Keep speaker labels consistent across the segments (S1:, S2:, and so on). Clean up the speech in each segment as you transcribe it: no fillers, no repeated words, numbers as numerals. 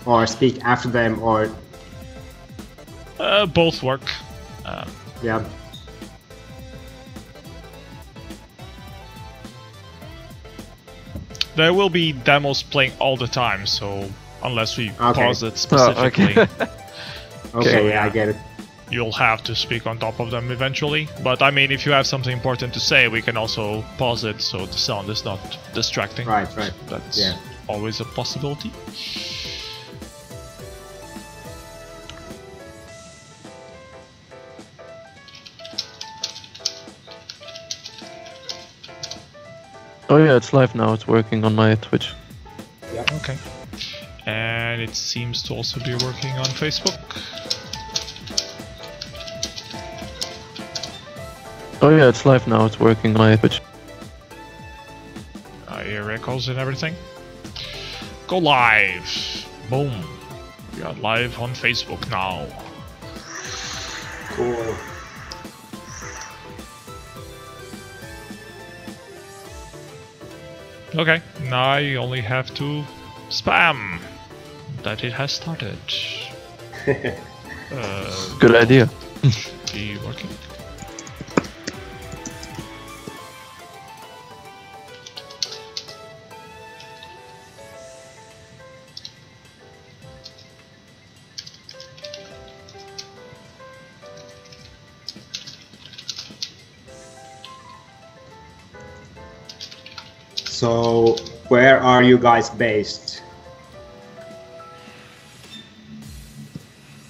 S1: or speak after them, or
S2: both work.
S1: yeah.
S2: There will be demos playing all the time, so unless we pause it specifically.
S1: Okay, yeah, I get it.
S2: You'll have to speak on top of them eventually. But I mean, if you have something important to say, we can also pause it so the sound is not distracting.
S1: Right.
S2: That's always a possibility.
S3: Oh yeah, it's live now. It's working on my Twitch.
S1: Yeah.
S2: Okay. And it seems to also be working on Facebook.
S3: Oh yeah, it's live now. It's working on my Twitch.
S2: I hear echoes and everything. Go live! Boom! We are live on Facebook now.
S1: Cool.
S2: Okay, now I only have to spam that it has started.
S3: Good idea.
S2: Be working.
S1: So, where are you guys based?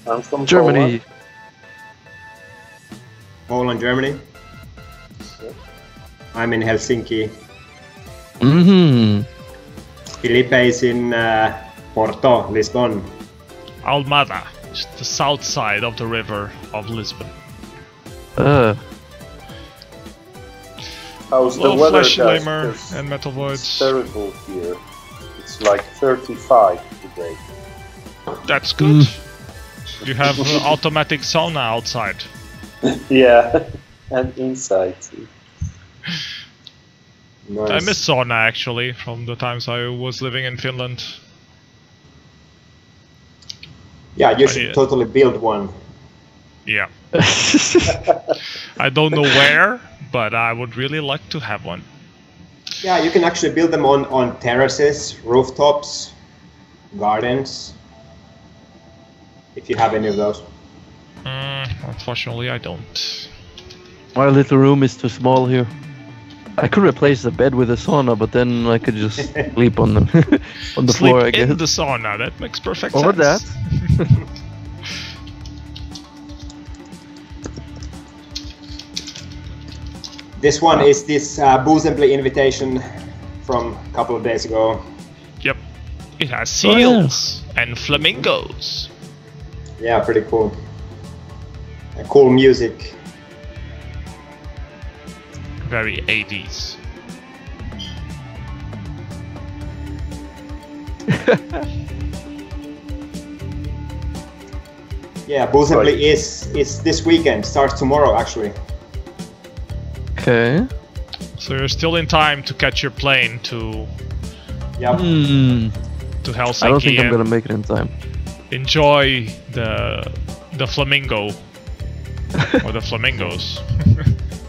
S4: I'm from
S3: Germany.
S1: Poland, Germany?
S4: Yeah.
S1: I'm in Helsinki.
S3: Felipe
S1: is in Porto, Lisbon.
S2: Almada, just the south side of the river of Lisbon.
S4: How's the
S2: Well,
S4: weather,
S2: Flash
S4: guys?
S2: Lamer
S4: Because
S2: and Metal
S4: it's
S2: Voids.
S4: terrible here. It's like 35 today.
S2: That's good. You have automatic sauna outside.
S4: Yeah, and inside too.
S1: Nice.
S2: I miss sauna actually from the times I was living in Finland.
S1: Yeah, you should totally build one.
S2: Yeah. I don't know where, but I would really like to have one.
S1: Yeah, you can actually build them on terraces, rooftops, gardens, if you have any of those.
S2: Unfortunately, I don't.
S3: My little room is too small here. I could replace the bed with a sauna, but then I could just sleep on the on the floor, I guess.
S2: In the sauna, that makes perfect
S3: Or
S2: sense.
S3: that.
S1: This one is this Boozembly invitation from a couple of days ago.
S2: Yep. It has seals and flamingos.
S1: Yeah, pretty cool. Cool music.
S2: Very 80s.
S1: Yeah, Boozembly is this weekend. Starts tomorrow, actually.
S3: Okay.
S2: So you're still in time to catch your plane to
S1: Yep.
S2: to Helsinki.
S3: I don't think I'm
S2: and
S3: gonna make it in time.
S2: enjoy the flamingo or the flamingos.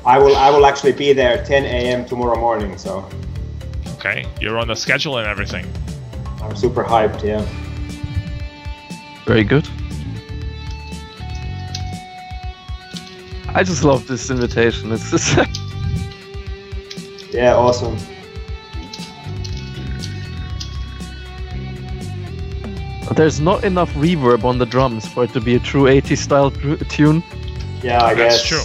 S1: I will actually be there 10 a.m. tomorrow morning, so
S2: Okay, you're on the schedule and everything.
S1: I'm super hyped. Yeah.
S3: Very good. I just love this invitation. It's just
S1: Yeah, awesome.
S3: there's not enough reverb on the drums for it to be a true 80s style tune.
S1: Yeah, I
S2: That's
S1: guess.
S2: true.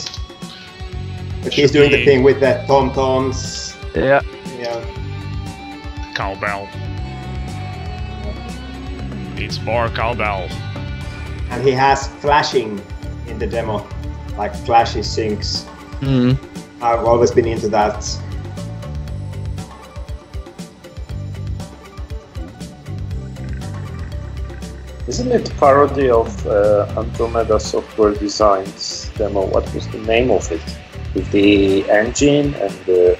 S1: But he's doing the thing with the tom-toms.
S3: Yeah.
S1: Yeah.
S2: Cowbell. It's more cowbell.
S1: And he has flashing in the demo, like flashy syncs. I've always been into that.
S4: Isn't it parody of Andromeda Software Design's demo? What was the name of it? With the engine and the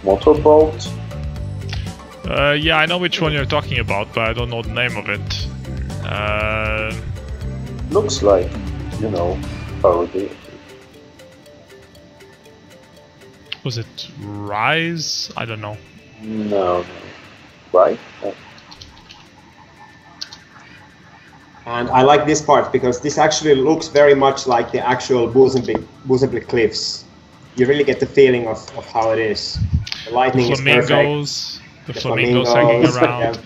S4: motorboat?
S2: Yeah, I know which one you're talking about, but I don't know the name of it.
S4: Looks like, you know, parody.
S2: Was it Rise? I don't know.
S4: No. Right? No.
S1: And I like this part because this actually looks very much like the actual Boozemblick cliffs. You really get the feeling of how it is. The lightning is perfect.
S2: The flamingos hanging around.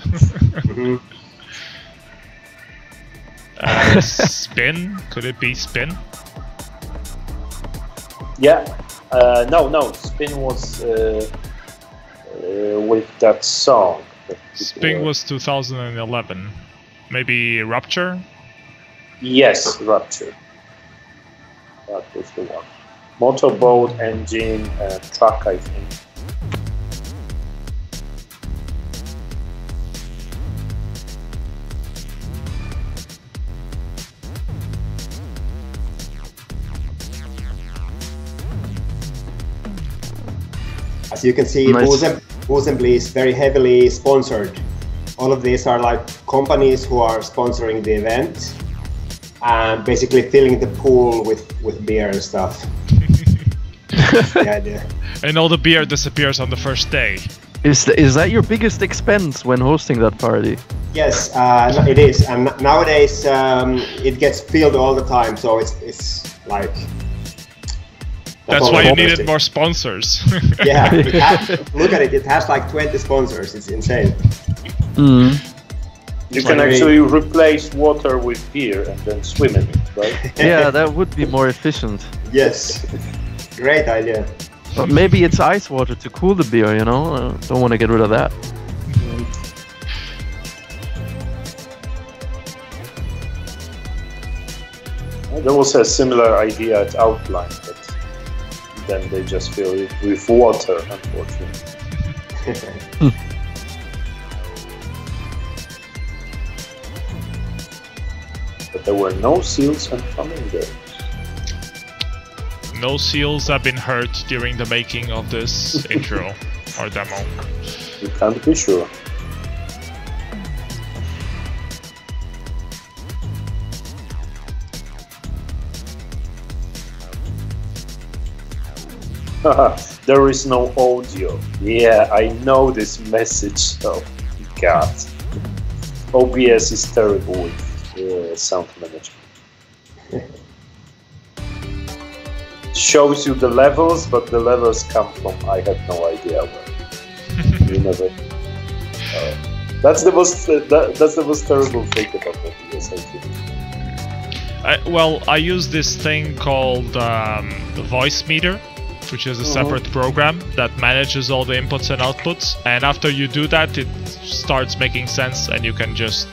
S1: Yeah.
S2: Spin? Could it be Spin?
S4: Yeah. No. Spin was with that song.
S2: Spin was 2011. Maybe Rupture?
S4: Yes, Rupture. That was the one. Motorboat, engine, truck, I think.
S1: As you can see, Boozemblick is very heavily sponsored. All of these are like companies who are sponsoring the event and basically filling the pool with beer and stuff. The idea.
S2: And all the beer disappears on the first day.
S3: Is that your biggest expense when hosting that party?
S1: Yes, it is. And nowadays it gets filled all the time, so it's like...
S2: That's why you needed more sponsors.
S1: Yeah, look at it. It has like 20 sponsors. It's insane.
S4: You can actually replace water with beer and then swim in it, right?
S3: Yeah, that would be more efficient.
S1: Yes, great idea.
S3: But maybe it's ice water to cool the beer, you know? Don't want to get rid of that.
S4: There was a similar idea at Outline, but then they just fill it with water, unfortunately. But there were no seals and flamingos.
S2: No seals have been hurt during the making of this intro or demo.
S4: You can't be sure. There is no audio. Yeah, I know this message. Oh, God. OBS is terrible with sound management. Shows you the levels, but the levels come from I have no idea where. You never. That's the most terrible thing about OBS, I think.
S2: Well, I use this thing called the Voice Meter, which is a separate program that manages all the inputs and outputs. And after you do that, it starts making sense, and you can just,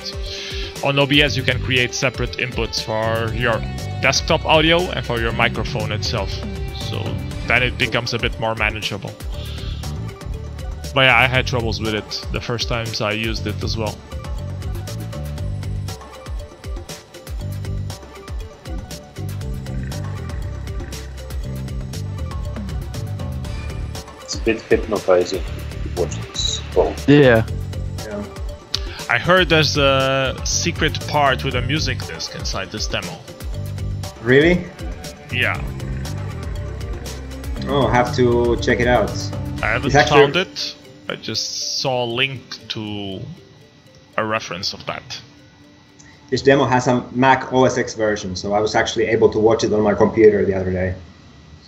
S2: on OBS, you can create separate inputs for your desktop audio and for your microphone itself. So then it becomes a bit more manageable. But yeah, I had troubles with it the first times I used it as well.
S4: Bit hypnotizing to watch this.
S3: Yeah.
S2: I heard there's a secret part with a music disc inside this demo.
S1: Really?
S2: Yeah.
S1: Oh, have to check it out.
S2: I haven't found it. I just saw a link to a reference of that.
S1: This demo has a Mac OS X version, so I was actually able to watch it on my computer the other day.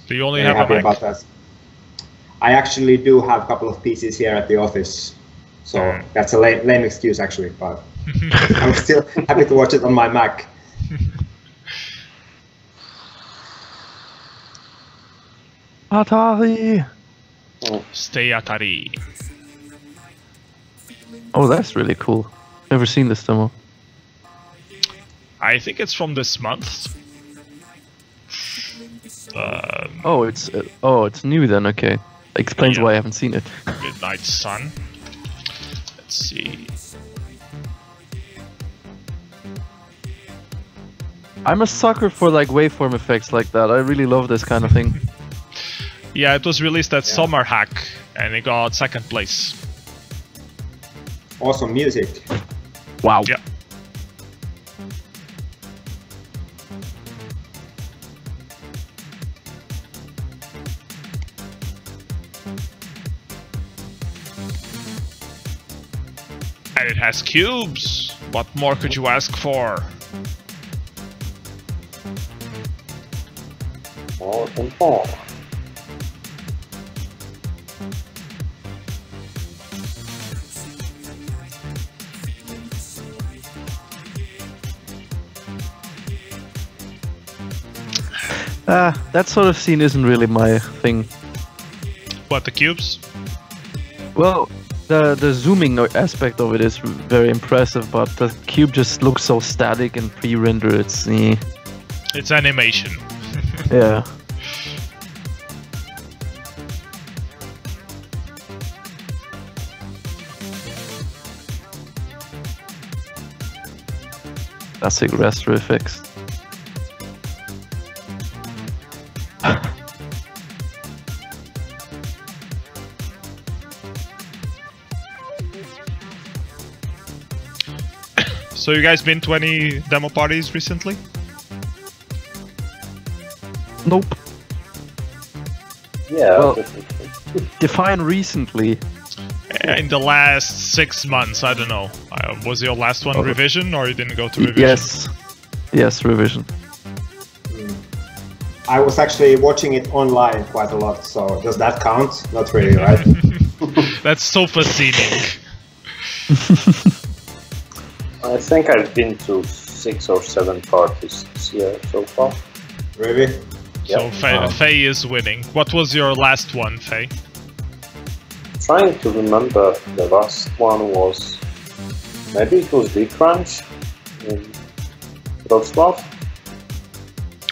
S2: Do you only
S1: Very
S2: have a Mac?
S1: about that. I actually do have a couple of PCs here at the office, so that's a lame excuse actually, but I'm still happy to watch it on my Mac.
S3: Atari!
S2: Stay Atari.
S3: Oh, that's really cool. Never seen this demo.
S2: I think it's from this month.
S3: It's new then. Okay, explains why I haven't seen it.
S2: Midnight Sun. Let's see.
S3: I'm a sucker for like waveform effects like that. I really love this kind of thing.
S2: Yeah, it was released at Summer Hack and it got 2nd place.
S1: Awesome music.
S3: Wow.
S2: Yeah. And it has cubes! What more could you ask for?
S4: More and more.
S3: That sort of scene isn't really my thing.
S2: What, the cubes?
S3: Well, the zooming aspect of it is very impressive, but the cube just looks so static and pre-rendered.
S2: It's animation.
S3: Yeah. Classic raster effects.
S2: So you guys been to any demo parties recently?
S3: Nope.
S4: Yeah,
S3: Well-
S4: definitely.
S3: Define recently.
S2: In the last 6 months, I don't know. Was your last one revision, or you didn't go to revision?
S3: Yes. Yes, revision.
S1: I was actually watching it online quite a lot, so does that count? Not really, right?
S2: That's sofa seating.
S4: I think I've been to 6 or 7 parties this year so far.
S1: Really?
S2: So
S4: Yeah.
S2: Fei is winning. What was your last one, Fei?
S4: Trying to remember, the last one was, maybe it was D-Crunch in Wrocław.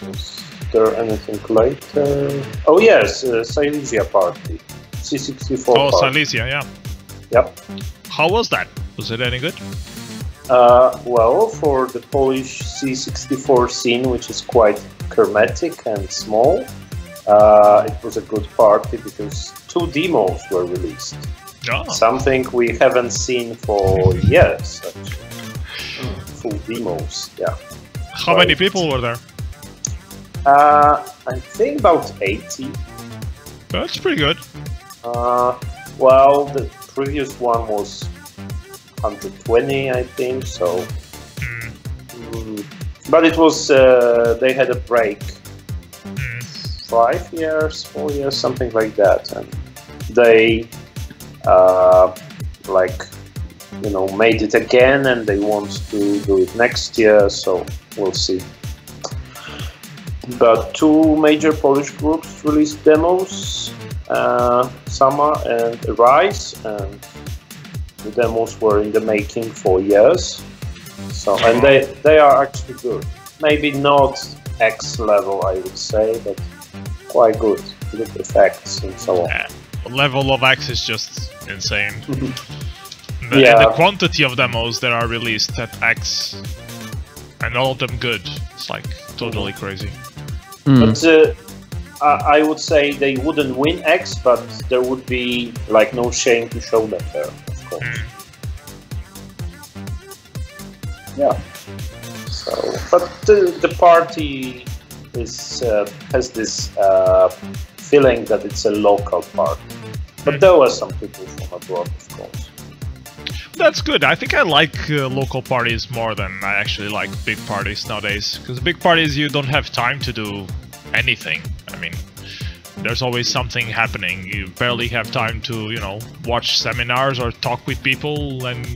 S4: Was there anything later? Oh yes, Silesia party, C64
S2: Oh,
S4: party.
S2: Silesia, yeah.
S4: Yep.
S2: How was that? Was it any good?
S4: Well, for the Polish C64 scene, which is quite hermetic and small, it was a good party because 2 demos were released.
S2: Oh.
S4: Something we haven't seen for years, actually. Full demos, yeah.
S2: How many people were there?
S4: I think about 80.
S2: That's pretty good.
S4: Well, the previous one was 120, I think, so... But it was, they had a break. 5 years, 4 years, something like that, and they made it again, and they want to do it next year, so we'll see. But 2 major Polish groups released demos, Summer and Rise, and the demos were in the making for years. So, and they are actually good. Maybe not X level, I would say, but quite good. Good effects and so on.
S2: Level of X is just insane.
S4: Yeah.
S2: And the quantity of demos that are released at X, and all of them good. It's like totally crazy.
S4: But I would say they wouldn't win X, but there would be like no shame to show them there, of course. Yeah. So, but the party is has this feeling that it's a local party. But there were some people from abroad, of course.
S2: That's good. I think I like local parties more than I actually like big parties nowadays. Because big parties, you don't have time to do anything. I mean, there's always something happening. You barely have time to, watch seminars or talk with people, and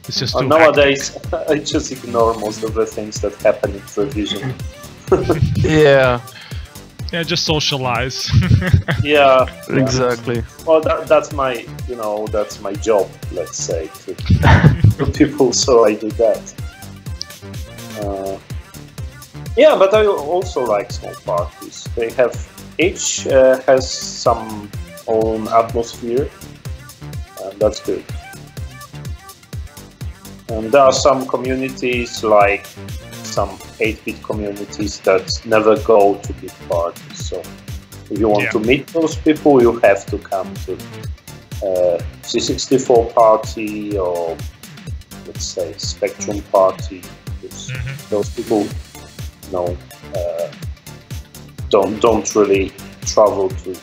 S2: it's just too
S4: nowadays, I just ignore most of the things that happen in television.
S3: Yeah.
S2: Yeah, just socialize.
S4: Yeah,
S3: Exactly.
S4: Well, that's my, that's my job. Let's say to people, so I do that. Yeah, but I also like small parties. They have each has some own atmosphere, and that's good. And there are some communities, like some 8-bit communities, that never go to big parties. So if you want to meet those people, you have to come to C64 party or let's say, Spectrum party. Those people, don't really travel to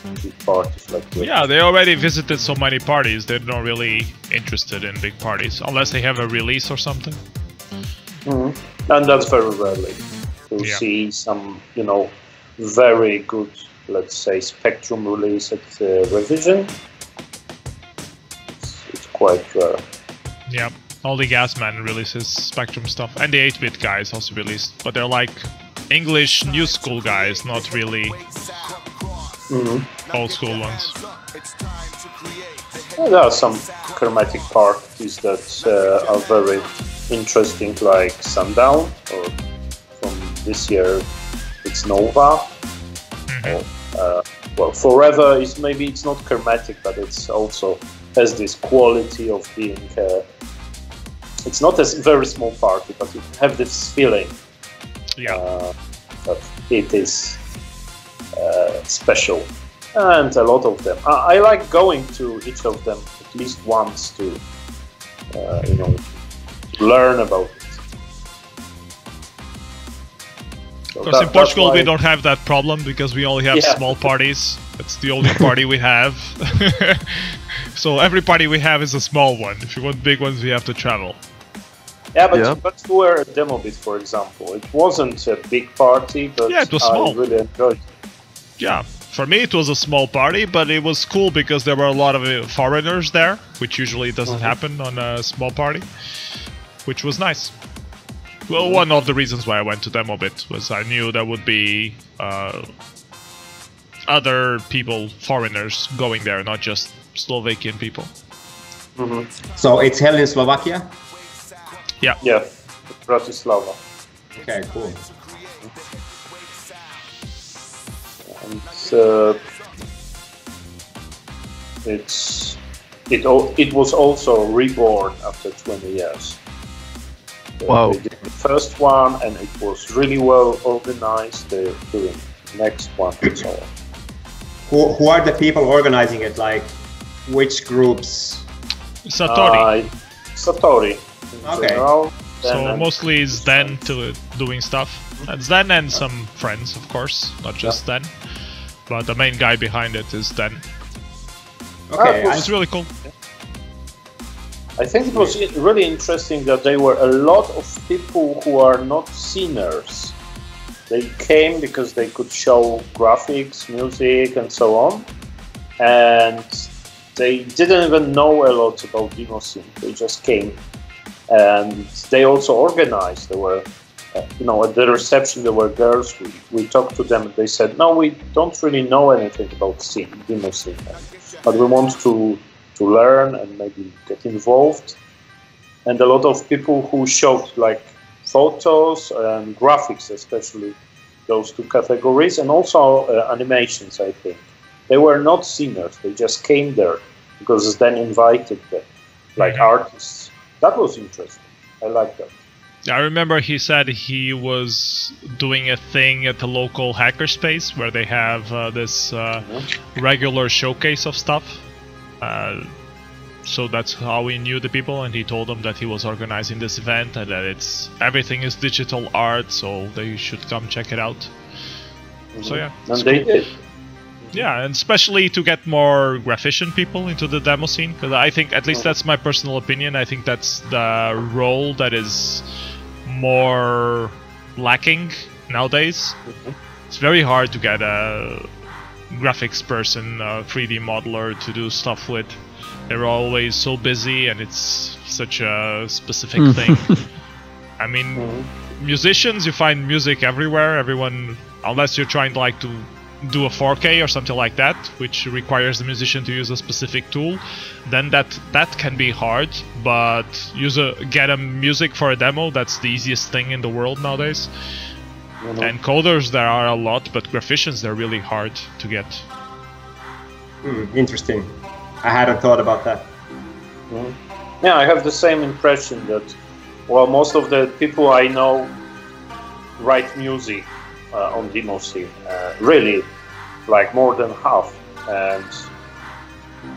S4: parties like that.
S2: Yeah, they already visited so many parties. They're not really interested in big parties unless they have a release or something.
S4: And that's very rarely to see some, very good, let's say, Spectrum release at Revision. It's quite rare.
S2: Yeah, only Gasman releases Spectrum stuff, and the 8-bit guys also released, but they're like English new school guys, not really old school ones.
S4: Well, there are some chromatic parties that are very interesting, like Sundown, or from this year it's Nova. Well, Forever is maybe it's not chromatic, but it's also has this quality of being. It's not a very small party, but it have this feeling.
S2: Yeah.
S4: But it is special, and a lot of them. I like going to each of them at least once to, learn about it. So
S2: of course, in Portugal we don't have that problem because we only have small parties. That's the only party we have. So every party we have is a small one. If you want big ones, we have to travel.
S4: Yeah, but we were at Demobit, for example. It wasn't a big party, but
S2: it was small.
S4: I really enjoyed it.
S2: Yeah, for me it was a small party, but it was cool because there were a lot of foreigners there, which usually doesn't happen on a small party, which was nice. Well, one of the reasons why I went to Demobit was I knew there would be other people, foreigners, going there, not just Slovakian people.
S1: So it's held in Slovakia?
S2: Yeah.
S4: Yeah, Bratislava.
S1: Okay, cool.
S4: And it was also reborn after 20 years.
S3: Wow.
S4: They did the first one, and it was really well organized. They're doing the next one and so on.
S1: Who are the people organizing it? Like, which groups?
S2: Satori.
S4: Satori.
S1: Okay.
S4: General,
S2: So mostly it's Zen doing stuff. And Zen and some friends, of course, not just Zen. But the main guy behind it is Zen.
S1: Okay,
S2: It's really cool.
S4: I think it was really interesting that there were a lot of people who are not sceners. They came because they could show graphics, music, and so on. And they didn't even know a lot about Demoscene. They just came. And they also organized. There were, at the reception there were girls. We talked to them and they said, no, we don't really know anything about Demoscene, but we want to learn and maybe get involved. And a lot of people who showed like photos and graphics, especially those two categories, and also animations, I think. They were not singers, they just came there because then invited them, like artists. That was interesting. I like that.
S2: I remember he said he was doing a thing at the local hackerspace where they have this regular showcase of stuff. So that's how we knew the people, and he told them that he was organizing this event and that everything is digital art, so they should come check it out. So yeah,
S4: and they did.
S2: Yeah, and especially to get more graphician people into the demo scene, because I think, at least that's my personal opinion, I think that's the role that is more lacking nowadays. It's very hard to get a graphics person, a 3D modeler to do stuff with. They're always so busy and it's such a specific thing. I mean, musicians, you find music everywhere. Everyone, unless you're trying to do a 4K or something like that, which requires the musician to use a specific tool, then that can be hard. But get a music for a demo, that's the easiest thing in the world nowadays. And coders, there are a lot, but graphicians, they're really hard to get.
S1: Interesting. I hadn't thought about that.
S4: Yeah, I have the same impression that, well, most of the people I know write music on Demoscene, really, like more than half. And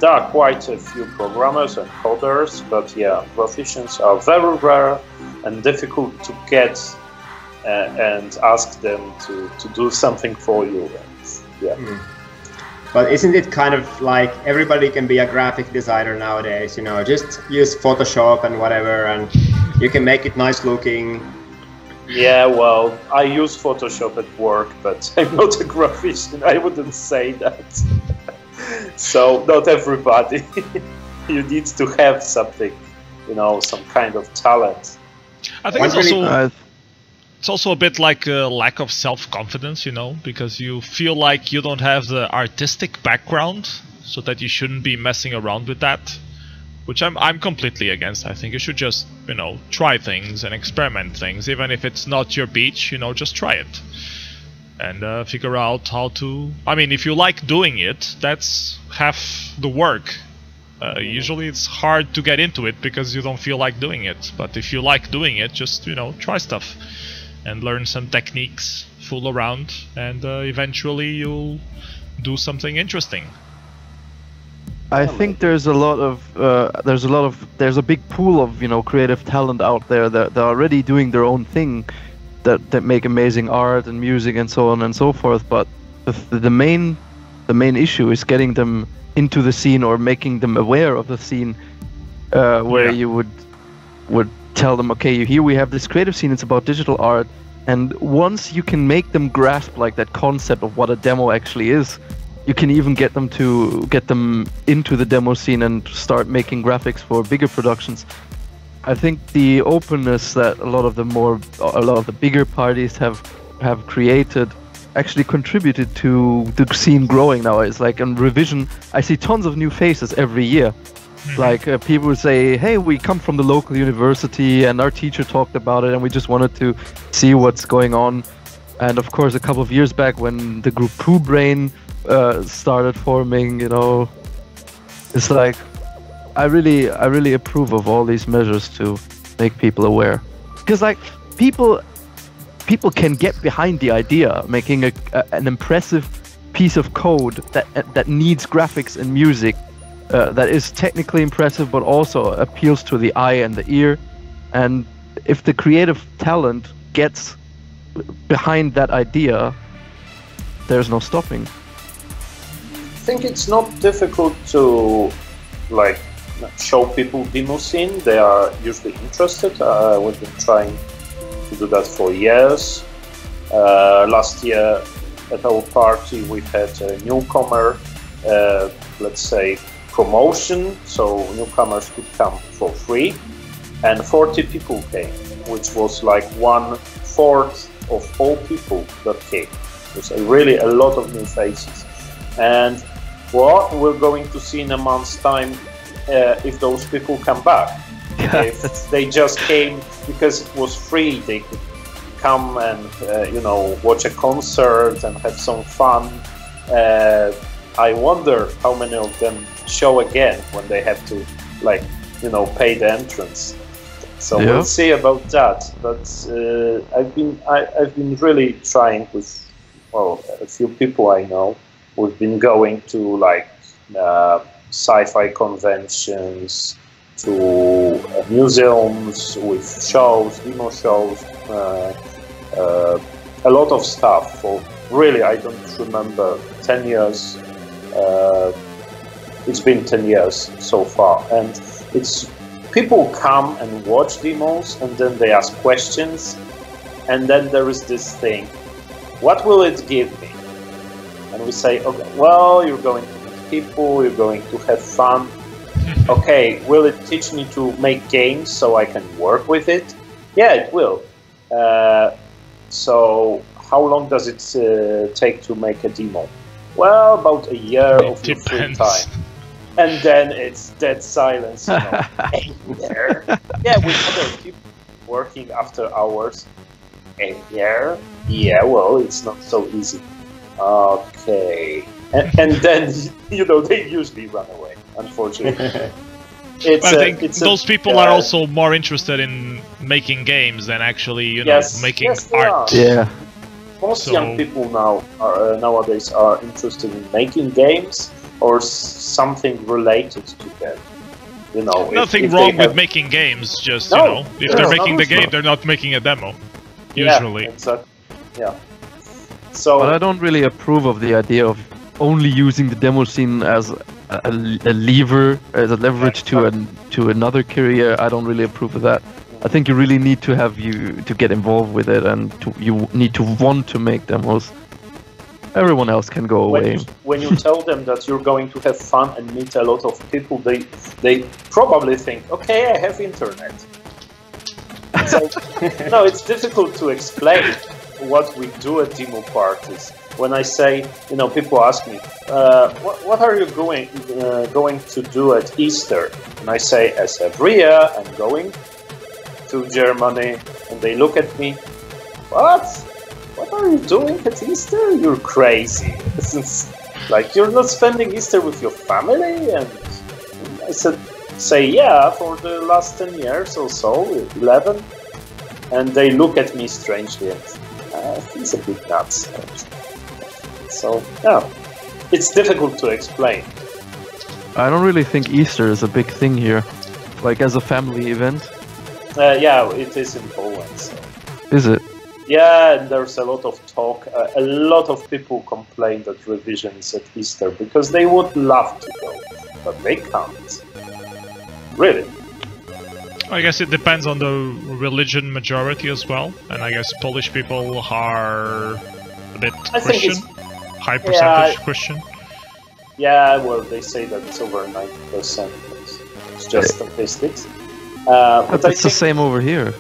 S4: there are quite a few programmers and coders, but yeah, graphians are very rare and difficult to get and ask them to do something for you. And, yeah.
S1: But isn't it kind of like everybody can be a graphic designer nowadays? You know, just use Photoshop and whatever, and you can make it nice looking.
S4: Yeah, well, I use Photoshop at work, but I'm not a graphician. I wouldn't say that. So not everybody. You need to have something, you know, some kind of talent.
S2: I think it's also a bit like a lack of self-confidence, you know, because you feel like you don't have the artistic background, so that you shouldn't be messing around with that, which I'm completely against. I think you should just, you know, try things and experiment things, even if it's not your beach, you know, just try it and figure out how to. I mean, if you like doing it, that's half the work. Usually it's hard to get into it because you don't feel like doing it, but if you like doing it, just, you know, try stuff and learn some techniques, fool around, and eventually you'll do something interesting.
S3: I think there's a big pool of, you know, creative talent out there that are already doing their own thing, that make amazing art and music and so on and so forth. But the main issue is getting them into the scene or making them aware of the scene, where you would tell them, okay, here we have this creative scene, it's about digital art, and once you can make them grasp like that concept of what a demo actually is, you can even get them into the demo scene and start making graphics for bigger productions. I think the openness that a lot of the bigger parties have created actually contributed to the scene growing nowadays. Like in Revision, I see tons of new faces every year. Like people say, hey, we come from the local university and our teacher talked about it and we just wanted to see what's going on. And of course, a couple of years back when the group Pooh Brain started forming, you know, it's like I really approve of all these measures to make people aware, because like people can get behind the idea, making an impressive piece of code that needs graphics and music, that is technically impressive but also appeals to the eye and the ear. And if the creative talent gets behind that idea, there's no stopping.
S4: I think it's not difficult to like show people Demoscene. They are usually interested. We've been trying to do that for years. Last year at our party we had a newcomer, let's say, promotion, so newcomers could come for free, and 40 people came, which was like 1/4 of all people that came. It was really a lot of new faces. And what we're going to see in a month's time, if those people come back. If they just came because it was free, they could come and you know, watch a concert and have some fun. I wonder how many of them show again when they have to, like, you know, pay the entrance. So we'll see about that. But I've been really trying with, well, a few people I know. We've been going to like sci-fi conventions, to museums with shows, demo shows, a lot of stuff for really, I don't remember, 10 years. It's been 10 years so far, and it's people come and watch demos and then they ask questions, and then there is this thing, what will it give me? And we say, okay, well, you're going to meet people, you're going to have fun. Okay, will it teach me to make games so I can work with it? Yeah, it will. So how long does it take to make a demo? Well, about a year of your free time. And then it's dead silence, you know. A year? Yeah, with other people working after hours. A year? Yeah, well, it's not so easy. Okay. And then, you know, they usually run away, unfortunately.
S2: I think those people are also more interested in making games than actually, you know, making art.
S3: Yeah.
S4: Most young people nowadays are interested in making games, or something related to that. You know,
S2: nothing wrong with making games. Just you know, if they're making the game, they're not making a demo. Usually.
S4: Yeah, exactly. Yeah. So,
S3: but I don't really approve of the idea of only using the demo scene as a lever, as a leverage to another career. I don't really approve of that. I think you really need to have to get involved with it, and you need to want to make demos. Everyone else can go away.
S4: When you tell them that you're going to have fun and meet a lot of people, they probably think, okay, I have internet. So, no, it's difficult to explain what we do at demo parties. When I say, you know, people ask me, what are you going to do at Easter? And I say, as every year, I'm going to Germany, and they look at me, what? What are you doing at Easter? You're crazy. Like, you're not spending Easter with your family? And I say, yeah, for the last 10 years or so, 11. And they look at me strangely, and he's a bit nuts. So, yeah, it's difficult to explain.
S3: I don't really think Easter is a big thing here, like as a family event.
S4: Yeah, it is in Poland. So.
S3: Is it?
S4: Yeah, and there's a lot of talk. A lot of people complain at revisions at Easter because they would love to go, but they can't. Really.
S2: I guess it depends on the religion majority as well, and I guess Polish people are a bit Christian, high percentage Christian.
S4: Yeah, well, they say that it's over 90%. It's just statistics. But
S3: it's the same over here.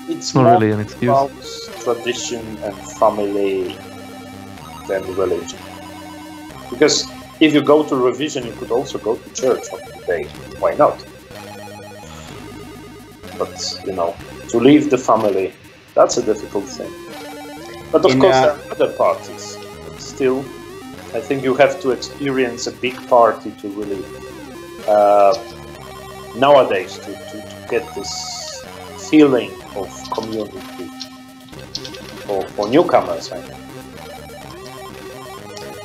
S4: It's
S3: not really an excuse.
S4: About tradition and family than religion. Because if you go to revision, you could also go to church on the day. Why not? But, you know, to leave the family, that's a difficult thing. But of course, there are other parties. But still, I think you have to experience a big party to really, nowadays, to get this feeling of community for newcomers, I think.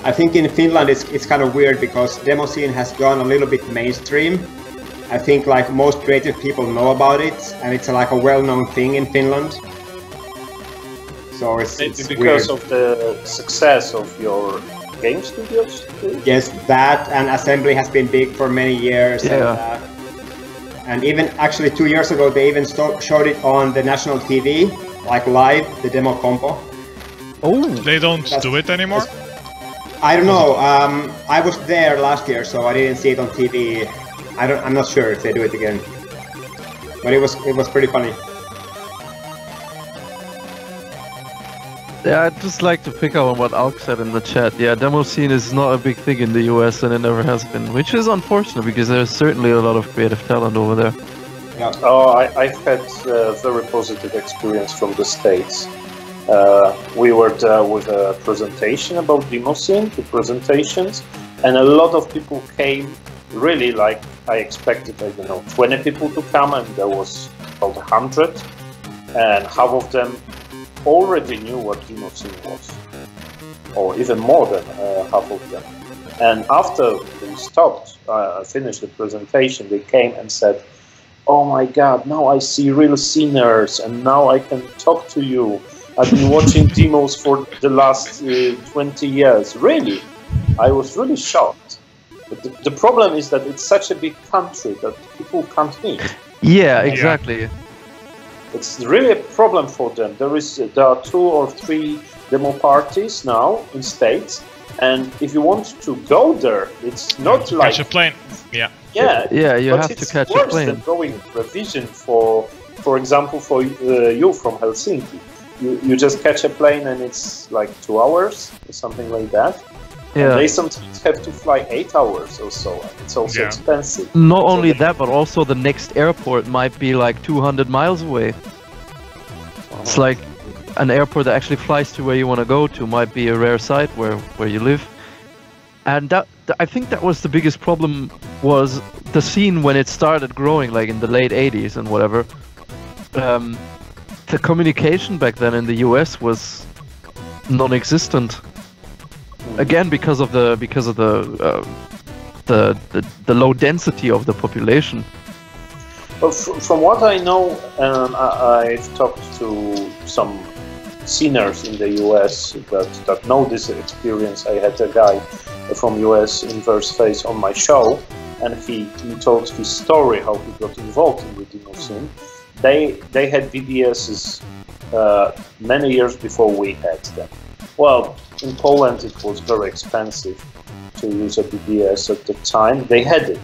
S1: I think in Finland it's kind of weird because Demoscene has gone a little bit mainstream. I think like most creative people know about it, and it's like a well-known thing in Finland. So it's
S4: because of the success of your game studios?
S1: Yes, that and Assembly has been big for many years.
S3: Yeah.
S1: And even actually 2 years ago, they even showed it on the national TV, like live, the demo compo.
S3: Oh,
S2: they don't do it anymore?
S1: I don't know. I was there last year, so I didn't see it on TV. I'm not sure if they do it again. But it was pretty funny.
S3: Yeah, I'd just like to pick up on what Auk said in the chat. Yeah, Demoscene is not a big thing in the US, and it never has been, which is unfortunate because there's certainly a lot of creative talent over there.
S1: Yeah.
S4: Oh, I've had a very positive experience from the States. We were there with a presentation about Demoscene, the presentations, and a lot of people came. Really, like I expected, I don't know, 20 people to come, and there was about 100, and half of them already knew what Demoscene was, or even more than half of them. And after we stopped, finished the presentation, they came and said, "Oh my God, now I see real sceners, and now I can talk to you. I've been watching demos for the last 20 years." Really, I was really shocked. But the problem is that it's such a big country that people can't meet.
S3: Yeah, exactly.
S4: Yeah. It's really a problem for them. There are 2 or 3 demo parties now in States, and if you want to go there, it's not like
S2: catch a plane. Yeah.
S4: Yeah.
S3: You have to catch a plane.
S4: Than going revision for example, for you from Helsinki. You just catch a plane and it's like 2 hours or something like that. Yeah. And they sometimes have to fly 8 hours or so. It's also expensive.
S3: Not only that, but also the next airport might be like 200 miles away. It's like an airport that actually flies to where you want to go to might be a rare sight where you live. And I think that was the biggest problem, was the scene when it started growing, like in the late 80s and whatever. The communication back then in the US was non-existent. Again, because of the the low density of the population.
S4: Well, from what I know, and I've talked to some sceners in the US that know this experience. I had a guy from US in Verse Face on my show, and he told his story how he got involved in the Demoscene. They had BBSs many years before we had them. Well, in Poland it was very expensive to use a BBS at the time. They had it,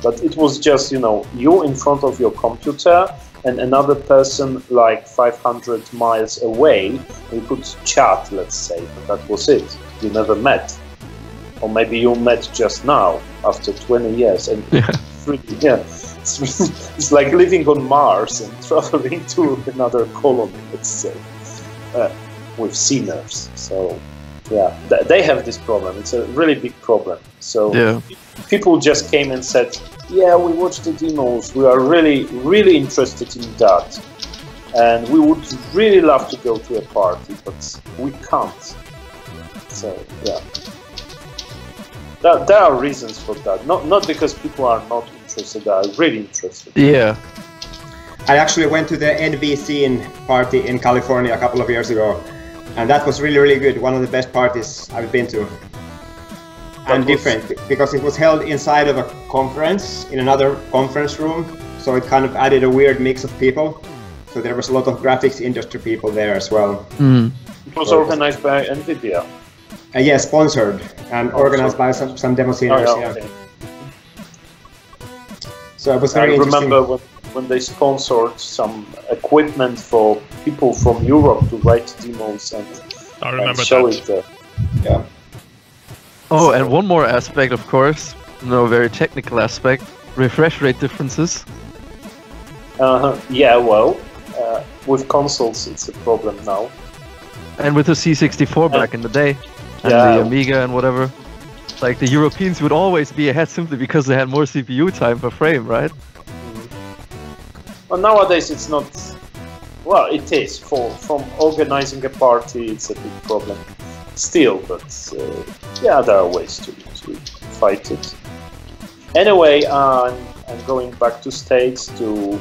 S4: but it was just, you know, you in front of your computer and another person like 500 miles away. We could chat, let's say, but that was it. You never met. Or maybe you met just now, after 20 years. And it's like living on Mars and traveling to another colony, let's say, with sceners. So, yeah, they have this problem. It's a really big problem. So people just came and said, yeah, we watched the demos. We are really, really interested in that. And we would really love to go to a party, but we can't. So, yeah. There are reasons for that. Not because people are not interested, they are really interested.
S3: Yeah.
S1: I actually went to the Demoscene party in California a couple of years ago, and that was really, really good. One of the best parties I've been to. And different, because it was held inside of a conference, in another conference room, so it kind of added a weird mix of people. So there was a lot of graphics industry people there as well.
S3: Mm.
S4: It was organized by NVIDIA.
S1: Yeah, sponsored and organized by some Demosceners.
S4: Okay.
S1: So it was very interesting.
S4: I remember when they sponsored some equipment for people from Europe to write demos and show it there.
S1: Yeah.
S3: Oh, and one more aspect, of course, a very technical aspect, refresh rate differences.
S4: Yeah, well, with consoles it's a problem now.
S3: And with the C64 back in the day, and the Amiga and whatever, like the Europeans would always be ahead simply because they had more CPU time per frame, right?
S4: Well, nowadays it's not. Well, it is. From organizing a party, it's a big problem still, but yeah, there are ways to fight it. Anyway, I'm going back to States to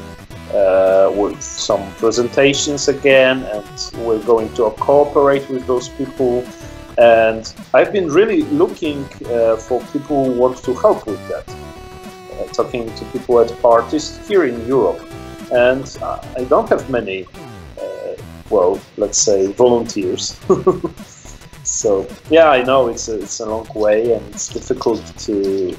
S4: with some presentations again, and we're going to cooperate with those people. And I've been really looking for people who want to help with that. Talking to people at parties here in Europe, and I don't have many. Well, let's say volunteers. So yeah, I know it's a long way, and it's difficult to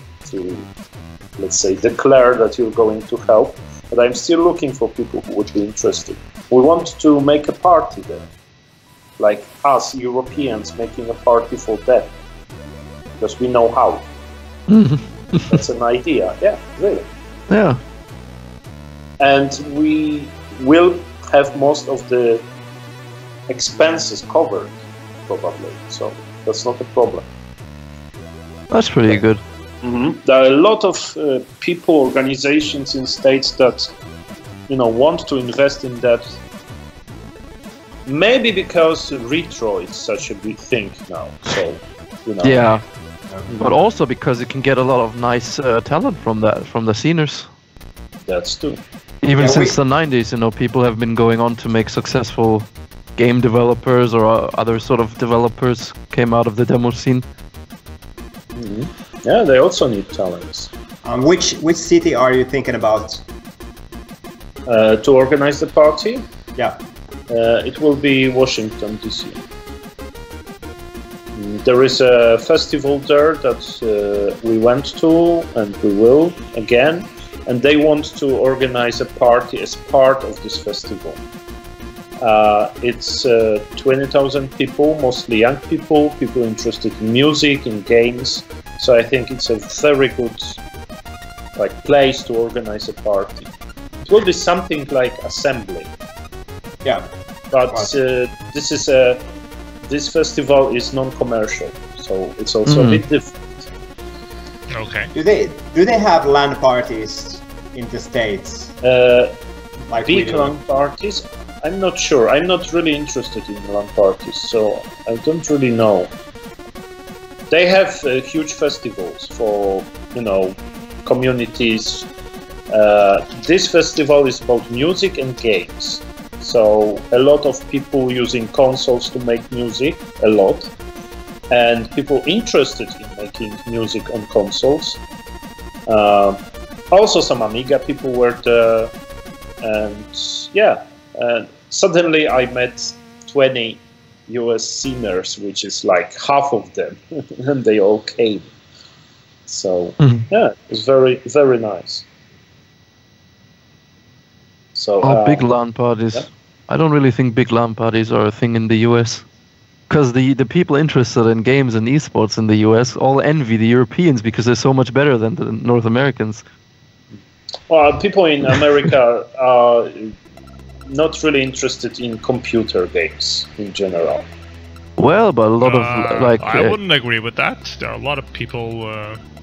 S4: let's say declare that you're going to help. But I'm still looking for people who would be interested. We want to make a party there, like us Europeans making a party for them, because we know how. That's an idea. Yeah, really.
S3: Yeah.
S4: And we will have most of the expenses covered, probably. So that's not a problem.
S3: That's pretty good.
S4: Mm-hmm. There are a lot of people, organizations in states that, want to invest in that. Maybe because retro is such a big thing now. So,
S3: Yeah. But also because you can get a lot of nice talent from the sceners.
S4: That's true.
S3: Even since the 90s, people have been going on to make successful game developers or other sort of developers came out of the demo scene.
S4: Mm-hmm. Yeah, they also need talents.
S1: Which city are you thinking about?
S4: To organize the party?
S1: Yeah.
S4: It will be Washington, D.C. There is a festival there that we went to, and we will again, and they want to organize a party as part of this festival. It's 20,000 people, mostly young people interested in music, in games. So I think it's a very good place to organize a party. It will be something like assembly.
S1: Yeah.
S4: But this festival is non-commercial, so it's also a bit different.
S2: Okay.
S1: Do they have LAN parties in the States?
S4: Big LAN parties? I'm not sure. I'm not really interested in LAN parties, so I don't really know. They have huge festivals for you know, communities. This festival is about music and games. So a lot of people using consoles to make music, a lot, and people interested in making music on consoles. Also some Amiga people were there, and yeah, suddenly I met 20 US singers, which is like half of them, and they all came. So yeah, it was very, very nice. So
S3: big LAN parties. Yeah. I don't really think big LAN parties are a thing in the US. Because the people interested in games and esports in the US all envy the Europeans because they're so much better than the North Americans.
S4: Well, people in America are not really interested in computer games in general.
S3: Well, but a lot of like...
S2: I wouldn't agree with that. There are a lot of people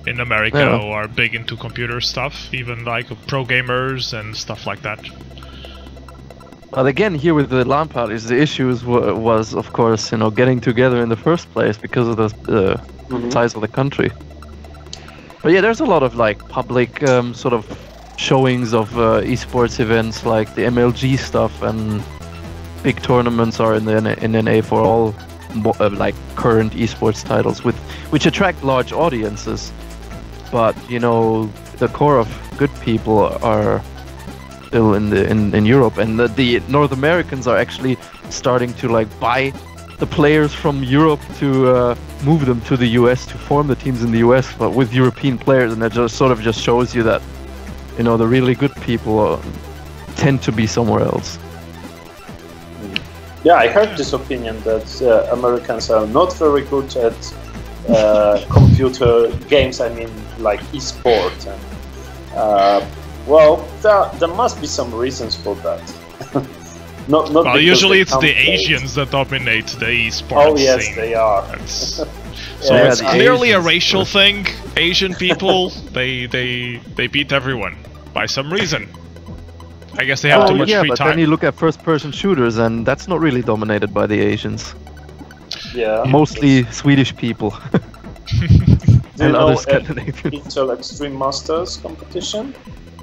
S2: in America who are big into computer stuff, even like pro gamers and stuff like that.
S3: But again, here with the LAN parties, the issue was, of course, you know, getting together in the first place because of the size of the country. But yeah, there's a lot of like public sort of showings of esports events, like the MLG stuff, and big tournaments are in the NA for all like current esports titles, which attract large audiences. But you know, the core of good people are still in Europe, and the North Americans are actually starting to like buy the players from Europe to move them to the US to form the teams in the US, but with European players, and that just sort of just shows you that, you know, the really good people tend to be somewhere else.
S4: Yeah, I heard this opinion that Americans are not very good at computer games. I mean, like esport, and well, there must be some reasons for that. not
S2: well, usually it's the Asians that dominate the esports.
S4: Oh yes,
S2: scene.
S4: they are.
S2: So it's clearly a racial thing. Asian people, they beat everyone by some reason. I guess they have too much free
S3: but
S2: time.
S3: then you look at first-person shooters, and that's not really dominated by the Asians.
S4: Yeah.
S3: Mostly Swedish people.
S4: Do you know
S3: Scandinavians.
S4: Intel Extreme Masters competition?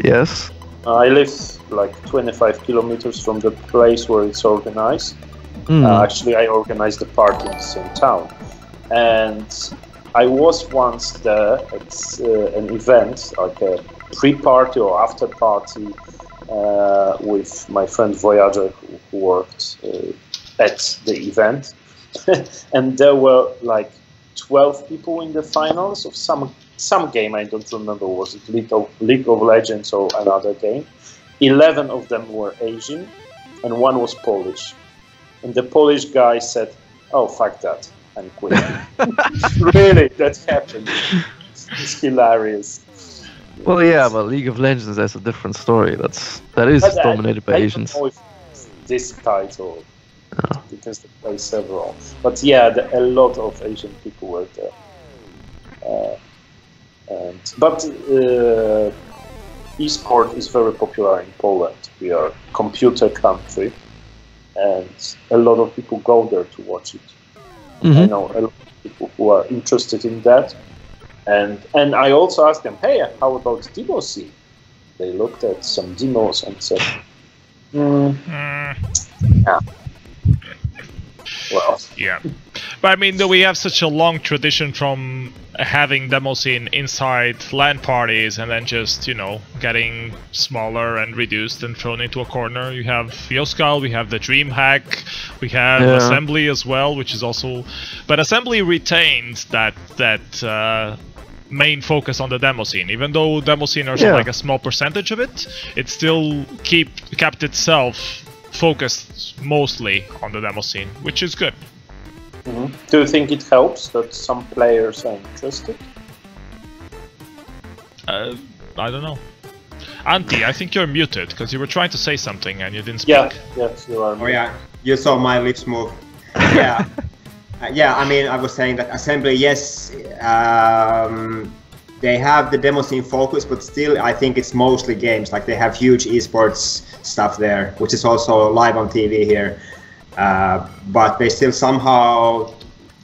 S3: Yes.
S4: I live like 25 kilometers from the place where it's organized. Actually, I organized the party in the same town. And I was once there at an event, like a pre-party or after-party, with my friend Voyager, who worked at the event. And there were like 12 people in the finals of some game, I don't remember, was it League of Legends or another game. 11 of them were Asian and one was Polish. And the Polish guy said, "Oh, fuck that, I'm quitting." Really, that happened. It's hilarious.
S3: Well, yeah, but League of Legends, that's a different story. That is dominated by Asians.
S4: I don't know if this title, because they play several. But yeah, a lot of Asian people were there. But esport is very popular in Poland. We are a computer country, and a lot of people go there to watch it. I know a lot of people who are interested in that. And I also asked them, "Hey, how about Demoscene?" They looked at some demos and said, "Yeah." Well,
S2: yeah. But I mean, we have such a long tradition from having Demoscene inside LAN parties and then just, you know, getting smaller and reduced and thrown into a corner. You have Yoskal, we have the DreamHack, we have Assembly as well, which is also... But Assembly retains that main focus on the Demoscene. Even though Demoscene are like a small percentage of it, it still kept itself focused mostly on the Demoscene, which is good.
S4: Do you think it helps that some players are interested?
S2: I don't know. Antti, I think you're muted because you were trying to say something and you didn't speak.
S4: Yes, you are.
S1: Oh yeah, you saw my lips move. Yeah. Yeah, I mean, I was saying that Assembly, yes, they have the Demoscene focus, but still I think it's mostly games. Like they have huge esports stuff there, which is also live on TV here. But they still somehow,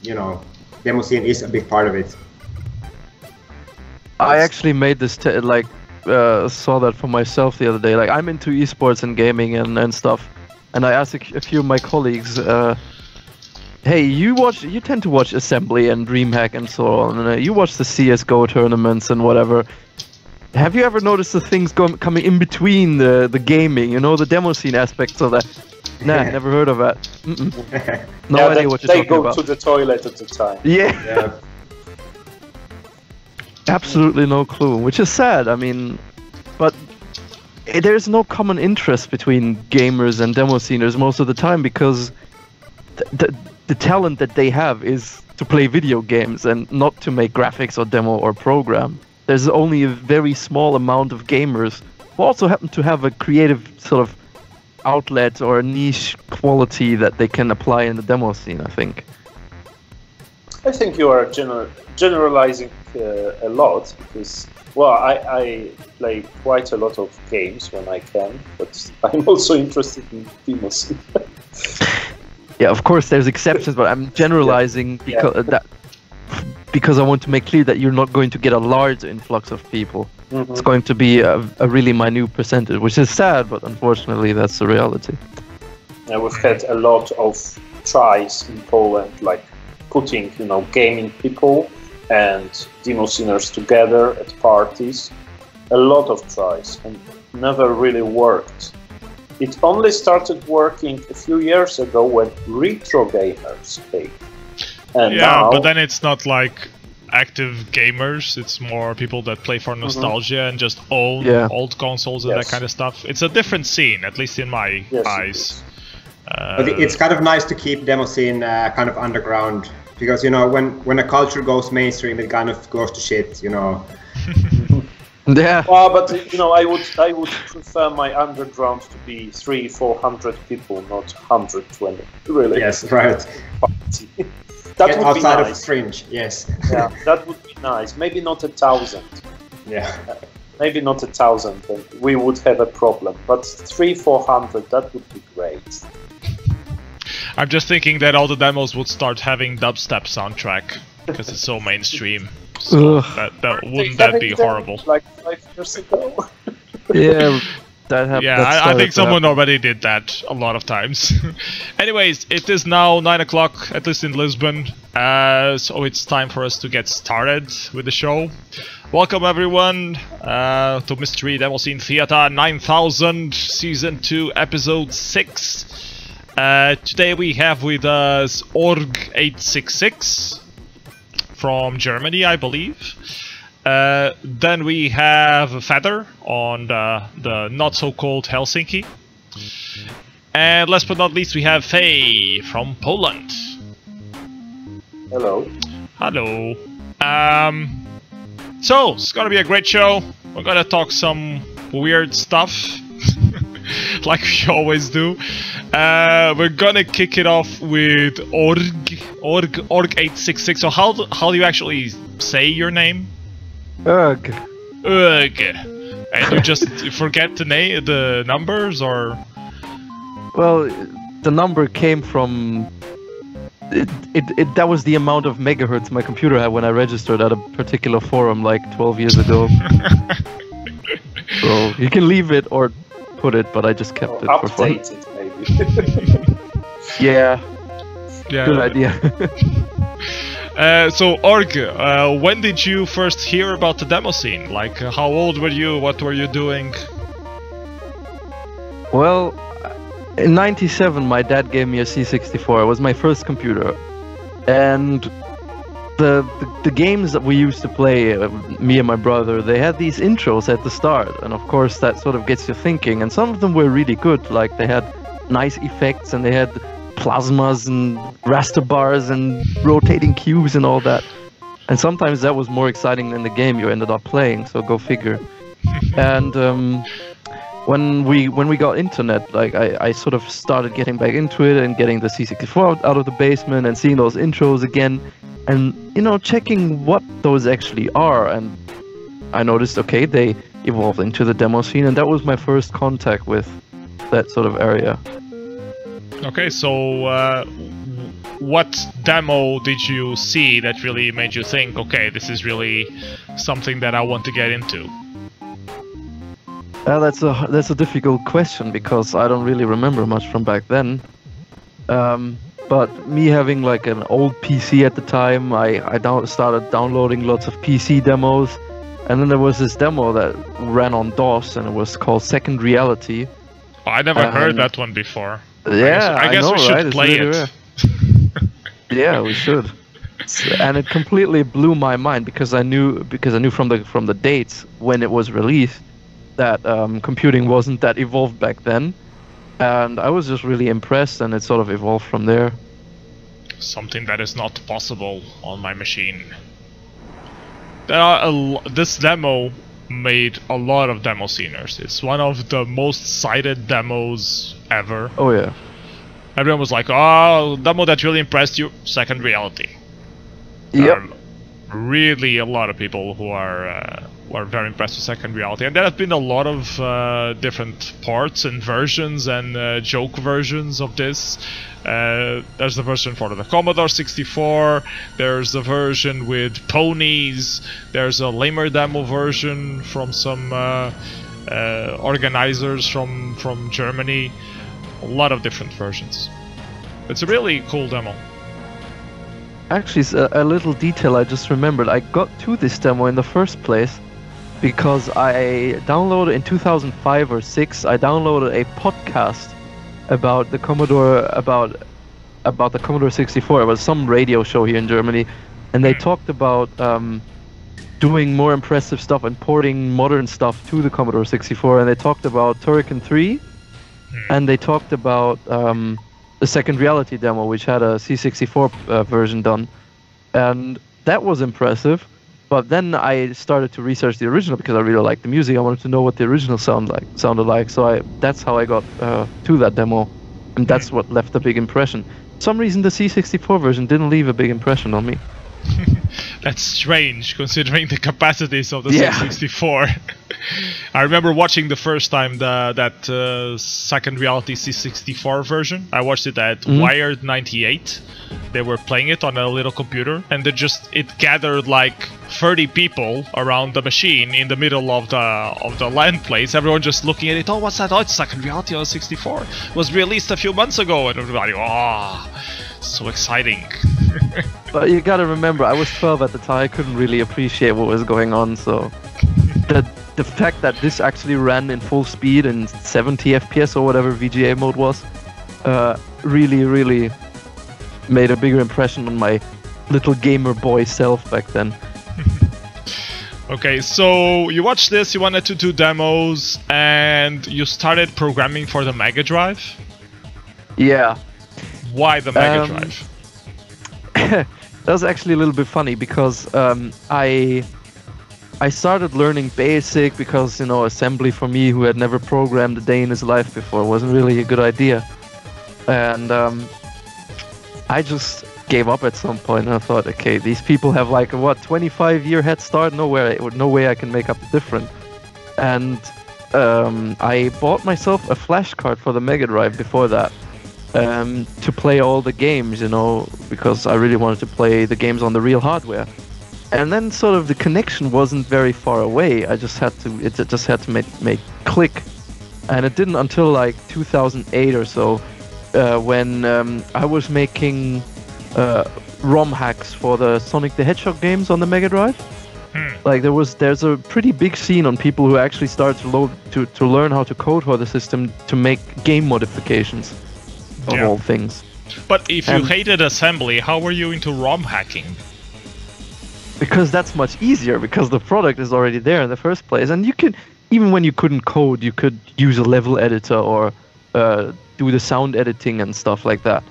S1: you know, Demoscene is a big part of it.
S3: I actually made this saw that for myself the other day. Like, I'm into esports and gaming and stuff, and I asked a few of my colleagues, hey, you tend to watch Assembly and DreamHack and so on, and you watch the CS:GO tournaments and whatever. Have you ever noticed the things coming in between the gaming, you know, the demo scene aspects of that? Nah, never heard of that. No idea what you're talking about.
S4: They go to the toilet at the time.
S3: Yeah. Absolutely no clue, which is sad. I mean, but there's no common interest between gamers and demo sceners most of the time, because the talent that they have is to play video games and not to make graphics or demo or program. There's only a very small amount of gamers who also happen to have a creative sort of outlet or a niche quality that they can apply in the demo scene, I think.
S4: I think you are generalizing a lot, because, well, I play quite a lot of games when I can, but I'm also interested in demos.
S3: Yeah, of course there's exceptions, but I'm generalizing because I want to make clear that you're not going to get a large influx of people. It's going to be a really minute percentage, which is sad, but unfortunately that's the reality.
S4: Yeah, we've had a lot of tries in Poland, like putting, you know, gaming people and demo sceners together at parties. A lot of tries, and never really worked. It only started working a few years ago when retro gamers came. And now,
S2: but then it's not like active gamers, it's more people that play for nostalgia and just own old consoles and that kind of stuff. It's a different scene, at least in my eyes.
S1: But it's kind of nice to keep demo scene kind of underground, because, you know, when a culture goes mainstream, it kind of goes to shit, you know.
S3: Yeah.
S4: Well, but, you know, I would prefer my underground to be 300-400 people, not 120. Really.
S1: Yes, right.
S4: That would be
S1: outside
S4: nice.
S1: of fringe, yes.
S4: Yeah, that would be nice. Maybe not 1,000.
S1: Yeah.
S4: Maybe not 1,000, and we would have a problem. But 300-400, that would be great.
S2: I'm just thinking that all the demos would start having dubstep soundtrack, because it's so mainstream. So wouldn't that be horrible?
S4: Like 5 years ago.
S3: Yeah. I
S2: think someone already did that a lot of times. Anyways, it is now 9 o'clock, at least in Lisbon, so it's time for us to get started with the show. Welcome everyone to Mystery Demoscene Theater 9000, Season 2, Episode 6. Today we have with us org866 from Germany, I believe. Then we have Feather on the not-so-cold Helsinki. And last but not least, we have Fei from Poland.
S4: Hello.
S2: Hello. So, it's gonna be a great show. We're gonna talk some weird stuff, like we always do. We're gonna kick it off with org866. So how do you actually say your name?
S3: Ugh.
S2: And you just forget the numbers, or?
S3: Well, the number came from that was the amount of megahertz my computer had when I registered at a particular forum like 12 years ago. So you can leave it or put it, but I just kept it for fun.
S4: Update it, maybe.
S3: Yeah. Good idea.
S2: So Org, when did you first hear about the demo scene? Like, how old were you? What were you doing?
S3: Well, in '97, my dad gave me a C64. It was my first computer, and the games that we used to play, me and my brother, they had these intros at the start, and of course that sort of gets you thinking. And some of them were really good, like they had nice effects and they had plasmas and raster bars and rotating cubes and all that. And sometimes that was more exciting than the game you ended up playing, so go figure. And when we got internet, like I sort of started getting back into it and getting the C64 out of the basement and seeing those intros again, and, you know, checking what those actually are. And I noticed, okay, they evolved into the demo scene, and that was my first contact with that sort of area.
S2: Okay, so what demo did you see that really made you think, okay, this is really something that I want to get into?
S3: That's a difficult question because I don't really remember much from back then. But me having like an old PC at the time, I started downloading lots of PC demos, and then there was this demo that ran on DOS, and it was called Second Reality.
S2: Oh, I never heard that one before.
S3: Yeah,
S2: I guess
S3: know,
S2: we should
S3: right?
S2: play
S3: really
S2: it.
S3: Yeah, we should. And it completely blew my mind because I knew from the dates when it was released that computing wasn't that evolved back then, and I was just really impressed, and it sort of evolved from there.
S2: Something that is not possible on my machine. There are this demo made a lot of Demosceners. It's one of the most cited demos ever.
S3: Oh yeah.
S2: Everyone was like, oh, demo that really impressed you, Second Reality.
S3: Yep.
S2: Really a lot of people who are very impressed with Second Reality, and there have been a lot of different parts and versions and joke versions of this. There's the version for the Commodore 64, there's the version with ponies, there's a lamer demo version from some organizers from Germany. A lot of different versions. It's a really cool demo.
S3: Actually, a little detail I just remembered. I got to this demo in the first place because I downloaded in 2005 or 6. I downloaded a podcast about the Commodore about the Commodore 64. It was some radio show here in Germany, and they talked about doing more impressive stuff and porting modern stuff to the Commodore 64. And they talked about Turrican 3, and they talked about the Second Reality demo, which had a C64 version done, and that was impressive. But then I started to research the original because I really liked the music. I wanted to know what the original sounded like. So that's how I got to that demo, and that's what left a big impression. For some reason, the C64 version didn't leave a big impression on me.
S2: That's strange, considering the capacities of the C64. I remember watching the first time that Second Reality C64 version. I watched it at Wired 98. They were playing it on a little computer, and it gathered like 30 people around the machine in the middle of the LAN place. Everyone just looking at it. Oh, what's that? Oh, it's Second Reality on 64. It was released a few months ago, and everybody, oh, so exciting.
S3: But you gotta remember, I was 12 at the time. I couldn't really appreciate what was going on, so the fact that this actually ran in full speed and 70 FPS or whatever VGA mode was, really made a bigger impression on my little gamer boy self back then.
S2: Okay, so you watched this, you wanted to do demos, and you started programming for the Mega Drive?
S3: Yeah.
S2: Why the Mega Drive?
S3: That was actually a little bit funny because I started learning BASIC because, assembly for me, who had never programmed a day in his life before, wasn't really a good idea. And I just gave up at some point, and I thought, okay, these people have like a 25-year head start. No way I can make up the difference. And I bought myself a flash card for the Mega Drive before that. To play all the games, because I really wanted to play the games on the real hardware. And then sort of the connection wasn't very far away. It just had to make click. And it didn't until like 2008 or so, when I was making ROM hacks for the Sonic the Hedgehog games on the Mega Drive. Like there's a pretty big scene on people who actually start to learn how to code for the system to make game modifications. Of all things.
S2: But if you hated assembly, how were you into ROM hacking?
S3: Because that's much easier, because the product is already there in the first place, and you can, even when you couldn't code, you could use a level editor or do the sound editing and stuff like that.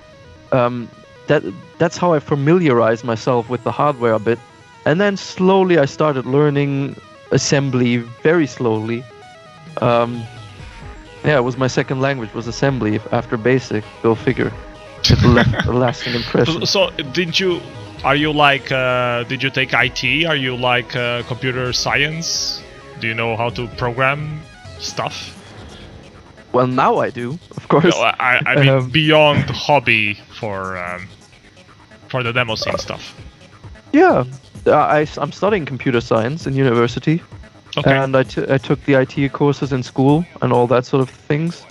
S3: That's how I familiarized myself with the hardware a bit, and then slowly I started learning assembly very slowly. Yeah, it was my second language, was assembly after BASIC. Go figure. It left a lasting impression.
S2: So, did you take IT? Are you like computer science? Do you know how to program stuff?
S3: Well, now I do, of course.
S2: No, I mean, beyond hobby for for the Demoscene stuff?
S3: Yeah, I'm studying computer science in university, and I took the IT courses in school and all that sort of things.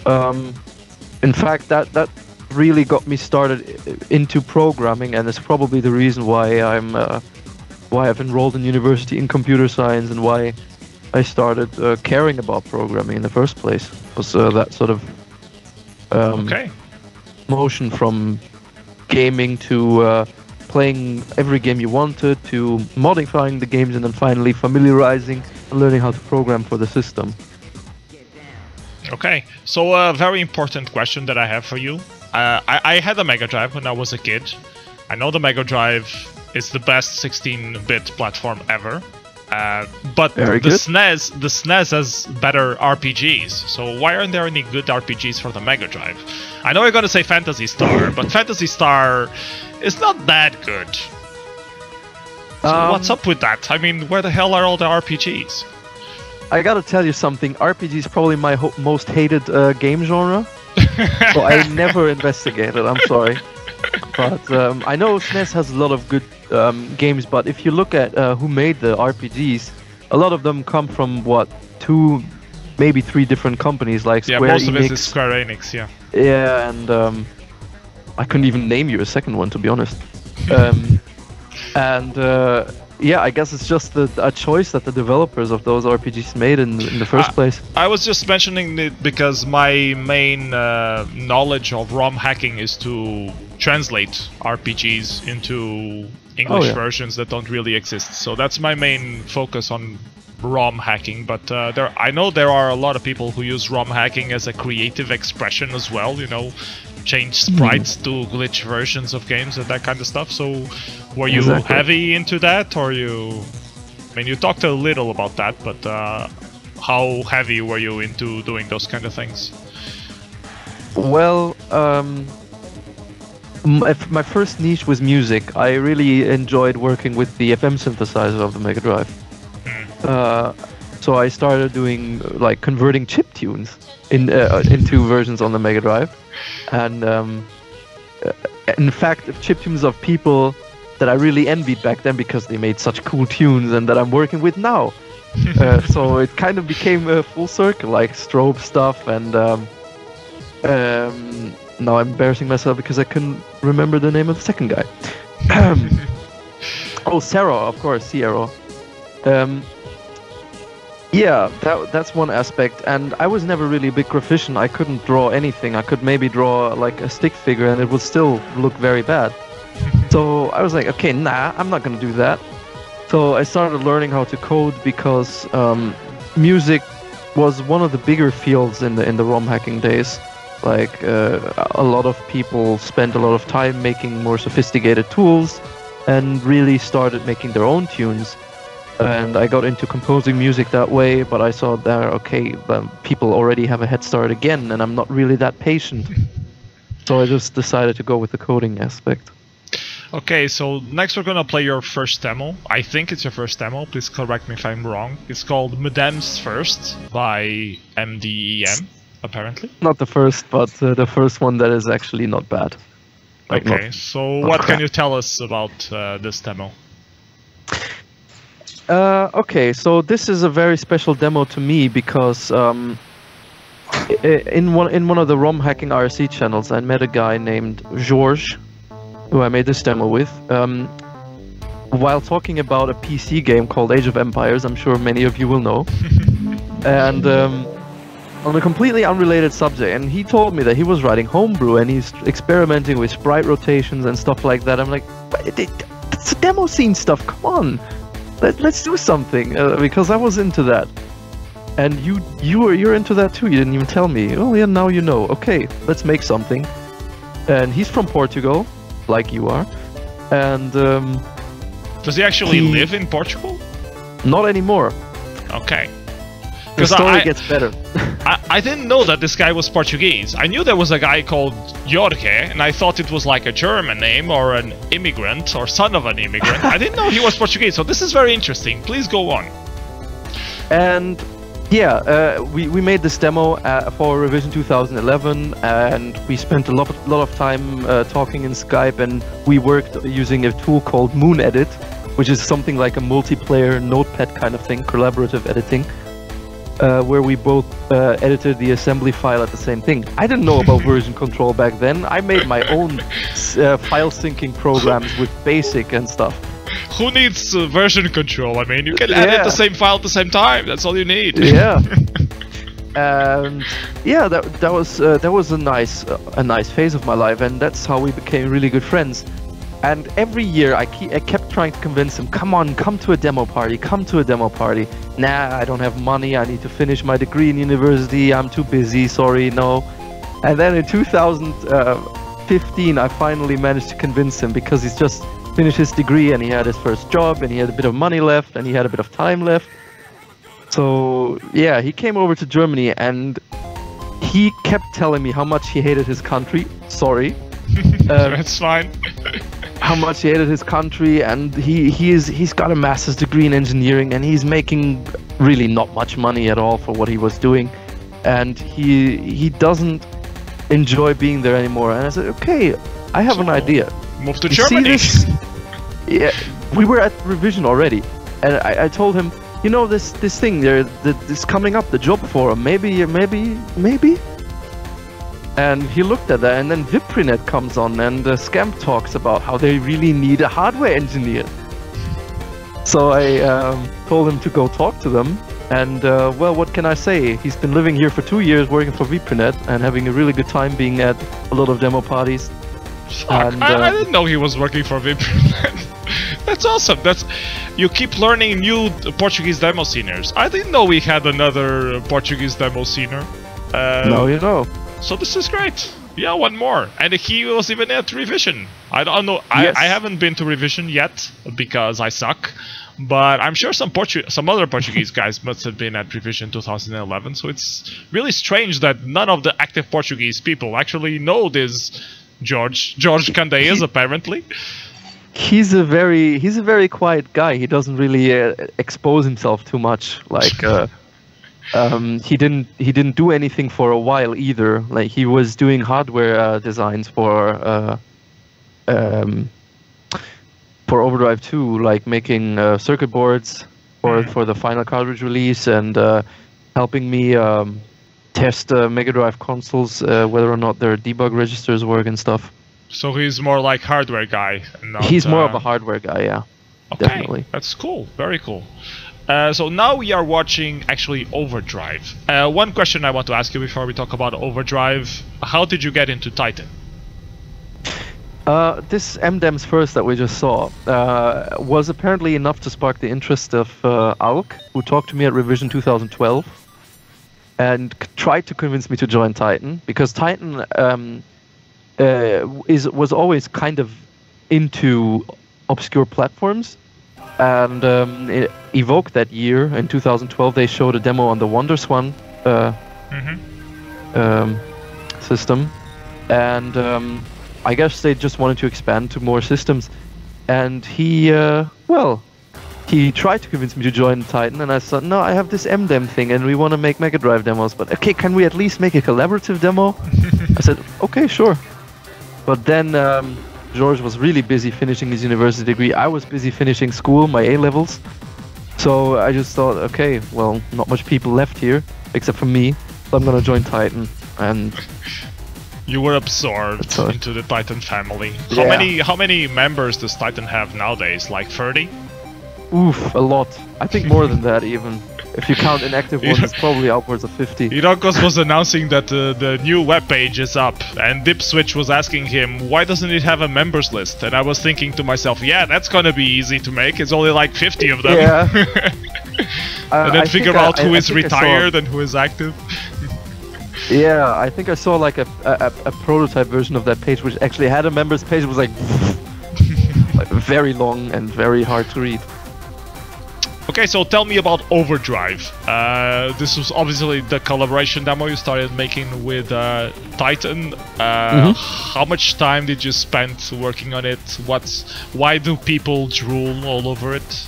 S3: In fact, that really got me started into programming, and it's probably the reason why I've enrolled in university in computer science and why I started caring about programming in the first place. Was that sort of motion from gaming to playing every game you wanted, to modifying the games, and then finally familiarizing and learning how to program for the system.
S2: Okay, so a very important question that I have for you. I had a Mega Drive when I was a kid. I know the Mega Drive is the best 16-bit platform ever. But the SNES has better RPGs, so why aren't there any good RPGs for the Mega Drive? I know you're gonna say Phantasy Star, but Phantasy Star is not that good. So what's up with that? I mean, where the hell are all the RPGs?
S3: I gotta tell you something, RPG is probably my most hated game genre, so I never investigated, I'm sorry. But I know SNES has a lot of good games, but if you look at who made the RPGs, a lot of them come from, what, 2, maybe 3 different companies, like Square Enix.
S2: Yeah, most of it is Square Enix, yeah.
S3: Yeah, and I couldn't even name you a second one, to be honest. Yeah, I guess it's just a choice that the developers of those RPGs made in the first place.
S2: I was just mentioning it because my main knowledge of ROM hacking is to translate RPGs into English versions that don't really exist. So that's my main focus on ROM hacking. But I know there are a lot of people who use ROM hacking as a creative expression as well, you know, change sprites to glitch versions of games and that kind of stuff. So were you heavy into that, or you... I mean, you talked a little about that, but how heavy were you into doing those kind of things?
S3: Well, my first niche was music. I really enjoyed working with the FM synthesizer of the Mega Drive. So I started doing, like, converting chiptunes into versions on the Mega Drive. And in fact, chiptunes of people that I really envied back then because they made such cool tunes and that I'm working with now. So it kind of became a full circle, like strobe stuff, and now I'm embarrassing myself because I couldn't remember the name of the second guy. Oh, Sarah, of course, Sierra. Yeah, that's one aspect, and I was never really a big graphician. I couldn't draw anything. I could maybe draw like a stick figure and it would still look very bad. So I was like, okay, nah, I'm not gonna do that. So I started learning how to code because music was one of the bigger fields in the ROM hacking days. Like a lot of people spent a lot of time making more sophisticated tools and really started making their own tunes. And I got into composing music that way, but I saw that, okay, people already have a head start again, and I'm not really that patient. So I just decided to go with the coding aspect.
S2: Okay, so next we're gonna play your first demo. I think it's your first demo, please correct me if I'm wrong. It's called Mudem's First by MDEM, apparently. Not
S3: the first, but the first one that is actually not bad.
S2: Like, okay, so what can you tell us about this demo?
S3: Okay, so this is a very special demo to me because in one of the ROM hacking RC channels, I met a guy named George, who I made this demo with, while talking about a PC game called Age of Empires. I'm sure many of you will know. And on a completely unrelated subject, and he told me that he was writing homebrew and he's experimenting with sprite rotations and stuff like that. I'm like, it's Demoscene stuff, come on! Let's do something, because I was into that, and you're into that too. You didn't even tell me. Oh yeah, now you know. Okay, let's make something. And he's from Portugal, like you are. And
S2: does he actually live in Portugal?
S3: Not anymore.
S2: Okay.
S3: The story gets better.
S2: I didn't know that this guy was Portuguese. I knew there was a guy called Jorge, and I thought it was like a German name or an immigrant or son of an immigrant. I didn't know he was Portuguese, so this is very interesting. Please go on.
S3: And Yeah, we made this demo for Revision 2011, and we spent a lot of time talking in Skype, and we worked using a tool called Moon Edit, which is something like a multiplayer notepad kind of thing, collaborative editing, where we both edited the assembly file at the same thing. I didn't know about version control back then. I made my own file syncing programs with BASIC and stuff.
S2: Who needs version control? I mean, you can edit the same file at the same time. That's all you need.
S3: Yeah. And yeah, that was a nice phase of my life, and that's how we became really good friends. And every year I kept trying to convince him, come on, come to a demo party, come to a demo party. Nah, I don't have money, I need to finish my degree in university, I'm too busy, sorry, no. And then in 2015 I finally managed to convince him, because he's just finished his degree and he had his first job and he had a bit of money left and he had a bit of time left. So yeah, he came over to Germany and he kept telling me how much he hated his country. Sorry.
S2: That's fine.
S3: How much he hated his country, and he's got a master's degree in engineering and he's making really not much money at all for what he was doing, and he doesn't enjoy being there anymore. And I said, okay, I have an idea.
S2: Move to Germany.
S3: Yeah, we were at revision already, and I told him, you know, this thing there, this coming up, the job forum, maybe. And he looked at that, and then Viprinet comes on, and Scamp talks about how they really need a hardware engineer. So I told him to go talk to them, and well, what can I say? He's been living here for 2 years, working for Viprinet, and having a really good time being at a lot of demo parties.
S2: And, I didn't know he was working for Viprinet. That's awesome. You keep learning new Portuguese demo sceners. I didn't know we had another Portuguese demo scener.
S3: Now you know.
S2: So this is great. Yeah, one more. And he was even at revision. I don't know.
S3: Yes.
S2: I haven't been to revision yet because I suck. But I'm sure some other Portuguese guys must have been at revision 2011. So it's really strange that none of the active Portuguese people actually know this George Candeias, apparently.
S3: He's a very quiet guy. He doesn't really expose himself too much. Like. He didn't do anything for a while either. Like, he was doing hardware designs for Overdrive 2, like making circuit boards for the final cartridge release, and helping me test Mega Drive consoles, whether or not their debug registers work and stuff.
S2: So he's more like hardware guy.
S3: He's more of a hardware guy, yeah.
S2: Okay,
S3: definitely.
S2: That's cool. Very cool. So now we are watching actually Overdrive. One question I want to ask you before we talk about Overdrive: how did you get into Titan?
S3: This MDEMS first that we just saw was apparently enough to spark the interest of Alk, who talked to me at Revision 2012 and tried to convince me to join Titan, because Titan was always kind of into obscure platforms. And Evoke that year, in 2012, they showed a demo on the WonderSwan system, and I guess they just wanted to expand to more systems. And he tried to convince me to join Titan, and I said, no, I have this MDEM thing, and we want to make Mega Drive demos, but okay, can we at least make a collaborative demo? I said, okay, sure. But then George was really busy finishing his university degree. I was busy finishing school, my A-levels. So I just thought, okay, well, not much people left here, except for me, so I'm gonna join Titan. And
S2: you were absorbed into the Titan family.
S3: Yeah.
S2: How many members does Titan have nowadays? Like 30?
S3: Oof, a lot. I think more than that even. If you count inactive ones, it's probably upwards of 50.
S2: Irokos was announcing that the new webpage is up, and Dipswitch was asking him, why doesn't it have a members list? And I was thinking to myself, yeah, that's gonna be easy to make, it's only like 50 of them.
S3: Yeah.
S2: And then figure out who is retired and who is active.
S3: Yeah, I think I saw like a prototype version of that page, which actually had a members page. It was like very long and very hard to read.
S2: Okay, so tell me about Overdrive. This was obviously the collaboration demo you started making with Titan. How much time did you spend working on it? Why do people drool all over it?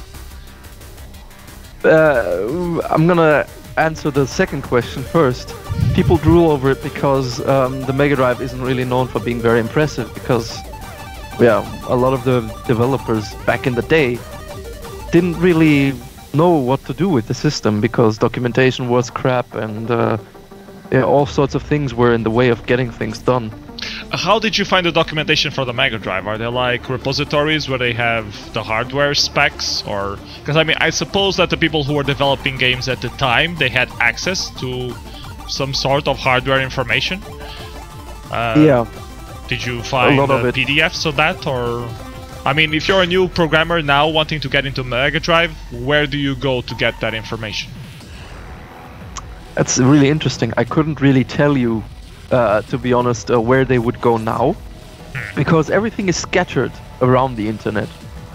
S3: I'm gonna answer the second question first, people drool over it because the Mega Drive isn't really known for being very impressive because, yeah, a lot of the developers back in the day didn't really know what to do with the system because documentation was crap and yeah, all sorts of things were in the way of getting things done.
S2: How did you find the documentation for the Mega Drive? Are there like repositories where they have the hardware specs, or because I mean I suppose that the people who were developing games at the time, they had access to some sort of hardware information?
S3: Yeah.
S2: Did you find PDFs of that, or I mean, if you're a new programmer now wanting to get into Mega Drive, where do you go to get that information?
S3: That's really interesting. I couldn't really tell you, to be honest, where they would go now, because everything is scattered around the internet.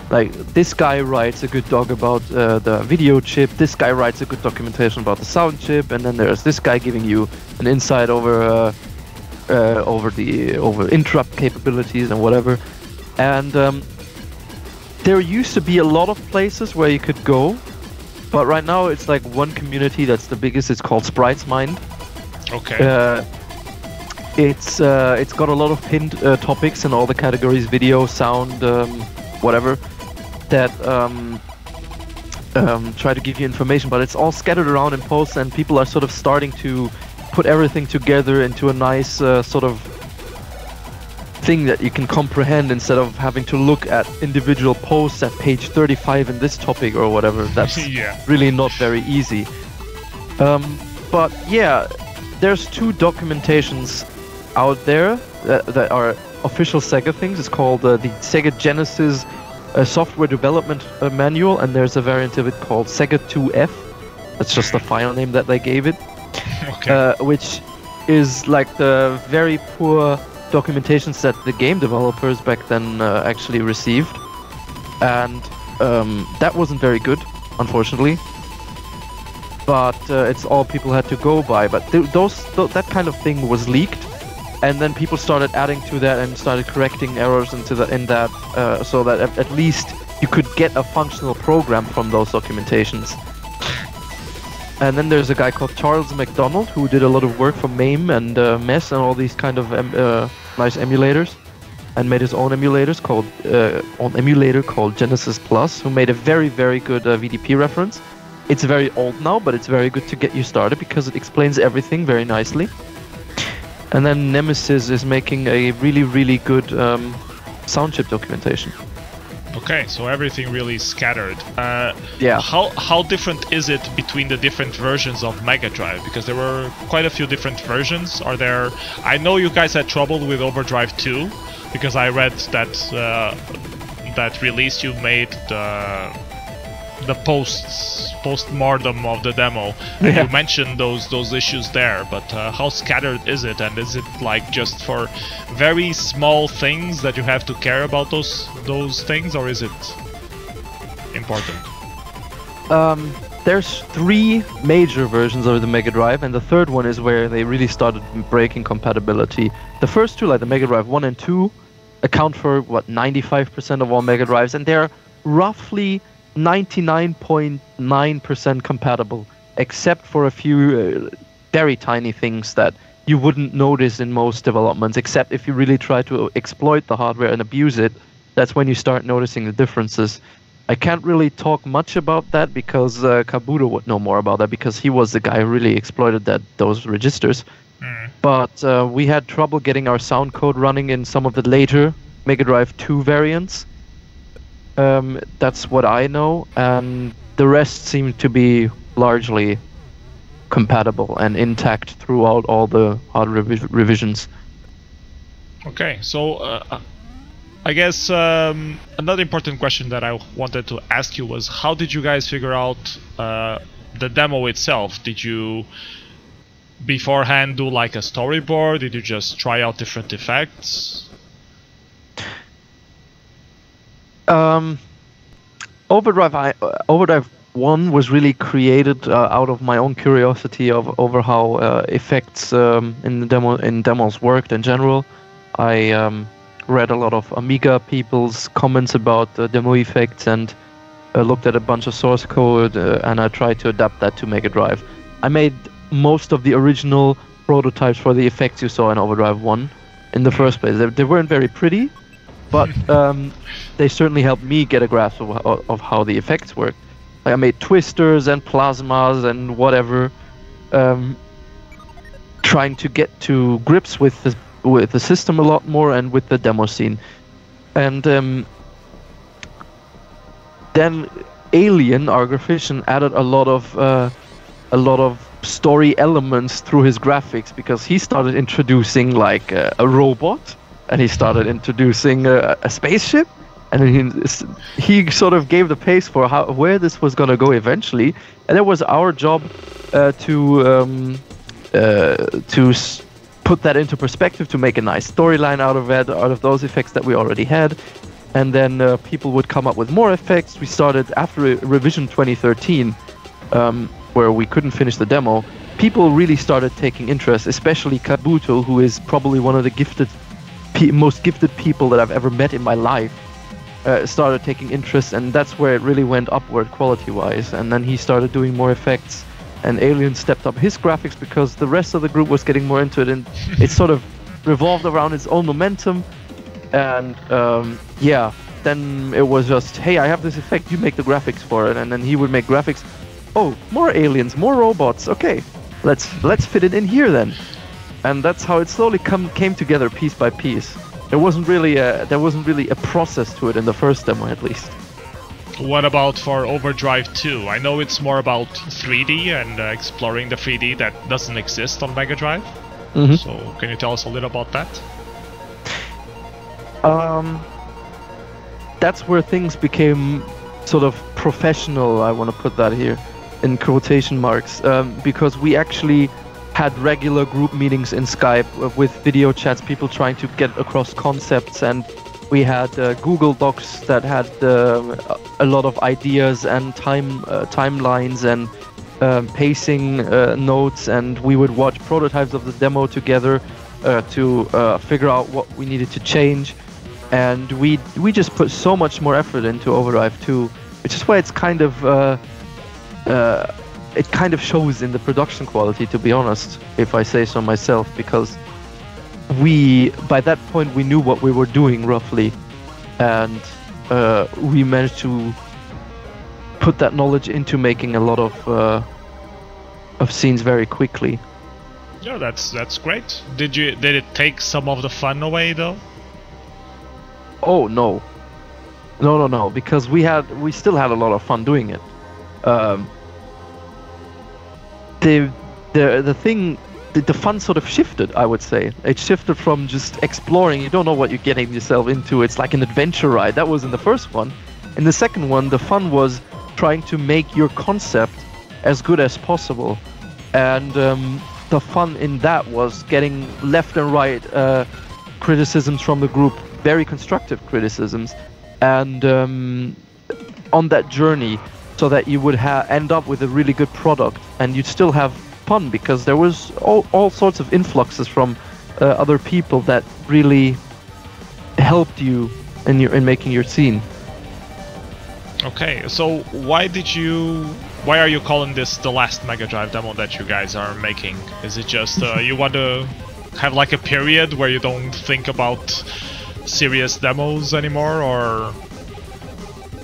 S3: Like, this guy writes a good doc about the video chip, this guy writes a good documentation about the sound chip, and then there's this guy giving you an insight over interrupt capabilities and whatever. And there used to be a lot of places where you could go, but right now it's like one community that's the biggest. It's called Sprites Mind.
S2: Okay.
S3: It's got a lot of pinned topics in all the categories: video, sound, whatever, that try to give you information. But it's all scattered around in posts, and people are sort of starting to put everything together into a nice sort of thing that you can comprehend instead of having to look at individual posts at page 35 in this topic or whatever. That's
S2: yeah.
S3: really not very easy. But yeah, there's two documentations out there that are official Sega things. It's called the Sega Genesis Software Development Manual, and there's a variant of it called Sega 2F. That's just the file name that they gave it.
S2: Okay.
S3: Which is like the very poor documentations that the game developers back then actually received, and that wasn't very good, unfortunately. But it's all people had to go by. But that kind of thing was leaked, and then people started adding to that and started correcting errors in that, so that at least you could get a functional program from those documentations. And then there's a guy called Charles McDonald who did a lot of work for MAME and MES and all these kind of nice emulators, and made his own emulators called emulator called Genesis Plus, who made a very, very good VDP reference. It's very old now, but it's very good to get you started because it explains everything very nicely. And then Nemesis is making a really, really good sound chip documentation.
S2: Okay, so everything really scattered.
S3: Yeah.
S2: How different is it between the different versions of Mega Drive? Because there were quite a few different versions. Are there? I know you guys had trouble with Overdrive 2, because I read that that release you made the post-mortem of the demo. And you mentioned those issues there, but how scattered is it? And is it like just for very small things that you have to care about those things, or is it important?
S3: There's 3 major versions of the Mega Drive, and the third one is where they really started breaking compatibility. The first 2, like the Mega Drive 1 and 2, account for, 95% of all Mega Drives, and they're roughly 99.9% compatible, except for a few very tiny things that you wouldn't notice in most developments, except if you really try to exploit the hardware and abuse it. That's when you start noticing the differences. I can't really talk much about that because Kabuto would know more about that, because he was the guy who really exploited those registers. But we had trouble getting our sound code running in some of the later Mega Drive 2 variants. That's what I know, and the rest seem to be largely compatible and intact throughout all the hardware revisions. Okay,
S2: so I guess another important question that I wanted to ask you was, how did you guys figure out the demo itself? Did you beforehand do like a storyboard? Did you just try out different effects?
S3: Overdrive 1 was really created out of my own curiosity over how effects in demos worked in general. I read a lot of Amiga people's comments about demo effects and looked at a bunch of source code, and I tried to adapt that to Mega Drive. I made most of the original prototypes for the effects you saw in Overdrive 1 in the first place. They weren't very pretty, but they certainly helped me get a grasp of how the effects work. Like I made twisters and plasmas and whatever, trying to get to grips with the system a lot more and with the demo scene. And then Alien, our graphician, added a lot of story elements through his graphics, because he started introducing like a robot, and he started introducing a spaceship, and he sort of gave the pace for where this was gonna go eventually. And it was our job to put that into perspective, to make a nice storyline out of those effects that we already had. And then people would come up with more effects. We started after revision 2013, where we couldn't finish the demo. People really started taking interest, especially Kabuto, who is probably one of the most gifted people that I've ever met in my life. Started taking interest, and that's where it really went upward quality-wise. And then he started doing more effects, and Alien stepped up his graphics because the rest of the group was getting more into it, and it sort of revolved around its own momentum. And yeah, then it was just, hey, I have this effect, you make the graphics for it. And then he would make graphics. Oh, more aliens, more robots. Okay, let's fit it in here then. And that's how it slowly came together piece by piece. There wasn't really a process to it in the first demo, at least.
S2: What about for Overdrive 2? I know it's more about 3D and exploring the 3D that doesn't exist on Mega Drive.
S3: Mm-hmm.
S2: So can you tell us a little about that?
S3: That's where things became sort of professional, I want to put that here in quotation marks, because we actually had regular group meetings in Skype with video chats, people trying to get across concepts, and we had Google Docs that had a lot of ideas and timelines and pacing notes, and we would watch prototypes of the demo together to figure out what we needed to change. And we just put so much more effort into Overdrive 2, which is why it's kind of it kind of shows in the production quality, to be honest, if I say so myself, because by that point we knew what we were doing roughly, and we managed to put that knowledge into making a lot of scenes very quickly.
S2: Yeah, that's great. Did it take some of the fun away though?
S3: Oh no, because we still had a lot of fun doing it. The fun sort of shifted, I would say. It shifted from just exploring, you don't know what you're getting yourself into, it's like an adventure ride. That was in the first one. In the second one, the fun was trying to make your concept as good as possible. And the fun in that was getting left and right criticisms from the group, very constructive criticisms, and on that journey, so that you would end up with a really good product, and you'd still have fun, because there was all sorts of influxes from other people that really helped you in making your scene.
S2: Okay, so why are you calling this the last Mega Drive demo that you guys are making? Is it just you want to have like a period where you don't think about serious demos anymore, or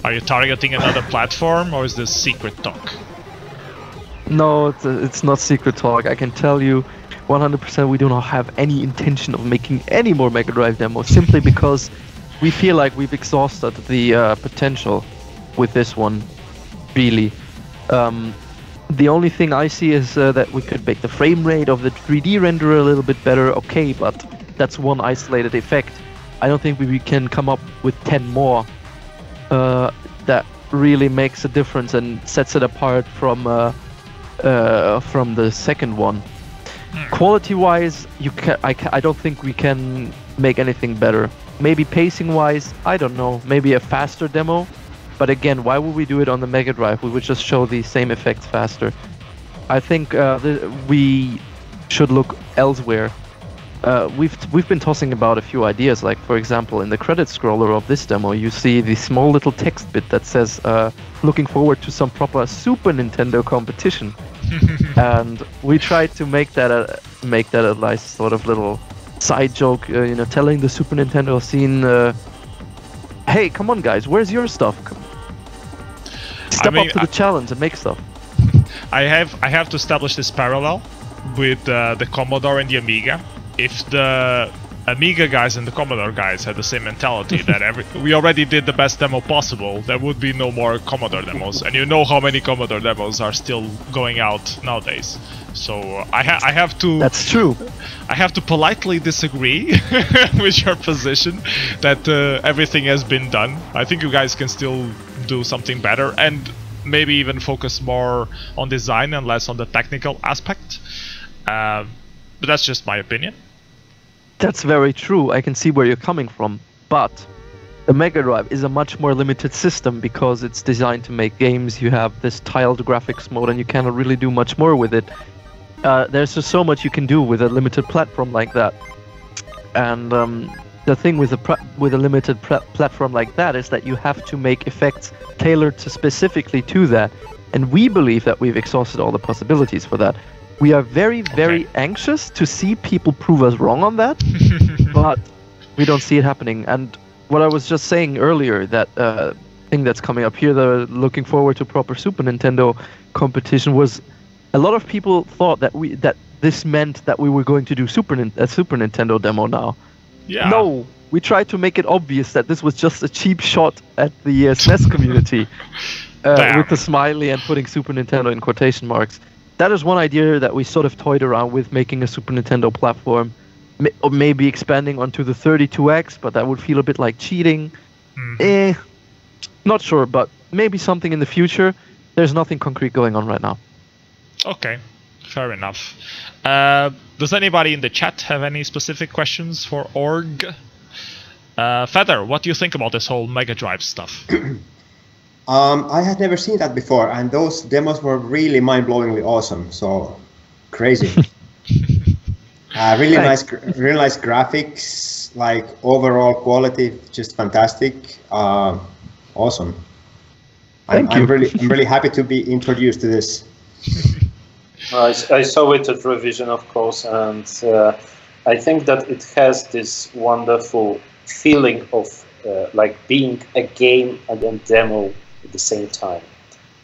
S2: are you targeting another platform, or is this secret talk?
S3: No, it's not secret talk. I can tell you 100% we do not have any intention of making any more Mega Drive demos, simply because we feel like we've exhausted the potential with this one, really. The only thing I see is that we could make the frame rate of the 3D renderer a little bit better, okay, but that's one isolated effect. I don't think we can come up with 10 more that really makes a difference and sets it apart from the second one. Quality-wise, I don't think we can make anything better. Maybe pacing-wise, I don't know. Maybe a faster demo. But again, why would we do it on the Mega Drive? We would just show the same effects faster. I think we should look elsewhere we've been tossing about a few ideas. Like, for example, in the credit scroller of this demo, you see the small little text bit that says, "Looking forward to some proper Super Nintendo competition." And we tried to make that a nice sort of little side joke, telling the Super Nintendo scene, "Hey, come on, guys, where's your stuff? Step up to the challenge and make stuff."
S2: I have to establish this parallel with the Commodore and the Amiga. If the Amiga guys and the Commodore guys had the same mentality that we already did the best demo possible, there would be no more Commodore demos. And you know how many Commodore demos are still going out nowadays. So I have to...
S3: That's true.
S2: I have to politely disagree with your position that everything has been done. I think you guys can still do something better and maybe even focus more on design and less on the technical aspect. But that's just my opinion.
S3: That's very true. I can see where you're coming from. But the Mega Drive is a much more limited system because it's designed to make games. You have this tiled graphics mode and you cannot really do much more with it. There's just so much you can do with a limited platform like that. And the thing with a limited platform like that is that you have to make effects tailored specifically to that. And we believe that we've exhausted all the possibilities for that. We are very, very anxious to see people prove us wrong on that, but we don't see it happening. And what I was just saying earlier, that thing that's coming up here, the looking forward to proper Super Nintendo competition, was a lot of people thought that this meant that we were going to do a Super Nintendo demo now.
S2: Yeah.
S3: No, we tried to make it obvious that this was just a cheap shot at the SNES community with the smiley and putting Super Nintendo in quotation marks. That is one idea that we sort of toyed around with, making a Super Nintendo platform, or maybe expanding onto the 32X, but that would feel a bit like cheating. Not sure, but maybe something in the future. There's nothing concrete going on right now.
S2: Okay, fair enough. Does anybody in the chat have any specific questions for Org? Feather, what do you think about this whole Mega Drive stuff?
S1: I had never seen that before, and those demos were really mind-blowingly awesome. So crazy. Really nice graphics, like overall quality, just fantastic. Awesome. I'm really happy to be introduced to this.
S4: I saw it at revision, of course, and I think that it has this wonderful feeling of like being a game and a demo at the same time.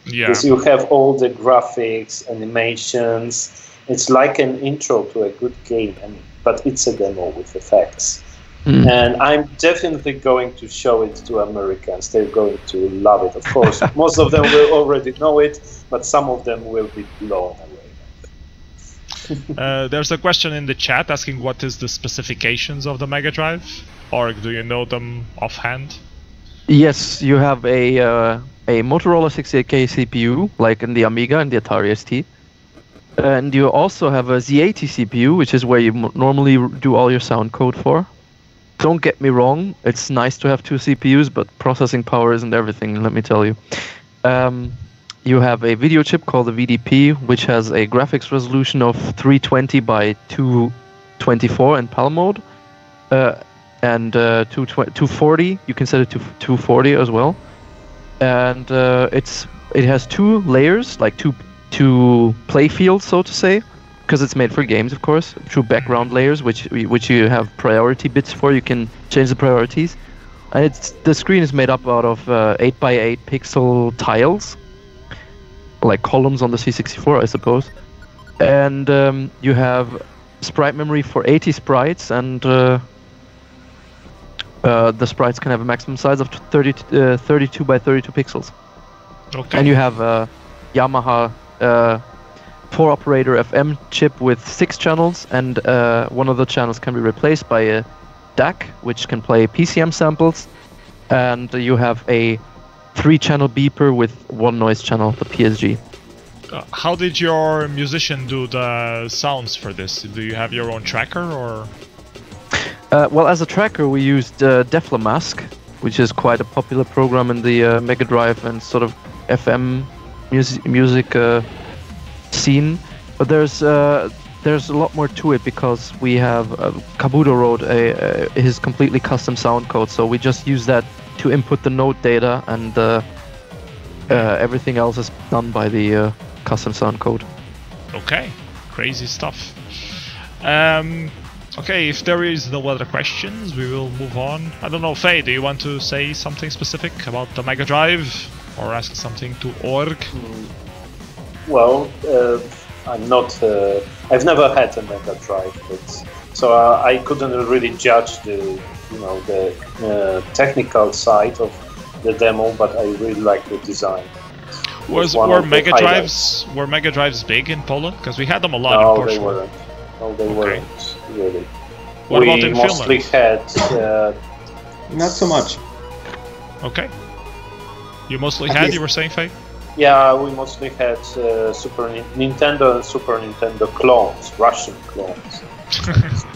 S2: Yeah.
S4: Because you have all the graphics, animations. It's like an intro to a good game, but it's a demo with effects. And I'm definitely going to show it to Americans. They're going to love it, of course. Most of them will already know it, but some of them will be blown away.
S2: There's a question in the chat asking what is the specifications of the Mega Drive? Or do you know them offhand?
S3: Yes, you have a Motorola 68K CPU, like in the Amiga and the Atari ST. And you also have a Z80 CPU, which is where you normally do all your sound code for. Don't get me wrong, it's nice to have two CPUs, but processing power isn't everything, let me tell you. You have a video chip called the VDP, which has a graphics resolution of 320 by 224 in PAL mode. And 240, you can set it to 240 as well. And it has two layers, like two play fields, so to say, because it's made for games, of course. Two background layers, which you have priority bits for. You can change the priorities. And the screen is made up out of 8x8 pixel tiles, like columns on the C64, I suppose. And you have sprite memory for 80 sprites, and the sprites can have a maximum size of 32 by 32 pixels.
S2: Okay.
S3: And you have a Yamaha 4-operator FM chip with 6 channels, and one of the channels can be replaced by a DAC, which can play PCM samples, and you have a 3-channel beeper with 1 noise channel, the PSG.
S2: How did your musician do the sounds for this? Do you have your own tracker, or...?
S3: Well, as a tracker, we used Deflamask, which is quite a popular program in the Mega Drive and sort of FM music scene. But there's there's a lot more to it because we have Kabuto wrote his completely custom sound code, so we just use that to input the note data, and everything else is done by the custom sound code.
S2: Okay, crazy stuff. Okay, if there is no other questions, we will move on. I don't know, Fei, do you want to say something specific about the Mega Drive or ask something to Org?
S4: Well, I'm not. I've never had a Mega Drive, but so I couldn't really judge the technical side of the demo, but I really like the design.
S2: Were Mega Drives big in Poland? Because we had them a lot in Portugal.
S4: They weren't. No, they weren't really.
S2: What about in
S4: mostly
S2: Finland?
S4: had.
S1: Not so much.
S2: Okay. You mostly had, you were saying, Fei?
S4: Yeah, we mostly had Super Nintendo and Super Nintendo clones, Russian clones.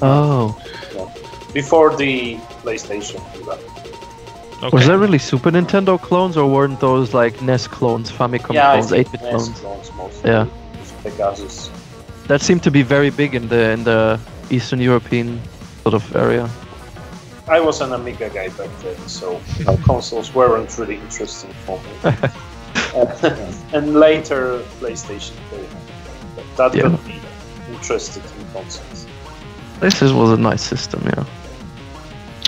S3: Oh.
S4: Yeah. Before the PlayStation.
S2: Okay.
S3: Was that really Super Nintendo clones, or weren't those like NES clones, Famicom clones, 8-bit
S4: NES
S3: clones?
S4: mostly.
S3: Yeah.
S4: Pegasus.
S3: That seemed to be very big in the Eastern European sort of area.
S4: I was an Amiga guy back then, so consoles weren't really interesting for me. And later PlayStation 2. That got me interested in consoles.
S3: This was a nice system, yeah.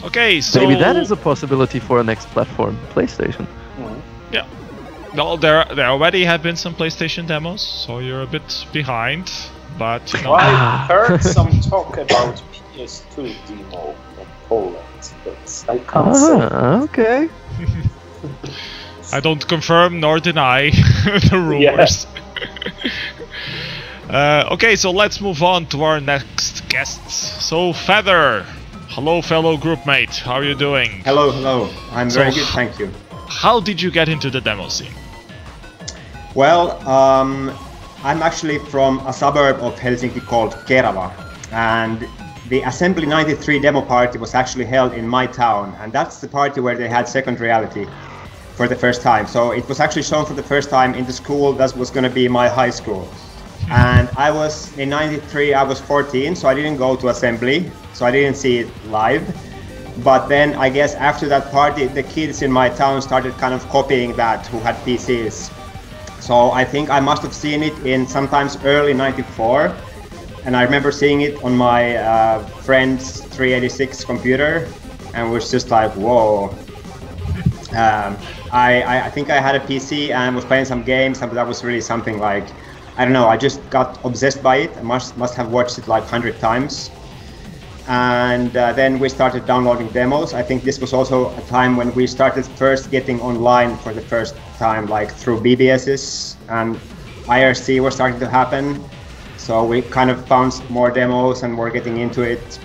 S2: Okay, so
S3: maybe that is a possibility for a next platform, PlayStation.
S2: Yeah. Well, there already have been some PlayStation demos, so you're a bit behind. But you know,
S4: I heard some talk about PS2 demo from Poland, but I can't say.
S3: Okay.
S2: I don't confirm nor deny the rumors. Okay, so let's move on to our next guests. So, Feather, hello, fellow group mate. How are you doing?
S1: Hello, hello. I'm very good, thank you.
S2: How did you get into the demo scene?
S1: Well, I'm actually from a suburb of Helsinki called Kerava, and the Assembly 93 demo party was actually held in my town, and that's the party where they had Second Reality for the first time. So it was actually shown for the first time in the school that was going to be my high school. And I was, in 93, I was 14, so I didn't go to Assembly, so I didn't see it live. But then I guess after that party, the kids in my town started kind of copying that who had PCs. So I think I must have seen it in sometimes early 94, and I remember seeing it on my friend's 386 computer, and was just like, whoa. I think I had a PC and was playing some games, and that was really something like, I don't know, I just got obsessed by it. I must have watched it like 100 times. And then we started downloading demos. I think this was also a time when we started first getting online for the first time, like through BBSs, and IRC was starting to happen. So we kind of found more demos and were getting into it.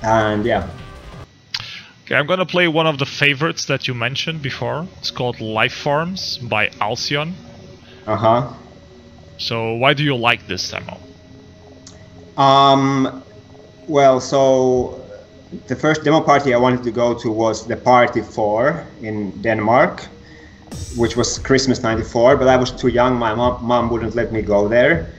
S1: And yeah.
S2: Okay, I'm gonna play one of the favorites that you mentioned before. It's called Lifeforms by Alcyon.
S1: Uh-huh.
S2: So why do you like this demo?
S1: Well, so the first demo party I wanted to go to was the Party 4 in Denmark, which was Christmas 94, but I was too young, my mom wouldn't let me go there.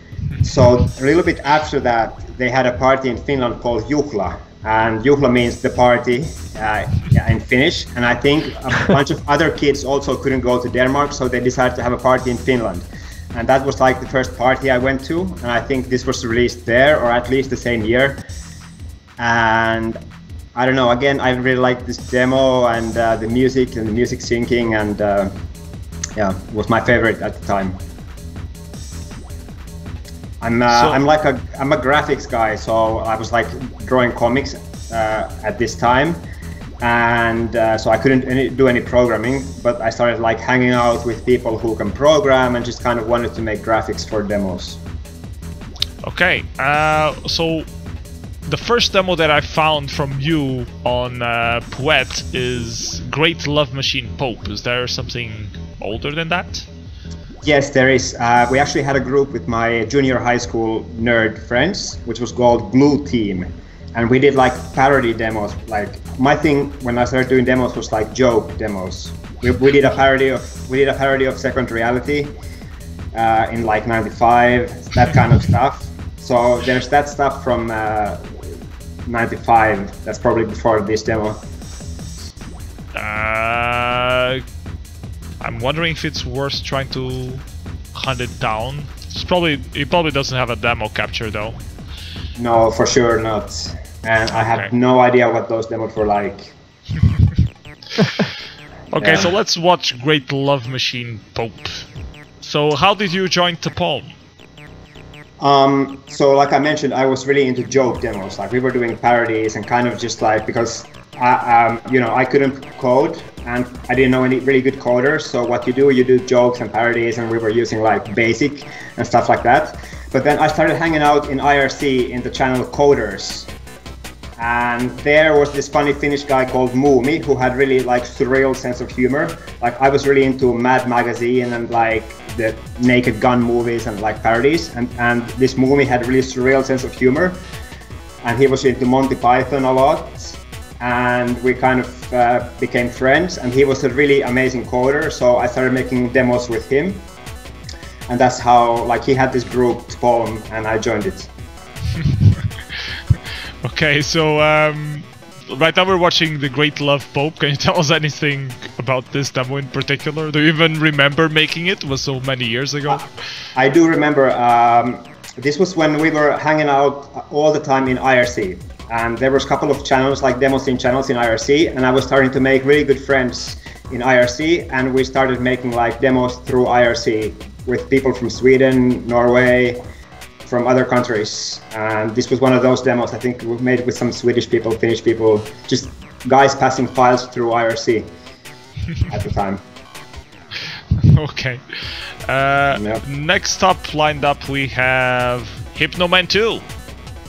S1: So a little bit after that, they had a party in Finland called Juhla, and Juhla means the party in Finnish, and I think a bunch of other kids also couldn't go to Denmark, so they decided to have a party in Finland. And that was like the first party I went to, and I think this was released there, or at least the same year. And I don't know, again, I really liked this demo and the music syncing, and yeah, it was my favorite at the time. I'm a graphics guy, so I was like drawing comics at this time, and so I couldn't do any programming, but I started like hanging out with people who can program and just kind of wanted to make graphics for demos.
S2: Okay, so the first demo that I found from you on Poet is Great Love Machine Pope. Is there something older than that?
S1: Yes, there is. We actually had a group with my junior high school nerd friends, which was called Glue Team. And we did like parody demos. Like my thing when I started doing demos was like joke demos. We did a parody of Second Reality in like 95, that kind of stuff. So there's that stuff from 95. That's probably before this demo.
S2: I'm wondering if it's worth trying to hunt it down. It probably doesn't have a demo capture though.
S1: No, for sure not. And I have no idea what those demos were like.
S2: Okay, so let's watch Great Love Machine Pope. So how did you join TPOLM?
S1: So like I mentioned, I was really into joke demos. Like we were doing parodies and kind of just like, because I couldn't code and I didn't know any really good coders. So what you do jokes and parodies, and we were using like BASIC and stuff like that. But then I started hanging out in IRC in the channel Coders. And there was this funny Finnish guy called Moomi who had really like surreal sense of humor. Like I was really into Mad Magazine and like the Naked Gun movies and like parodies. And this Moomi had really surreal sense of humor. And he was into Monty Python a lot. And we kind of became friends. And he was a really amazing coder. So I started making demos with him. And that's how, like, he had this group, TPOLM, and I joined it.
S2: Okay, so right now we're watching The Great Love Pope. Can you tell us anything about this demo in particular? Do you even remember making it? It was so many years ago.
S1: I do remember. This was when we were hanging out all the time in IRC. And there was a couple of channels, like Demoscene channels in IRC, and I was starting to make really good friends in IRC, and we started making like demos through IRC with people from Sweden, Norway, from other countries. And this was one of those demos I think we made with some Swedish people, Finnish people, just guys passing files through IRC at the time.
S2: Okay. Next up, lined up, we have Hypnoman 2,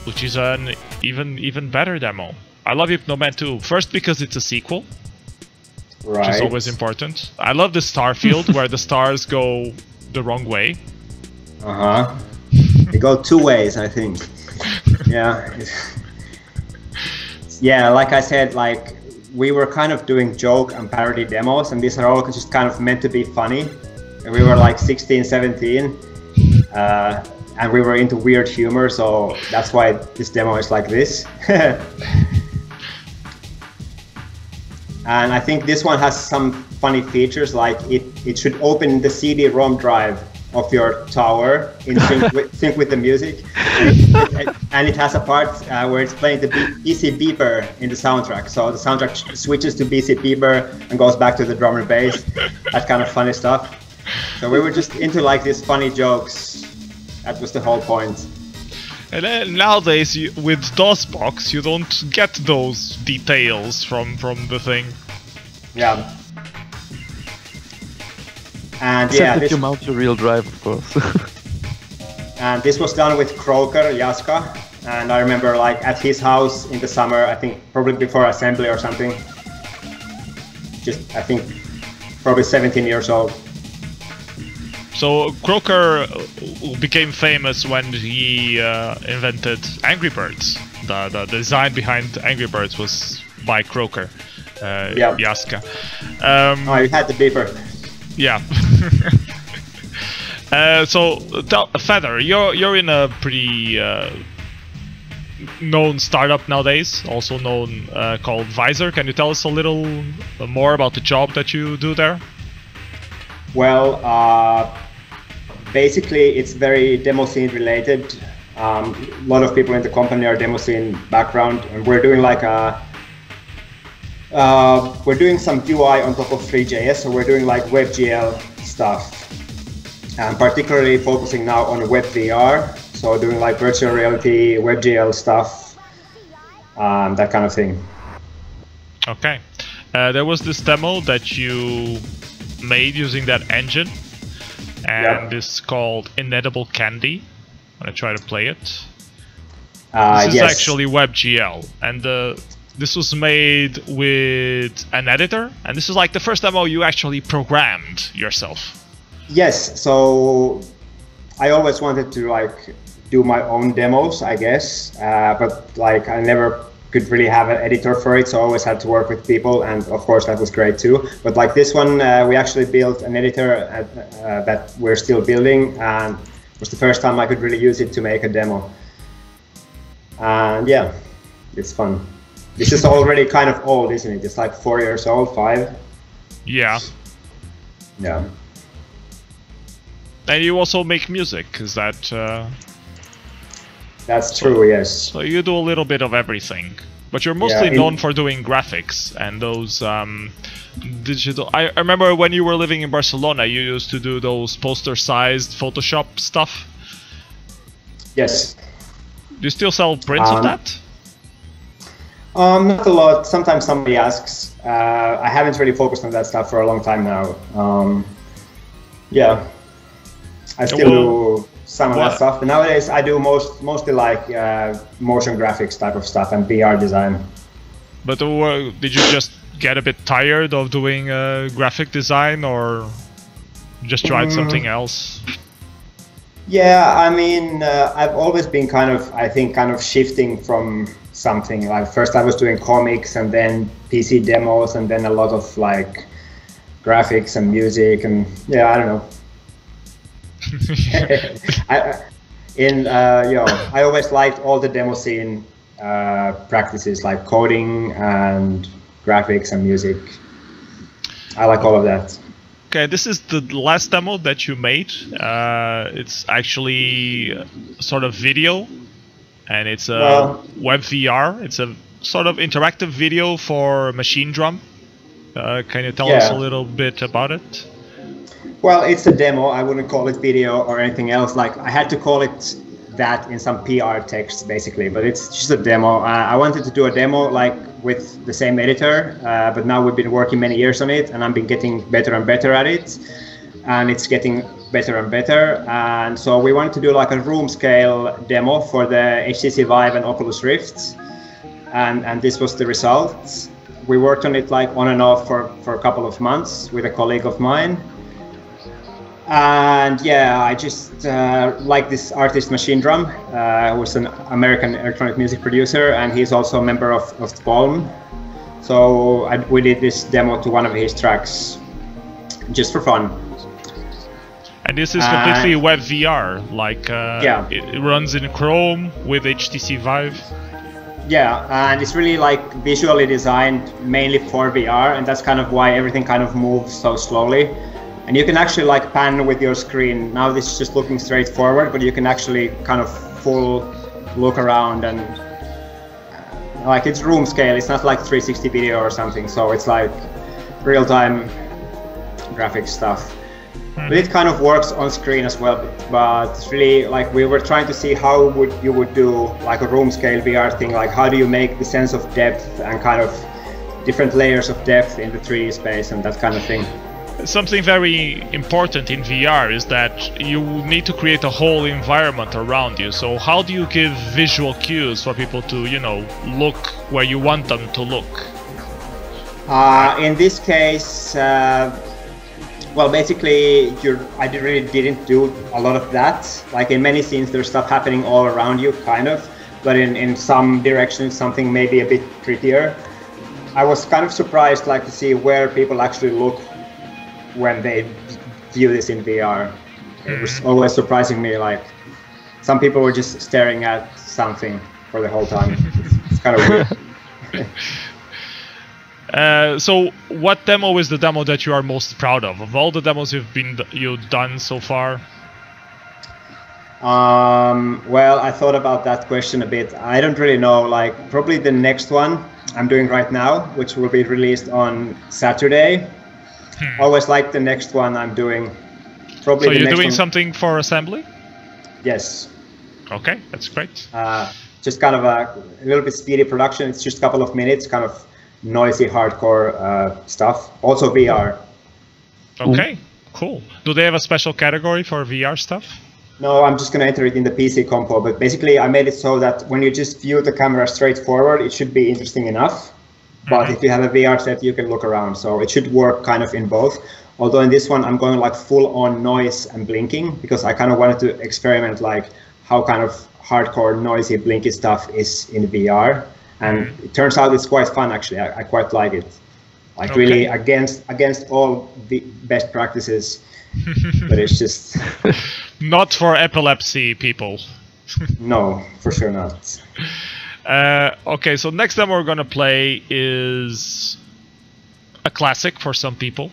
S2: which is an even better demo. I love Hypnoman 2, first because it's a sequel, which is always important. I love the star field where the stars go the wrong way.
S1: They go two ways, I think. Yeah. Yeah, like I said, like we were kind of doing joke and parody demos, and these are all just kind of meant to be funny. And we were like 16, 17, and we were into weird humor, so that's why this demo is like this. And I think this one has some funny features, like it should open the CD-ROM drive of your tower in sync with the music. And it has a part where it's playing the BC beeper in the soundtrack. So the soundtrack switches to BC beeper and goes back to the drum and bass. That kind of funny stuff. So we were just into like these funny jokes. That was the whole point.
S2: And then nowadays, with DOSBox, you don't get those details from the thing.
S1: Yeah. And
S3: Except if you mount your real drive, of course.
S1: And this was done with Croker, Jaska. And I remember like at his house in the summer, I think probably before assembly or something. Just, I think, probably 17 years old.
S2: So Croker became famous when he invented Angry Birds. The design behind Angry Birds was by Croker, Jaska.
S1: Oh, you had the beeper.
S2: Yeah. So, Feather, you're in a pretty known startup nowadays, also known called Visor. Can you tell us a little more about the job that you do there?
S1: Well, basically it's very Demoscene related. A lot of people in the company are Demoscene background, and we're doing like we're doing some UI on top of Free.js, so we're doing like WebGL stuff, and particularly focusing now on WebVR, so doing like virtual reality, WebGL stuff, that kind of thing.
S2: Okay. There was this demo that you made using that engine, and it's called Inedible Candy. I'm gonna try to play it. This is actually WebGL, and this was made with an editor, and this is like the first demo you actually programmed yourself. Yes,
S1: so I always wanted to like do my own demos, I guess, but like I never could really have an editor for it, so I always had to work with people, and of course that was great too. But like this one, we actually built an editor that we're still building, and it was the first time I could really use it to make a demo. And yeah, it's fun. This is already kind of old, isn't it? It's like 4 years old, 5.
S2: Yeah.
S1: Yeah.
S2: And you also make music, is that...
S1: That's true, yes.
S2: So you do a little bit of everything. But you're mostly known for doing graphics and those digital... I remember when you were living in Barcelona, you used to do those poster-sized Photoshop stuff.
S1: Yes.
S2: Do you still sell prints of that?
S1: Not a lot. Sometimes somebody asks. I haven't really focused on that stuff for a long time now. Yeah, I still do some of that stuff, but nowadays I do mostly like motion graphics type of stuff and VR design.
S2: But did you just get a bit tired of doing graphic design, or just tried something else?
S1: Yeah, I mean, I've always been kind of shifting from something. Like first I was doing comics and then PC demos and then a lot of like graphics and music and yeah, I don't know. I always liked all the Demoscene practices like coding and graphics and music. I like all of that.
S2: Okay, this is the last demo that you made. It's actually sort of video, and it's a web VR. It's a sort of interactive video for Machine Drum. Can you tell us a little bit about it?
S1: Well, it's a demo. I wouldn't call it video or anything else. Like I had to call it that in some PR text, basically, but it's just a demo. I wanted to do a demo like with the same editor, but now we've been working many years on it, and I've been getting better and better at it, and it's getting better and better. And so we wanted to do like a room scale demo for the HTC Vive and Oculus Rift, and this was the result. We worked on it like on and off for a couple of months with a colleague of mine. And yeah, I just like this artist Machine Drum, who's an American electronic music producer, and he's also a member of TPOLM. So we did this demo to one of his tracks, just for fun.
S2: And this is completely web VR, like it runs in Chrome with HTC Vive.
S1: Yeah, and it's really like visually designed mainly for VR, and that's kind of why everything kind of moves so slowly. And you can actually like pan with your screen. Now this is just looking straight forward, but you can actually kind of full look around and like it's room scale. It's not like 360 video or something. So it's like real-time graphic stuff. But it kind of works on screen as well. But it's really like we were trying to see how you would do like a room scale VR thing. Like how do you make the sense of depth and kind of different layers of depth in the 3D space and that kind of thing.
S2: Something very important in VR is that you need to create a whole environment around you. So how do you give visual cues for people to, you know, look where you want them to look?
S1: In this case, well, basically, I really didn't do a lot of that. Like in many scenes, there's stuff happening all around you, kind of. But in some directions, something maybe a bit prettier. I was kind of surprised, like, to see where people actually look when they view this in VR. It was always surprising me, like some people were just staring at something for the whole time. It's kind of
S2: weird. So what demo is the demo that you are most proud of all the demos you've done so far?
S1: Well, I thought about that question a bit. I don't really know, like probably the next one I'm doing right now, which will be released on Saturday. Always like the next one I'm doing. Probably. So
S2: you're doing something for assembly?
S1: Yes.
S2: Okay, that's great.
S1: Just kind of a little bit speedy production. It's just a couple of minutes, kind of noisy, hardcore stuff. Also VR.
S2: Okay, cool. Do they have a special category for VR stuff?
S1: No, I'm just going to enter it in the PC compo. But basically, I made it so that when you just view the camera straight forward, it should be interesting enough. But if you have a VR set, you can look around. So it should work kind of in both. Although in this one, I'm going like full on noise and blinking because I kind of wanted to experiment like how kind of hardcore noisy blinky stuff is in VR. And it turns out it's quite fun, actually. I quite like it. Like really against all the best practices. But it's just...
S2: Not for epilepsy people.
S1: No, for sure not.
S2: Okay, so next demo we're gonna play is a classic for some people,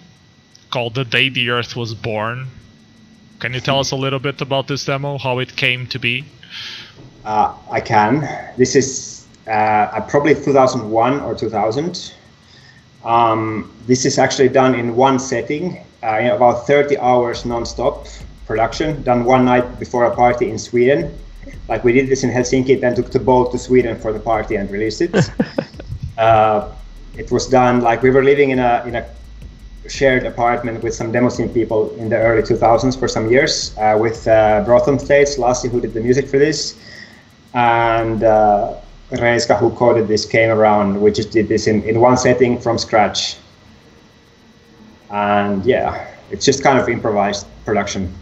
S2: called The Day the Earth Was Born. Can you tell us a little bit about this demo, how it came to be?
S1: I can. This is probably 2001 or 2000. This is actually done in one setting, in about 30 hours non-stop production, done one night before a party in Sweden. Like we did this in Helsinki, then took the boat to Sweden for the party and released it. It was done like we were living in a shared apartment with some Demoscene people in the early 2000s for some years, with Brotham States, Lassi, who did the music for this, and Reiska, who coded this, came around. We just did this in one setting from scratch. And yeah, it's just kind of improvised production.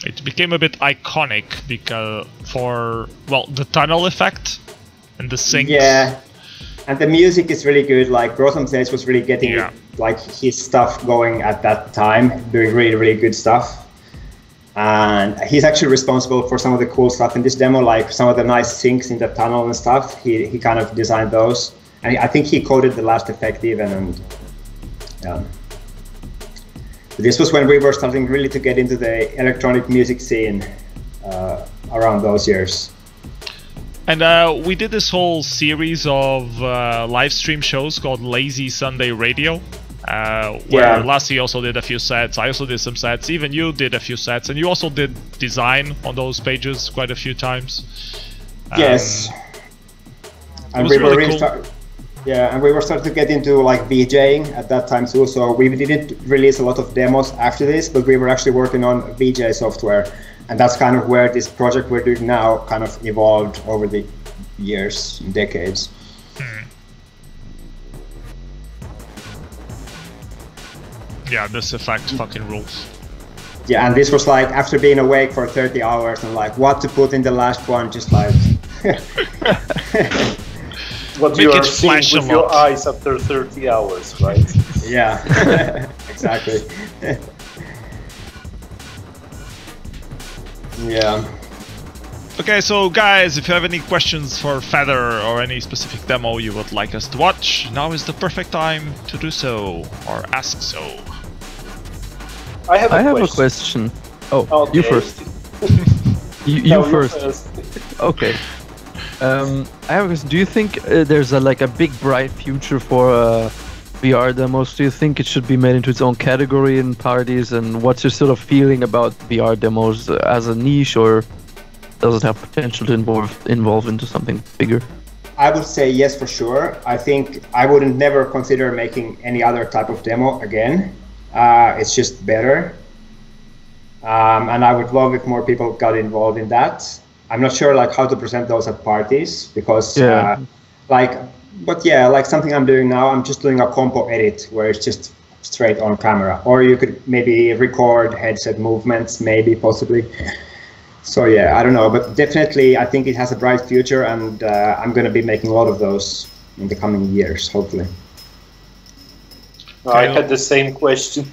S2: It became a bit iconic because for, well, the tunnel effect and the syncs.
S1: Yeah, and the music is really good. Like Brotham States was really getting like his stuff going at that time, doing really, really good stuff. And he's actually responsible for some of the cool stuff in this demo, like some of the nice syncs in the tunnel and stuff. He kind of designed those, and I think he coded the last effect even. And yeah, this was when we were starting really to get into the electronic music scene around those years.
S2: And we did this whole series of live stream shows called Lazy Sunday Radio. Where Lassi also did a few sets, I also did some sets, even you did a few sets, and you also did design on those pages quite a few times.
S1: Yes. And we were really cool. And we were starting to get into like VJing at that time too, so we didn't release a lot of demos after this, but we were actually working on VJ software, and that's kind of where this project we're doing now kind of evolved over the years, decades.
S2: Yeah, this effect fucking rules.
S1: Yeah, and this was like after being awake for 30 hours and like what to put in the last one, just like
S4: what you are seeing with your eyes after 30 hours, right?
S1: Yeah, exactly. Yeah.
S2: Okay, so guys, if you have any questions for Feather or any specific demo you would like us to watch, now is the perfect time to do so, or ask so.
S4: I have
S3: a question. Oh, okay. You first. you first. Okay. I have a question. Do you think there's like a big bright future for VR demos? Do you think it should be made into its own category in parties? And what's your sort of feeling about VR demos as a niche, or does it have potential to evolve into something bigger?
S1: I would say yes, for sure. I think I wouldn't never consider making any other type of demo again. It's just better. And I would love if more people got involved in that. I'm not sure like how to present those at parties because like something I'm doing now, I'm just doing a compo edit where it's just straight on camera, or you could maybe record headset movements, maybe possibly. So yeah, I don't know, but definitely I think it has a bright future, and I'm going to be making a lot of those in the coming years, hopefully.
S4: I had the same question,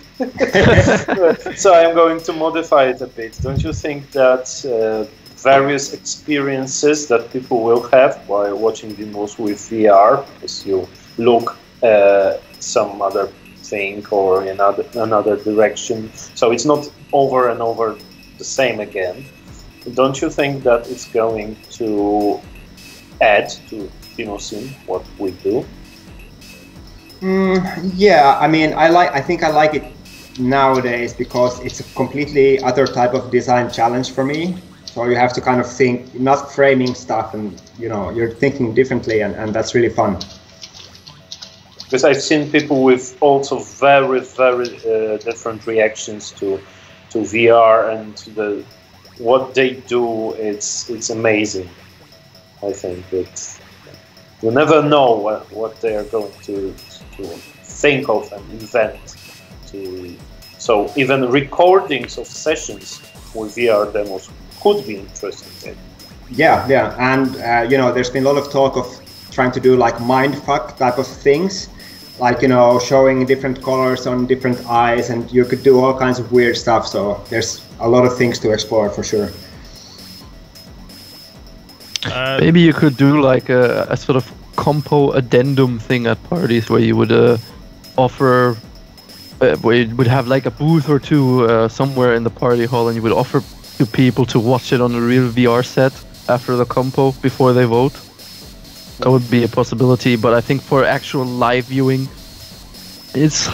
S4: so I'm going to modify it a bit. Don't you think that various experiences that people will have while watching demos with VR, as you look some other thing or in another direction, so it's not over and over the same again? Don't you think that it's going to add to Demoscene what we do?
S1: Yeah, I mean, I think I like it nowadays because it's a completely other type of design challenge for me. So you have to kind of think, not framing stuff, and you're thinking differently, and that's really fun.
S4: Because I've seen people with also very, very different reactions to VR and what they do. It's amazing. I think you never know what they are going to think of and invent. So even recordings of sessions with VR demos could be interesting.
S1: Yeah, and there's been a lot of talk of trying to do like mindfuck type of things, like, you know, showing different colors on different eyes, and you could do all kinds of weird stuff. So there's a lot of things to explore for sure.
S3: Maybe you could do like a sort of compo addendum thing at parties where you would offer, where you would have like a booth or two somewhere in the party hall, and you would offer to people to watch it on a real VR set after the compo before they vote. That would be a possibility, but I think for actual live viewing, it's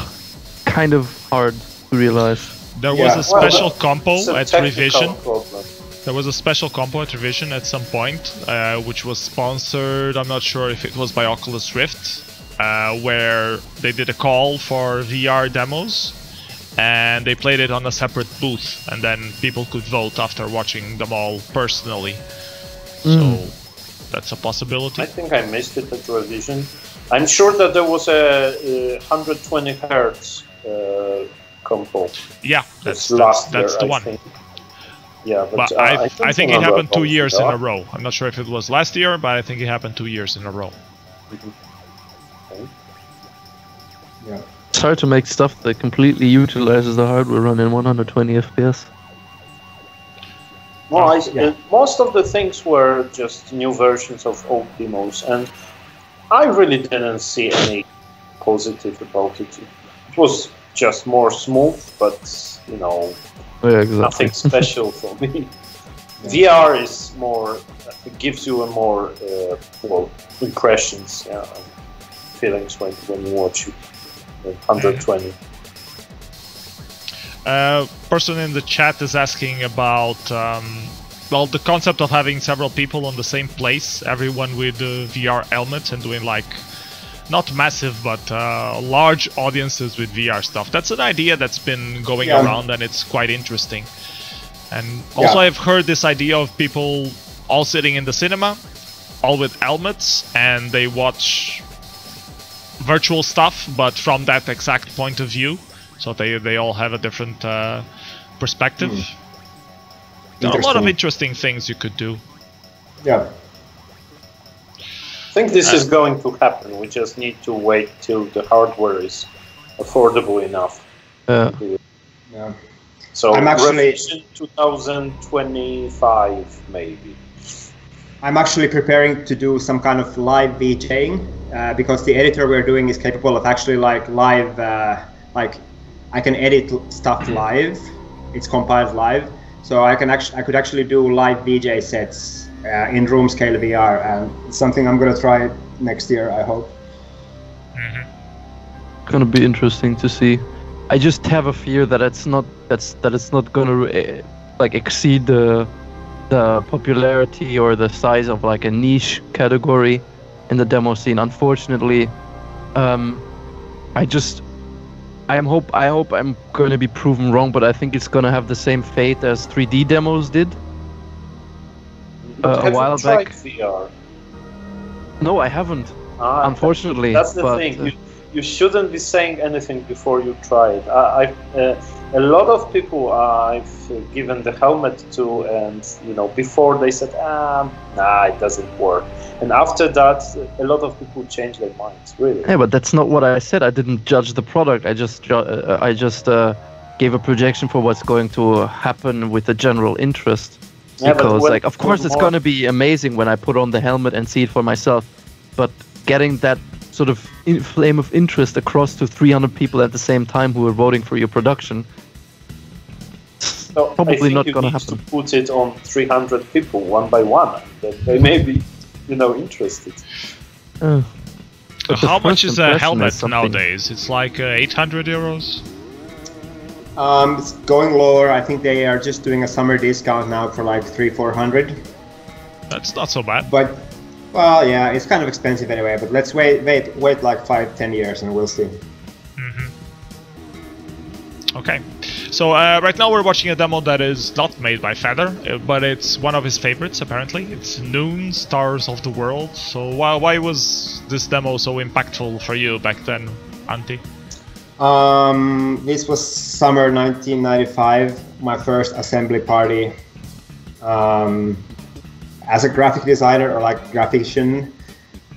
S3: kind of hard to realize.
S2: There was a special compo at Revision.
S4: Problem.
S2: There was a special compo at Revision at some point, which was sponsored, I'm not sure if it was by Oculus Rift, where they did a call for VR demos, and they played it on a separate booth, and then people could vote after watching them all personally. So that's a possibility.
S4: I think I missed it at Revision. I'm sure that there was a 120 hertz compo.
S2: Yeah, that's
S4: last year,
S2: the one.
S4: Think. Yeah,
S2: but I think it happened 2 years in a row. I'm not sure if it was last year, but I think it happened 2 years in a row.
S4: Okay.
S1: Yeah.
S3: It's hard to make stuff that completely utilizes the hardware running 120 FPS.
S4: Well, most of the things were just new versions of old demos, and I really didn't see any positive about it. It was just more smooth, but, you know,
S3: yeah, exactly.
S4: Nothing special for me. VR is more, it gives you a more, well, impressions, yeah, and feelings when you watch it at 120.
S2: Person in the chat is asking about, well, the concept of having several people on the same place, everyone with VR helmets and doing like, not massive, but large audiences with VR stuff. That's an idea that's been going around, and it's quite interesting. And also I've heard this idea of people all sitting in the cinema, all with helmets, and they watch virtual stuff, but from that exact point of view. So they all have a different perspective. There are a lot of interesting things you could do.
S1: Yeah.
S4: I think this is going to happen. We just need to wait till the hardware is affordable enough.
S1: Yeah.
S4: So
S1: I'm actually
S4: 2025 maybe.
S1: I'm actually preparing to do some kind of live VJing because the editor we're doing is capable of actually like live, like I can edit stuff live. It's compiled live, so I could actually do live VJ sets. In room scale VR, and it's something I'm gonna try next year, I hope.
S3: It's gonna be interesting to see. I just have a fear that it's not gonna like exceed the popularity or the size of like a niche category in the demo scene. Unfortunately, I hope I'm gonna be proven wrong, but I think it's gonna have the same fate as 3D demos did. A while back.
S4: VR?
S3: No, I haven't. Unfortunately,
S4: that's the thing. You shouldn't be saying anything before you try it. A lot of people I've given the helmet to, and you know, before they said, nah, it doesn't work, and after that, a lot of people change their minds. Really.
S3: Yeah, but that's not what I said. I didn't judge the product. I just gave a projection for what's going to happen with the general interest. Because, like, of course it's gonna be amazing when I put on the helmet and see it for myself, but getting that sort of flame of interest across to 300 people at the same time who are voting for your production, probably not gonna happen.
S4: To put it on 300 people one by one, that they may be, you know, interested.
S2: How much is a helmet nowadays? It's like 800 euros.
S1: It's going lower. I think they are just doing a summer discount now for like 300-400.
S2: That's not so bad.
S1: But, well, yeah, it's kind of expensive anyway. But let's wait like 5-10 years and we'll see.
S2: Okay, so right now we're watching a demo that is not made by Feather, but it's one of his favorites apparently. It's Noon, Stars of the World. So why was this demo so impactful for you back then, Antti?
S1: This was summer 1995, my first assembly party. As a graphic designer or like graphician,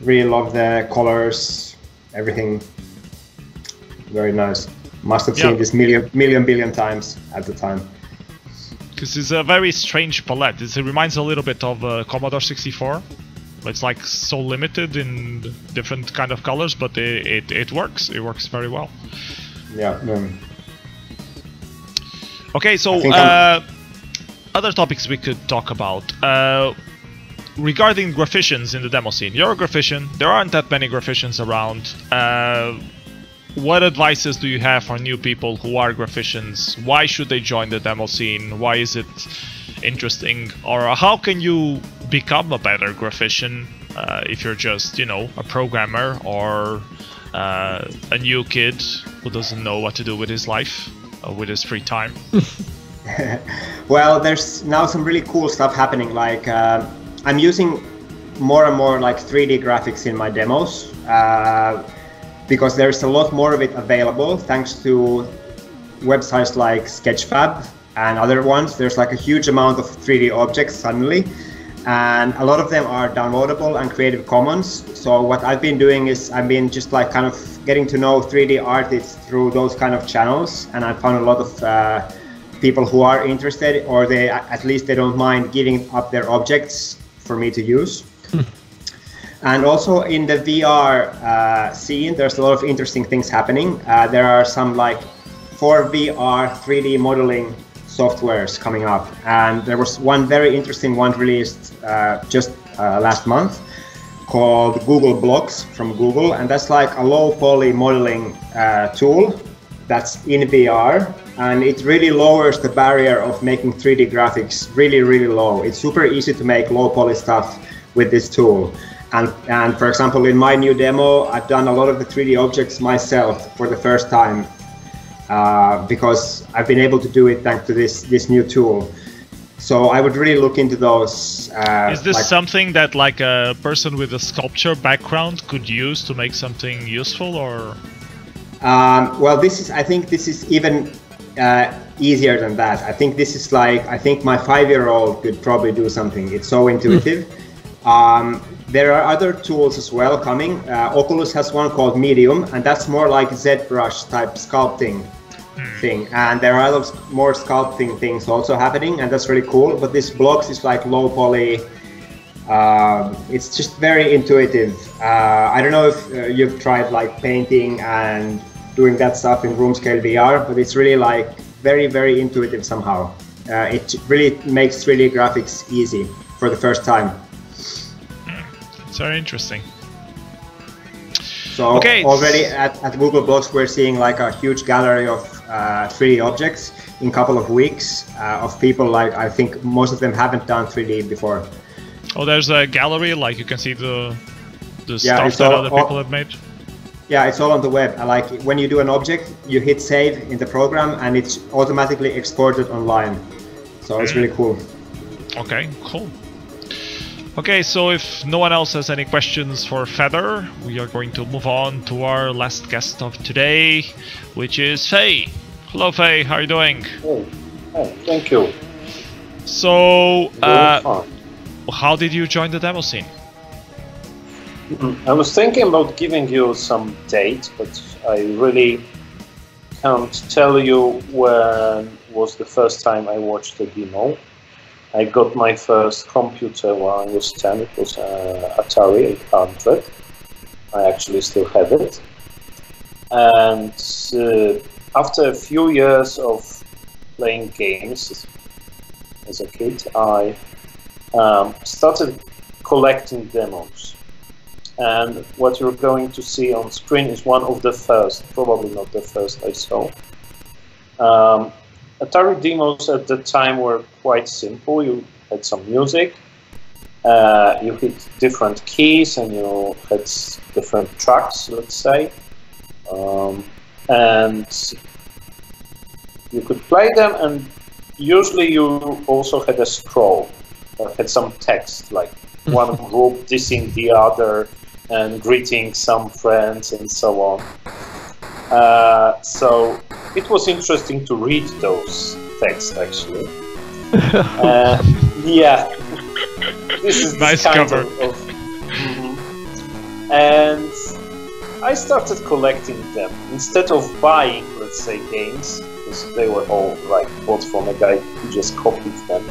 S1: really love the colors, everything. very nice. Must have seen this billion times at the time.
S2: Because it's a very strange palette. It reminds a little bit of Commodore 64. It's like so limited in different kind of colors, but it works. It works very well.
S1: Yeah.
S2: Okay, so other topics we could talk about. Regarding graphicians in the demo scene. You're a graphician. There aren't that many graphicians around. What advices do you have for new people who are graphicians? Why should they join the demo scene? Why is it interesting? Or how can you become a better graphician if you're just, you know, a programmer or a new kid who doesn't know what to do with his life or with his free time?
S1: Well, there's now some really cool stuff happening. Like I'm using more and more like 3D graphics in my demos because there's a lot more of it available thanks to websites like Sketchfab and other ones. There's like a huge amount of 3D objects suddenly, and a lot of them are downloadable and Creative Commons. So what I've been doing is I've been just like kind of getting to know 3D artists through those kind of channels, and I found a lot of people who are interested, or they at least they don't mind giving up their objects for me to use. And also in the VR scene, there's a lot of interesting things happening. There are some like 4VR 3D modeling softwares coming up, and there was one very interesting one released just last month called Google Blocks from Google, and that's like a low poly modeling tool that's in VR, and it really lowers the barrier of making 3D graphics really low. It's super easy to make low poly stuff with this tool. And for example, in my new demo, I've done a lot of the 3D objects myself for the first time because I've been able to do it thanks to this new tool. So I would really look into those.
S2: Is this something that like a person with a sculpture background could use to make something useful, or?
S1: Well, I think this is even easier than that. I think this is like, I think my 5-year-old could probably do something. It's so intuitive. There are other tools as well coming. Oculus has one called Medium, and that's more like ZBrush type sculpting thing. And there are other more sculpting things also happening, and that's really cool. But this Blocks is like low poly. It's just very intuitive. I don't know if you've tried like painting and doing that stuff in room scale VR, but it's really like very intuitive somehow. It really makes 3D graphics easy for the first time.
S2: It's very interesting.
S1: So already at Google Blocks we're seeing like a huge gallery of 3D objects in a couple of weeks of people, like I think most of them haven't done 3D before.
S2: Oh, there's a gallery, like you can see the stuff that other people have made?
S1: Yeah, it's all on the web. Like when you do an object, you hit save in the program and it's automatically exported online. So it's really cool.
S2: Okay, cool. Okay, so if no one else has any questions for Feather, we are going to move on to our last guest of today, which is Fei. Hello Fei, how are you doing?
S4: Oh, thank you.
S2: So, how did you join the demo scene?
S4: I was thinking about giving you some date, but I really can't tell you when was the first time I watched a demo. I got my first computer when I was 10. It was Atari 800. I actually still have it. And after a few years of playing games as a kid, I started collecting demos. And what you're going to see on screen is one of the first, probably not the first I saw. Atari demos at the time were quite simple. You had some music, you hit different keys, and you had different tracks, let's say, and you could play them. And usually you also had a scroll that had some text, like one group dissing the other and greeting some friends and so on. So it was interesting to read those texts, actually. Yeah, this is
S2: nice
S4: kind
S2: cover.
S4: And I started collecting them instead of buying, let's say, games, because they were all like bought from a guy who just copied them.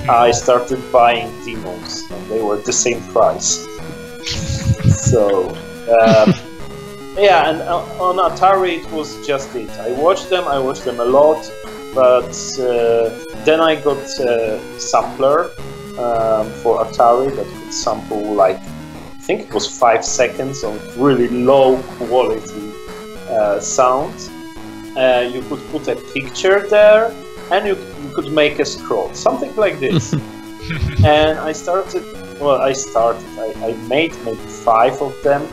S4: I started buying demos, and they were the same price. So, yeah, and on Atari it was just it. I watched them a lot, but then I got a sampler for Atari that could sample like, I think it was 5 seconds of really low quality sound. You could put a picture there, and you could make a scroll, something like this. And I made maybe 5 of them.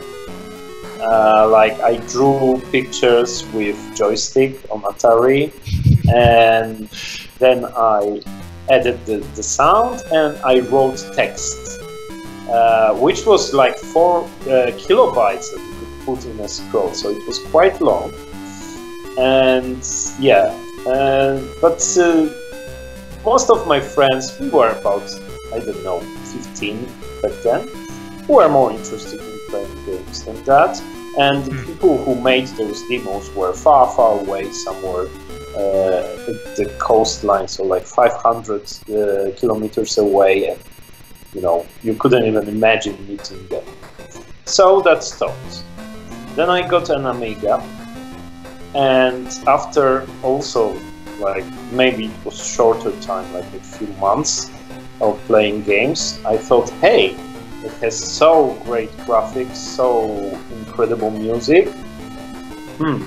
S4: Like I drew pictures with joystick on Atari, and then I added the sound, and I wrote text, which was like 4 kilobytes that you could put in a scroll, so it was quite long. And yeah, but most of my friends, we were about, I don't know, 15 back then, who were more interested in playing games than that. And the people who made those demos were far, far away, somewhere at the coastline, so like 500 kilometers away, and you know, you couldn't even imagine meeting them. So that stopped. Then I got an Amiga, and after also like maybe it was shorter time, like a few months of playing games, I thought, hey, it has so great graphics, so incredible music.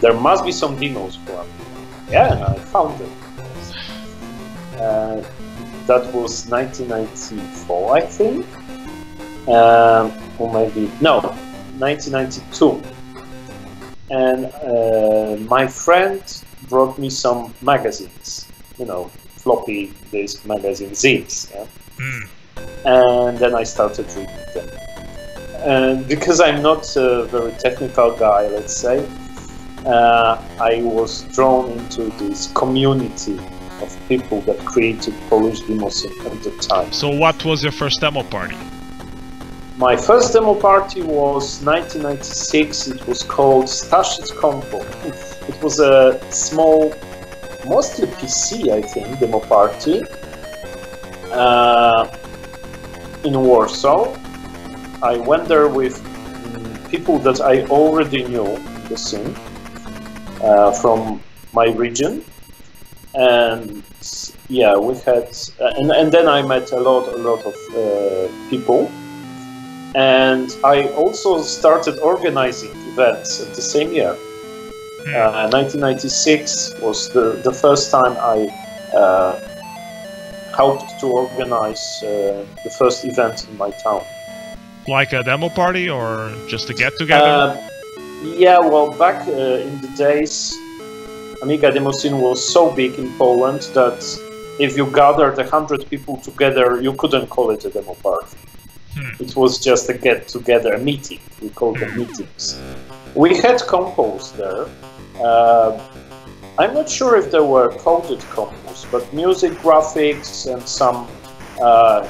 S4: There must be some demos for me. Yeah, and I found them. That was 1994, I think, or maybe no, 1992. And my friend brought me some magazines, you know, floppy disk magazine zines. Yeah? And then I started reading them. And because I'm not a very technical guy, let's say, I was drawn into this community of people that created Polish Demoscene at the time.
S2: So what was your first demo party?
S4: My first demo party was 1996. It was called Staszic Compo. It was a small, mostly PC, I think, demo party in Warsaw. I went there with people that I already knew in the scene from my region, and yeah, we had, and then I met a lot of people, and I also started organizing events at the same year. 1996 was the first time I helped to organize the first event in my town.
S2: Like a demo party or just a get-together?
S4: Yeah, well, back in the days, Amiga Demoscene was so big in Poland that if you gathered 100 people together, you couldn't call it a demo party. It was just a get-together, a meeting. We called them meetings. We had compos there. I'm not sure if there were coded compos, but music, graphics, and some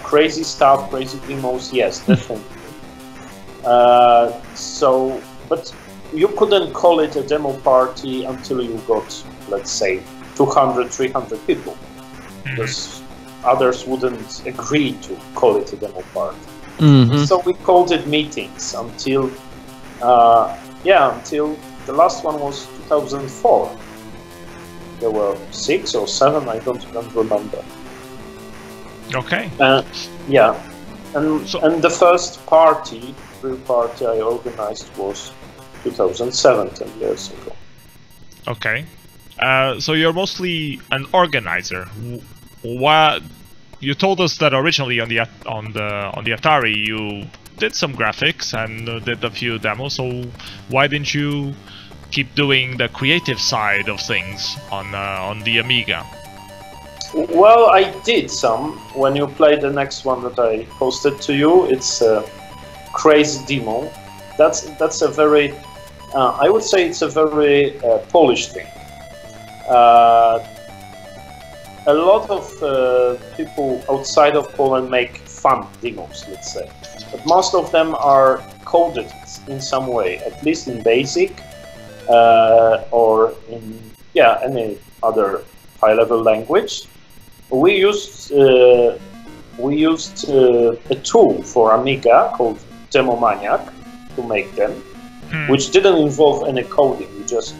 S4: crazy stuff, crazy demos, yes, definitely. But you couldn't call it a demo party until you got, let's say, 200, 300 people, because others wouldn't agree to call it a demo party. So we called it meetings until, until the last one was 2004. There were 6 or 7, I don't even remember.
S2: Okay.
S4: Yeah, and the first party, real party I organized was 2007, 10 years ago.
S2: Okay. So you're mostly an organizer. What you told us that originally on the Atari you did some graphics and did a few demos. So why didn't you keep doing the creative side of things on the Amiga?
S4: Well, I did some. When you play the next one that I posted to you, it's a crazy demo. That's a very, I would say it's a very Polish thing. A lot of people outside of Poland make fun demos, let's say. But most of them are coded in some way, at least in BASIC or in any other high-level language. We used a tool for Amiga called Demomaniac to make them, which didn't involve any coding. You just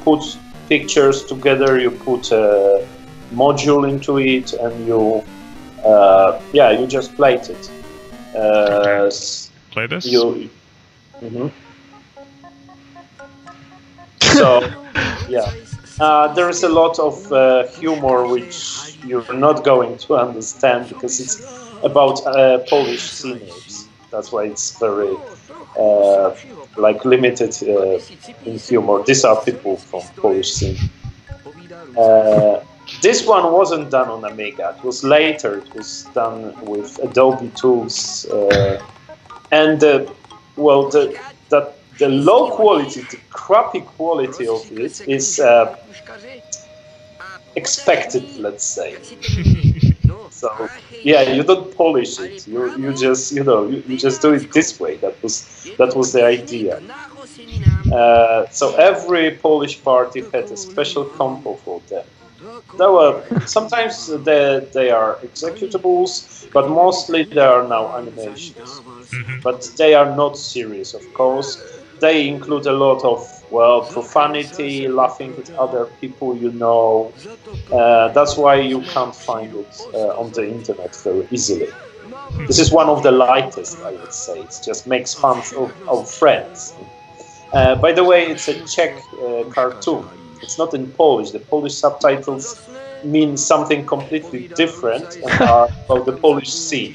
S4: put pictures together, you put a module into it, and you just played it.
S2: Play this?
S4: So, there is a lot of humor which you're not going to understand because it's about Polish scene apes. That's why it's very limited in humor. These are people from Polish scene. This one wasn't done on Amiga. It was later. It was done with Adobe tools, and the low quality, the crappy quality of it is expected, let's say. So you don't polish it. You just you just do it this way. That was the idea. So every Polish party had a special compo for them. There were sometimes they are executables, but mostly they are now animations. But they are not serious, of course. They include a lot of profanity, laughing at other people you know. That's why you can't find it on the internet very easily. This is one of the lightest, I would say. It just makes fun of friends. By the way, it's a Czech cartoon. It's not in Polish. The Polish subtitles mean something completely different and are about the Polish scene.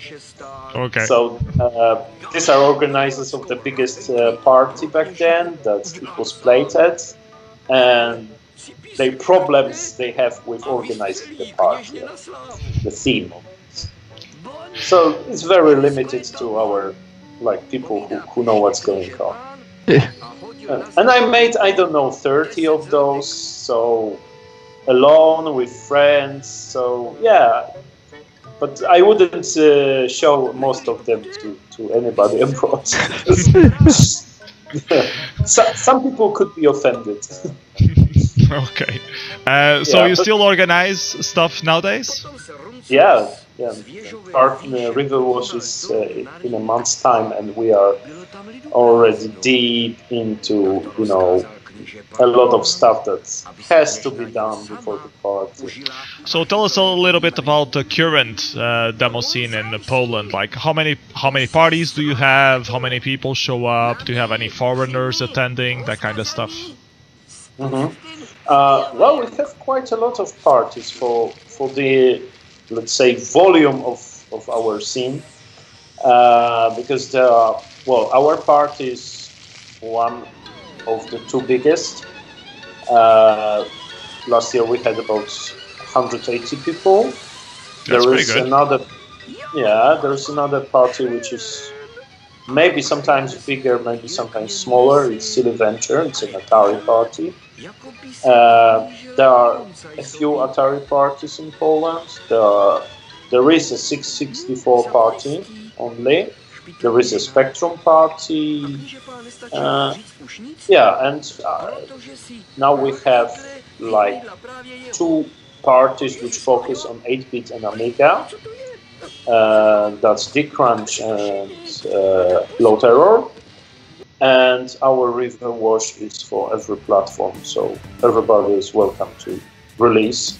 S2: Okay.
S4: So these are organizers of the biggest party back then that it was played at, and the problems they have with organizing the party, the theme of it. So it's very limited to our people who know what's going on. And I made, I don't know, 30 of those, so alone with friends, so but I wouldn't show most of them to anybody abroad. Some people could be offended.
S2: Okay. So you still organize stuff nowadays?
S4: Yeah. Our river wash is in a month's time, and we are already deep into a lot of stuff that has to be done before the party.
S2: So tell us a little bit about the current demo scene in Poland. Like how many parties do you have? How many people show up? Do you have any foreigners attending? That kind of stuff.
S4: We have quite a lot of parties for the, let's say, volume of our scene, because there are, our party is one of the two biggest. Last year we had about 180 people.
S2: That's pretty good.
S4: There's another party which is maybe sometimes bigger, maybe sometimes smaller. It's still a venture. It's an Atari party. There are a few Atari parties in Poland. There is a 664 party only. There is a Spectrum party. Now we have two parties which focus on 8-bit and Amiga. That's D-Crunch and Low Terror. And our river wash is for every platform, so everybody is welcome to release.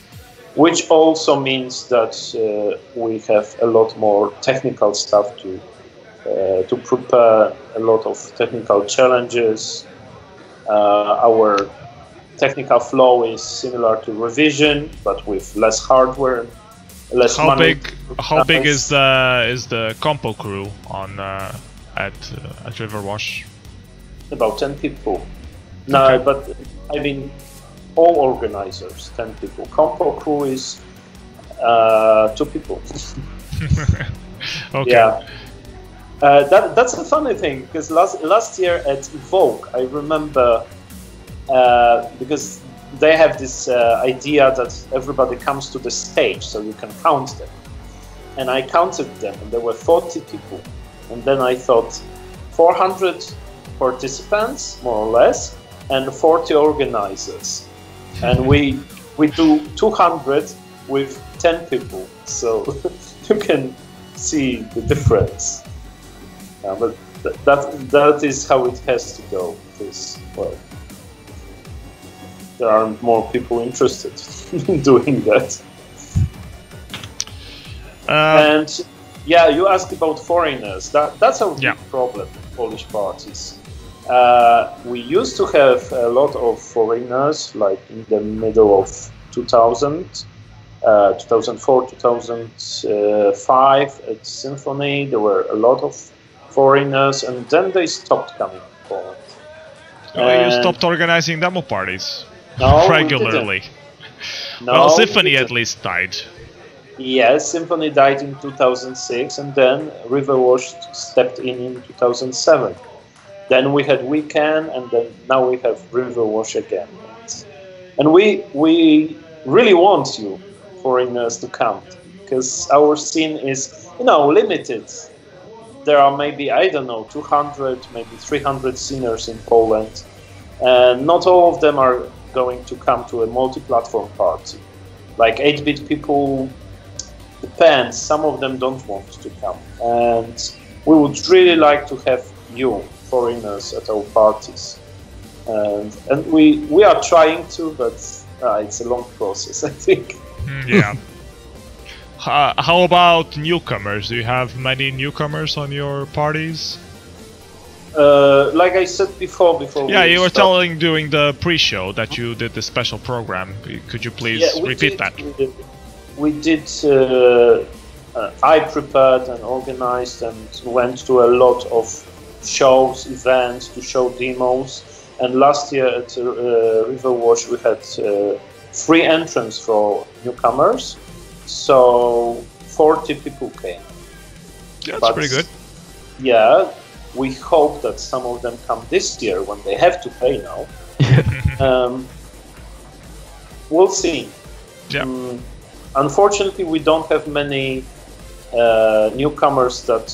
S4: Which also means that we have a lot more technical stuff to prepare, a lot of technical challenges. Our technical flow is similar to Revision, but with less hardware, less money.
S2: How big is the compo crew on at Riverwash?
S4: About 10 people. No, but I mean all organizers, 10 people. Compo crew is 2 people.
S2: Okay.
S4: Yeah. That's a funny thing, because last year at Evoke, I remember, because they have this idea that everybody comes to the stage so you can count them. and I counted them, and there were 40 people. And then I thought 400 participants, more or less, and 40 organizers. And we do 200 with 10 people, so you can see the difference. But that is how it has to go, because, well, there aren't more people interested in doing that. And yeah, you asked about foreigners. That's a big problem in Polish parties. We used to have a lot of foreigners, like in the middle of 2000, 2004, 2005 at Symphony. There were a lot of foreigners, and then they stopped coming to Poland.
S2: You stopped organizing demo parties regularly.
S4: No,
S2: well, Symphony at least died.
S4: Yes, Symphony died in 2006, and then Riverwash stepped in 2007. Then we had Weekend, and then now we have Riverwash again. And we really want you foreigners to come, because our scene is, limited. There are maybe, I don't know, 200, maybe 300 singers in Poland, and not all of them are going to come to a multi-platform party. Like 8-bit people, depends, some of them don't want to come. And we would really like to have you, foreigners, at our parties. And we are trying to, but it's a long process, I think.
S2: Yeah. How about newcomers? Do you have many newcomers on your parties?
S4: Like I said before.
S2: Yeah, you were telling during the pre-show that you did the special program. Could you please repeat that?
S4: We did. I prepared and organized and went to a lot of shows, events to show demos. And last year at Riverwash we had free entrance for newcomers. So 40 people came.
S2: Yeah, that's pretty good.
S4: Yeah, we hope that some of them come this year when they have to pay now. We'll see.
S2: Yeah.
S4: Unfortunately, we don't have many newcomers that,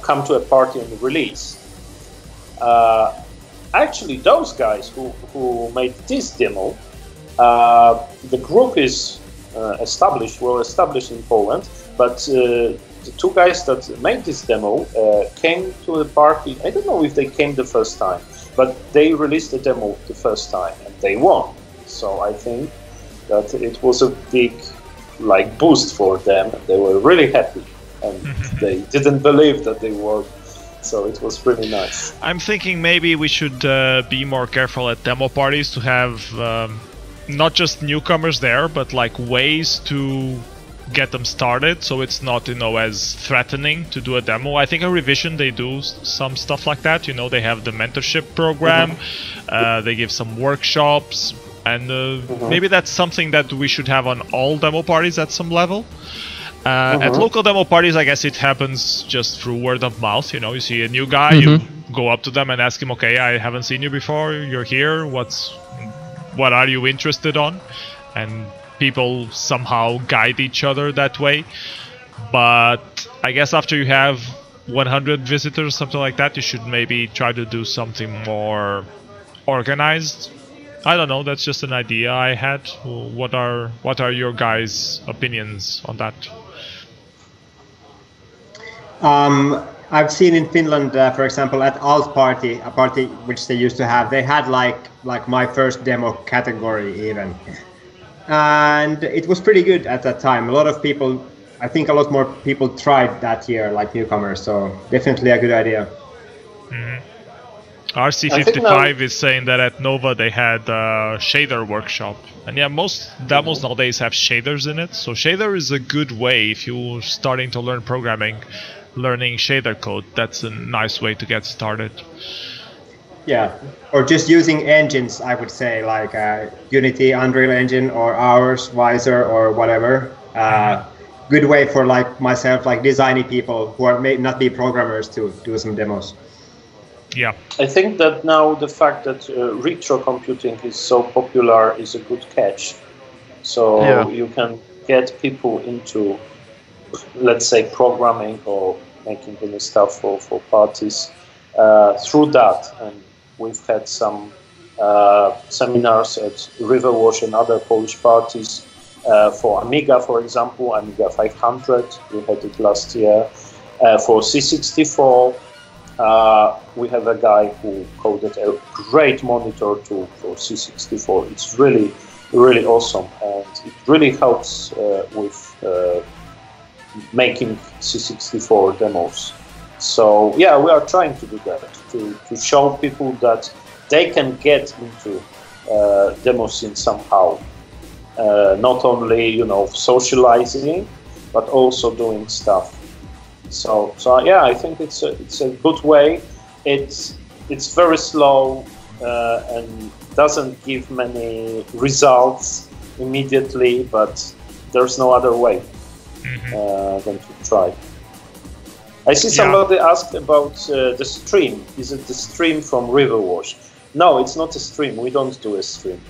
S4: come to a party and release. Actually, those guys who made this demo, the group is well established in Poland, but the two guys that made this demo came to the party. I don't know if they came the first time, but they released the demo the first time and they won. So I think that it was a big boost for them. They were really happy and they didn't believe that they won. So it was really nice.
S2: I'm thinking maybe we should be more careful at demo parties to have not just newcomers there, but ways to get them started, so it's not as threatening to do a demo. I think at Revision they do some stuff like that. They have the mentorship program, they give some workshops, and maybe that's something that we should have on all demo parties at some level. At local demo parties, I guess it happens just through word of mouth. You see a new guy, you go up to them and ask him, okay, I haven't seen you before, you're here, what are you interested on? And people somehow guide each other that way. But I guess after you have 100 visitors, something like that, you should maybe try to do something more organized. I don't know, that's just an idea I had. What are your guys' opinions on that?
S1: I've seen in Finland, for example, at Alt Party, a party which they used to have, they had like my first demo category even. And it was pretty good at that time. A lot of people, I think a lot more people tried that year, like newcomers, so definitely a good idea.
S2: RC55 is saying that at Nova they had a shader workshop. And yeah, most demos nowadays have shaders in it. So shader is a good way if you're starting to learn programming, learning shader code. That's a nice way to get started.
S1: Yeah, or just using engines, I would say, like Unity, Unreal Engine, or ours, Visor, or whatever. Good way for myself, designy people who may not be programmers to do some demos.
S2: Yeah.
S4: I think that now the fact that retro computing is so popular is a good catch. So you can get people into let's say, programming or making any stuff for parties through that. And we've had some seminars at Riverwash and other Polish parties for Amiga, for example, Amiga 500. We had it last year. For C64, we have a guy who coded a great monitor tool for C64. It's really, really awesome, and it really helps with making C64 demos. So yeah, we are trying to do that, to show people that they can get into Demoscene somehow. Not only, you know, socializing, but also doing stuff. So yeah, I think it's a good way. It's very slow and doesn't give many results immediately, but there's no other way than to try. I see somebody asked about the stream. Is it the stream from Riverwash? No, it's not a stream. We don't do a stream.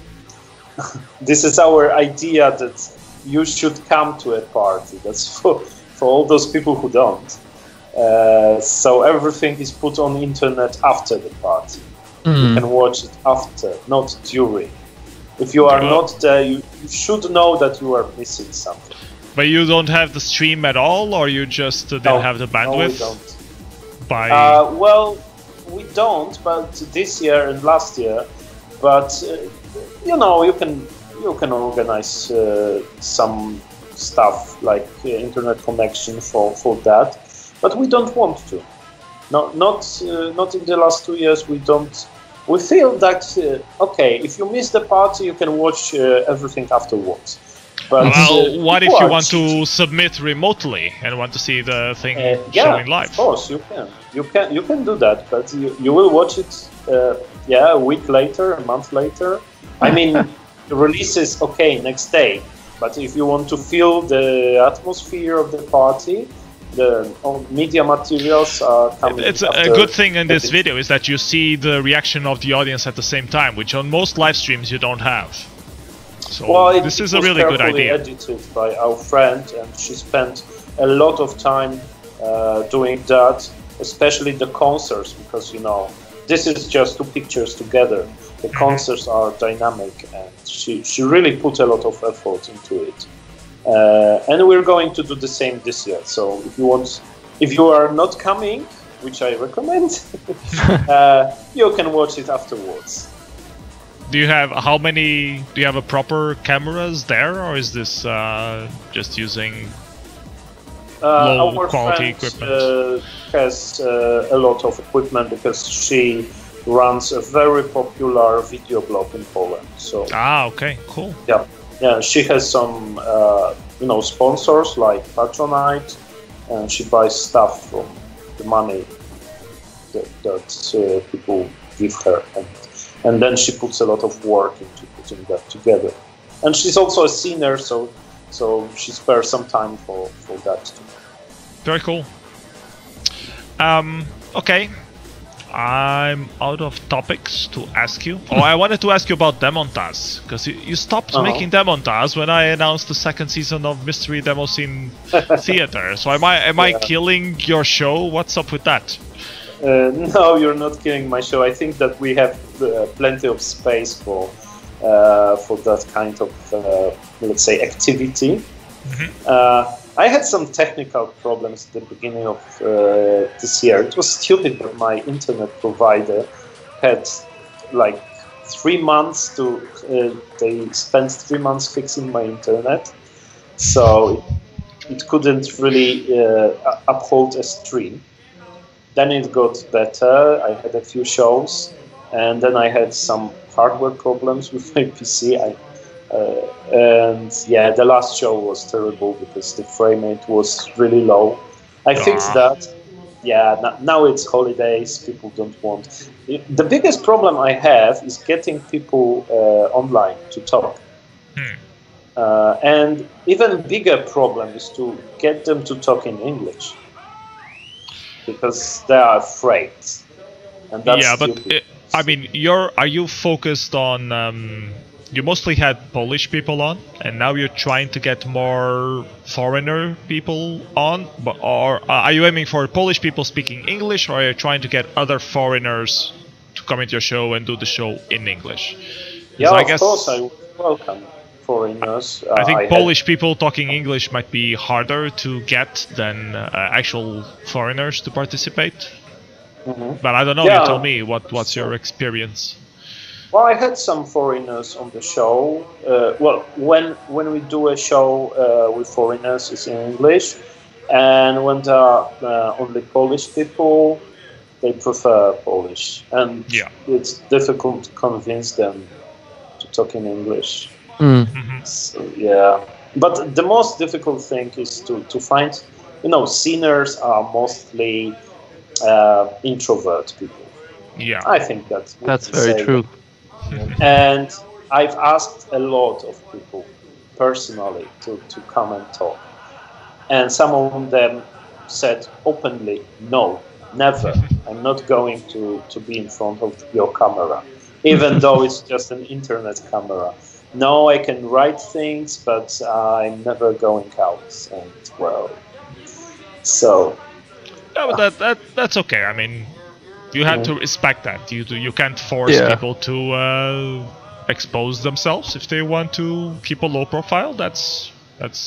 S4: This is our idea that you should come to a party. That's for all those people who don't. So everything is put on the internet after the party. You can watch it after, not during. If you are not there, you should know that you are missing something.
S2: But you don't have the stream at all, or you just didn't have the bandwidth?
S4: No, we don't. Well, we don't, but this year and last year. But you know, you can organize some stuff like internet connection for that, but we don't want to. Not in the last 2 years. We don't. We feel that okay, if you miss the party, you can watch everything afterwards. But
S2: well, what if you want to submit remotely and want to see the thing showing live?
S4: Of course, you can do that, but you will watch it a week later, a month later. I mean, the release is okay next day, but if you want to feel the atmosphere of the party, the media materials are coming.
S2: It's a good thing in this video is that you see the reaction of the audience at the same time, which on most live streams you don't have. So this is a really good idea.
S4: Edited by our friend, and she spent a lot of time doing that, especially the concerts, because you know this is just two pictures together. The concerts are dynamic, and she really put a lot of effort into it. And we're going to do the same this year. So if you are not coming, which I recommend, you can watch it afterwards.
S2: Do you have do you have a proper cameras there, or is this just using low quality equipment?
S4: Has a lot of equipment because she runs a very popular video blog in Poland. So
S2: okay, cool.
S4: Yeah, she has some sponsors like Patronite, and she buys stuff from the money that people give her, and then she puts a lot of work into putting that together. And she's also a singer, so she spares some time for that too.
S2: Very cool. Okay, I'm out of topics to ask you. I wanted to ask you about Demontage, because you stopped making Demontage when I announced the second season of Mystery Demoscene Theater. So am I killing your show? What's up with that?
S4: No, you're not killing my show. I think that we have plenty of space for that kind of let's say activity. I had some technical problems at the beginning of this year. It was stupid, but my internet provider had like 3 months to. They spent 3 months fixing my internet, so it couldn't really uphold a stream. Then it got better. I had a few shows, and then I had some hardware problems with my PC. And yeah, the last show was terrible because the frame rate was really low. I fixed that. Yeah, now it's holidays. People don't want. The biggest problem I have is getting people online to talk. And even bigger problem is to get them to talk in English, because they are afraid. And that's stupid.
S2: I mean, are you focused on? You mostly had Polish people on, and now you're trying to get more foreigner people on. Or are you aiming for Polish people speaking English, or are you trying to get other foreigners to come into your show and do the show in English?
S4: Yeah, of course, I welcome foreigners.
S2: I think Polish people talking English might be harder to get than actual foreigners to participate. But I don't know. You tell me what's your experience.
S4: Well, I had some foreigners on the show. Well, when we do a show with foreigners, it's in English, and when there are only Polish people, they prefer Polish, and it's difficult to convince them to talk in English. So, yeah, but the most difficult thing is to find, singers are mostly introvert people.
S2: Yeah,
S4: I think that's
S3: very true.
S4: And I've asked a lot of people personally to come and talk, and some of them said openly, no, never, I'm not going to be in front of your camera, even though it's just an internet camera. No, I can write things, but I'm never going out. And well, so.
S2: No, but that's okay. I mean, you have to respect that. You can't force people to expose themselves if they want to keep a low profile. That's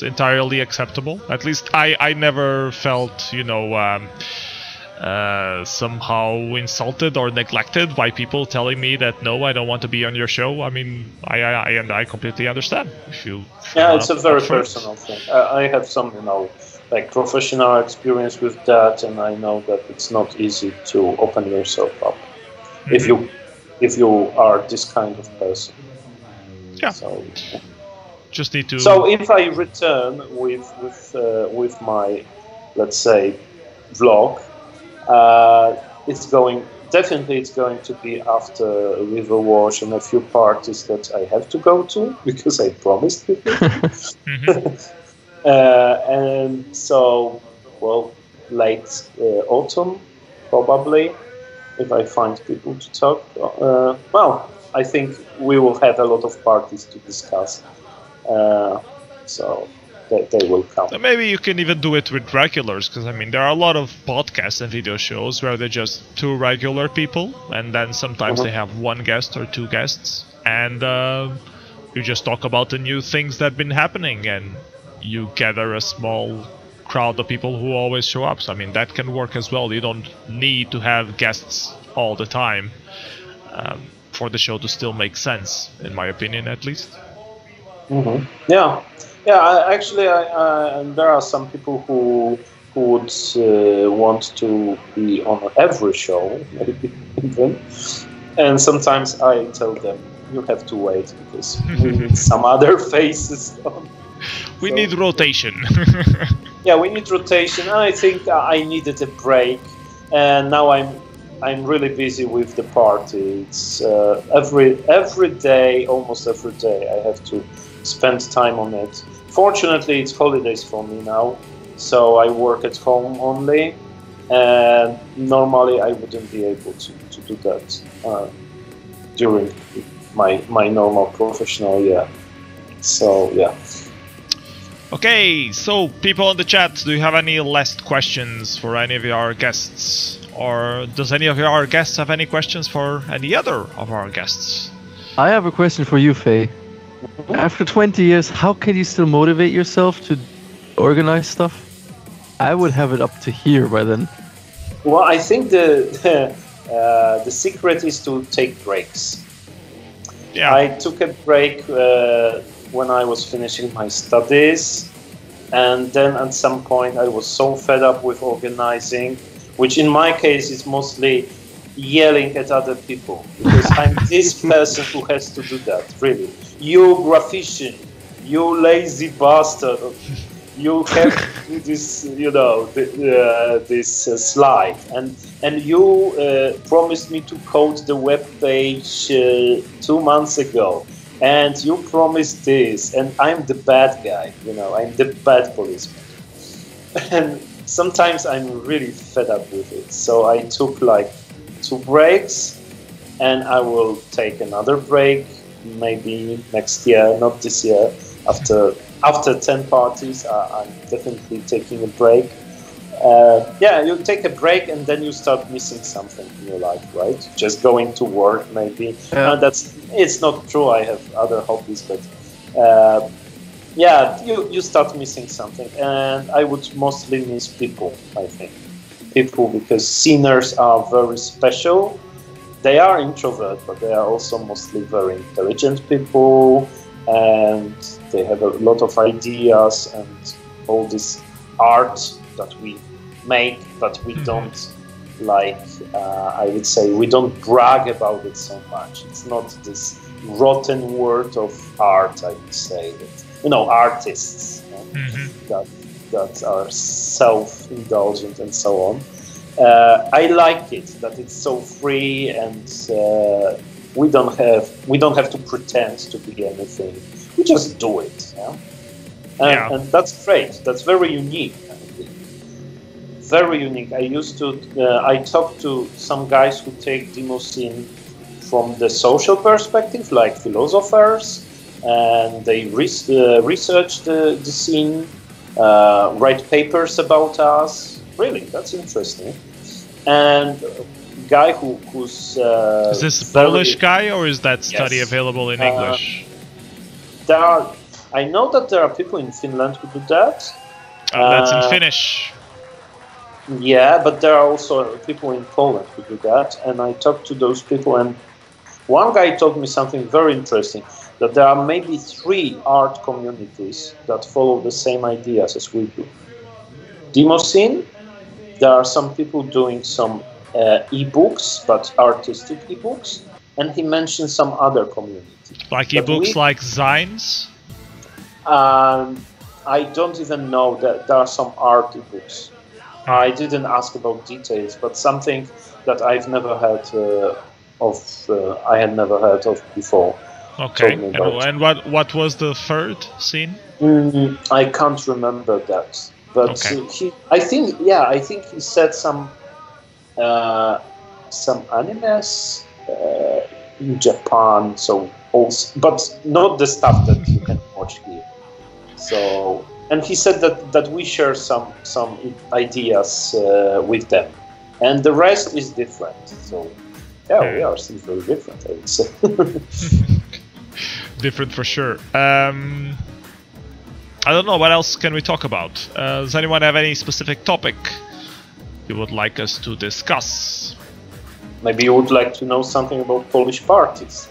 S2: entirely acceptable. At least I never felt somehow insulted or neglected by people telling me that no, I don't want to be on your show. I mean, I completely understand.
S4: It's a very personal thing. I have some like professional experience with that, and I know that it's not easy to open yourself up if you are this kind of person.
S2: Yeah.
S4: So
S2: just need to.
S4: So if I return with my, let's say, vlog, it's going to be after Riverwash and a few parties that I have to go to because I promised people. And so, late autumn, probably, if I find people to talk. I think we will have a lot of parties to discuss. So they will come.
S2: So maybe you can even do it with regulars, because I mean, there are a lot of podcasts and video shows where they're just two regular people, and then sometimes they have one guest or two guests, and you just talk about the new things that have been happening, and you gather a small crowd of people who always show up. So, I mean, that can work as well. You don't need to have guests all the time for the show to still make sense, in my opinion, at least.
S4: Yeah. Actually, there are some people who would want to be on every show, maybe even. And sometimes I tell them, you have to wait because we need some other faces on.
S2: We need rotation.
S4: Yeah, we need rotation. And I think I needed a break, and now I'm really busy with the party. It's every day, almost every day, I have to spend time on it. Fortunately, it's holidays for me now, so I work at home only, and normally I wouldn't be able to do that during my normal professional year. So yeah.
S2: Okay, so people in the chat, do you have any last questions for any of our guests? Or does any of our guests have any questions for any other of our guests?
S3: I have a question for you, Fei. After 20 years, how can you still motivate yourself to organize stuff? I would have it up to here by then.
S4: Well, I think the secret is to take breaks.
S2: Yeah.
S4: I took a break when I was finishing my studies, and then at some point I was so fed up with organizing, which in my case is mostly yelling at other people, because I'm this person who has to do that, really. You graphician, you lazy bastard, you have to do this, this slide, and you promised me to code the web page 2 months ago, and you promised this, and I'm the bad guy, I'm the bad policeman. And sometimes I'm really fed up with it, so I took like 2 breaks, and I will take another break, maybe next year, not this year. After 10 parties, I'm definitely taking a break. Yeah, you take a break and then you start missing something in your life, right? Just going to work, maybe. It's not true. I have other hobbies, but yeah, you start missing something. And I would mostly miss people, I think. People, because sceners are very special. They are introvert, but they are also mostly very intelligent people, and they have a lot of ideas and all this art that we make, but we don't like, I would say, we don't brag about it so much. It's not this rotten word of art, I would say, that, artists that are self-indulgent and so on. I like it that it's so free, and we don't have to pretend to be anything. We just do it, and that's great. That's very unique. I think. Very unique. I talked to some guys who take Demoscene from the social perspective, like philosophers, and they research the scene, write papers about us. Really, that's interesting. And guy who's
S2: is this a Polish guy, or is that study available in English?
S4: I know that there are people in Finland who do that.
S2: That's in Finnish.
S4: Yeah, but there are also people in Poland who do that, and I talked to those people, and one guy told me something very interesting, that there are maybe 3 art communities that follow the same ideas as we do. Demoscene, there are some people doing some e-books, but artistic e-books, and he mentioned some other community.
S2: Like e-books, like zines?
S4: I don't even know that there are some art e-books. I didn't ask about details, but something that I've never heard of. I had never heard of before.
S2: Okay. And what was the third scene?
S4: I can't remember that. But I think he said some animes in Japan. So also, but not the stuff that you can watch here. So, and he said that we share some ideas with them, and the rest is different. So, yeah, we are still very different, I would say.
S2: Different for sure. I don't know, what else can we talk about? Does anyone have any specific topic you would like us to discuss?
S4: Maybe you would like to know something about Polish parties.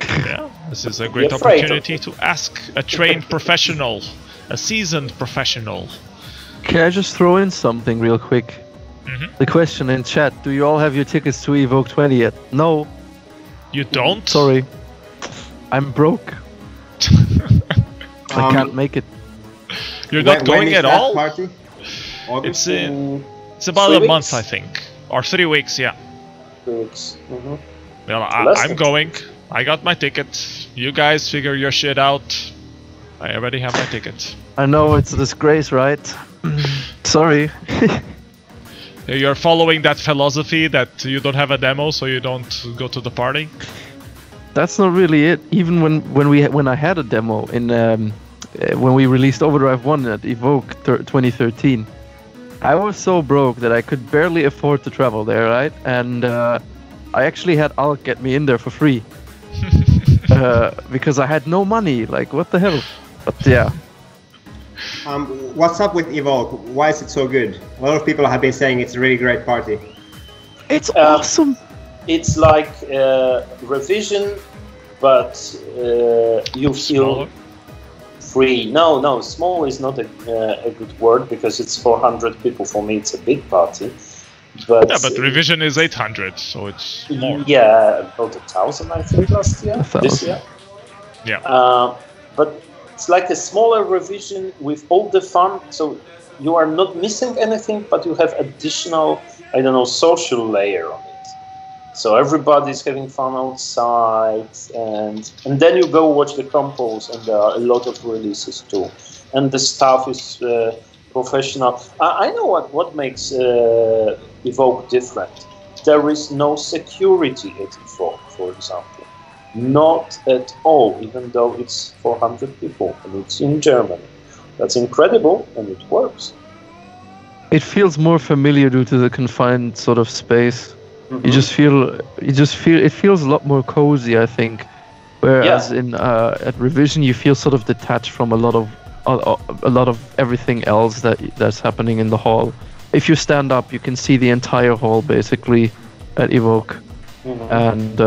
S2: Yeah, this is a great opportunity to ask a trained professional, a seasoned professional.
S3: Can I just throw in something real quick? The question in chat, do you all have your tickets to Evoke 20 yet? No.
S2: You don't?
S3: Sorry. I'm broke. I can't make it.
S2: You're not going at all?
S1: Party?
S2: It's about a month, I think. Or 3 weeks, yeah.
S4: 3 weeks.
S2: Well, I'm going. I got my ticket. You guys figure your shit out. I already have my ticket.
S3: I know, it's a disgrace, right? Sorry.
S2: You're following that philosophy that you don't have a demo, so you don't go to the party?
S3: That's not really it. Even when I had a demo in when we released Overdrive 1 at Evoke 2013, I was so broke that I could barely afford to travel there, right? And I actually had Alk get me in there for free because I had no money. Like, what the hell? But yeah.
S1: What's up with Evoke? Why is it so good? A lot of people have been saying it's a really great party.
S3: It's awesome.
S4: It's like revision, but you feel free. No, small is not a good word because it's 400 people. For me, it's a big party. But
S2: yeah, but revision is 800, so it's more.
S4: Yeah, about 1,000 I think last year.
S3: 1,000.
S4: This year.
S2: Yeah.
S4: But it's like a smaller revision with all the fun. So you are not missing anything, but you have additional, I don't know, social layer on it. So everybody's having fun outside, and then you go watch the compos, and there are a lot of releases too. And the staff is professional. I know what makes Evoke different. there is no security at Evoke, for example. Not at all, even though it's 400 people and it's in Germany. That's incredible, and it works.
S3: It feels more familiar due to the confined sort of space.
S4: Mm-hmm.
S3: It feels a lot more cozy, I think. Whereas in at Revision, you feel sort of detached from a lot of everything else that's happening in the hall. If you stand up, you can see the entire hall basically at Evoke, and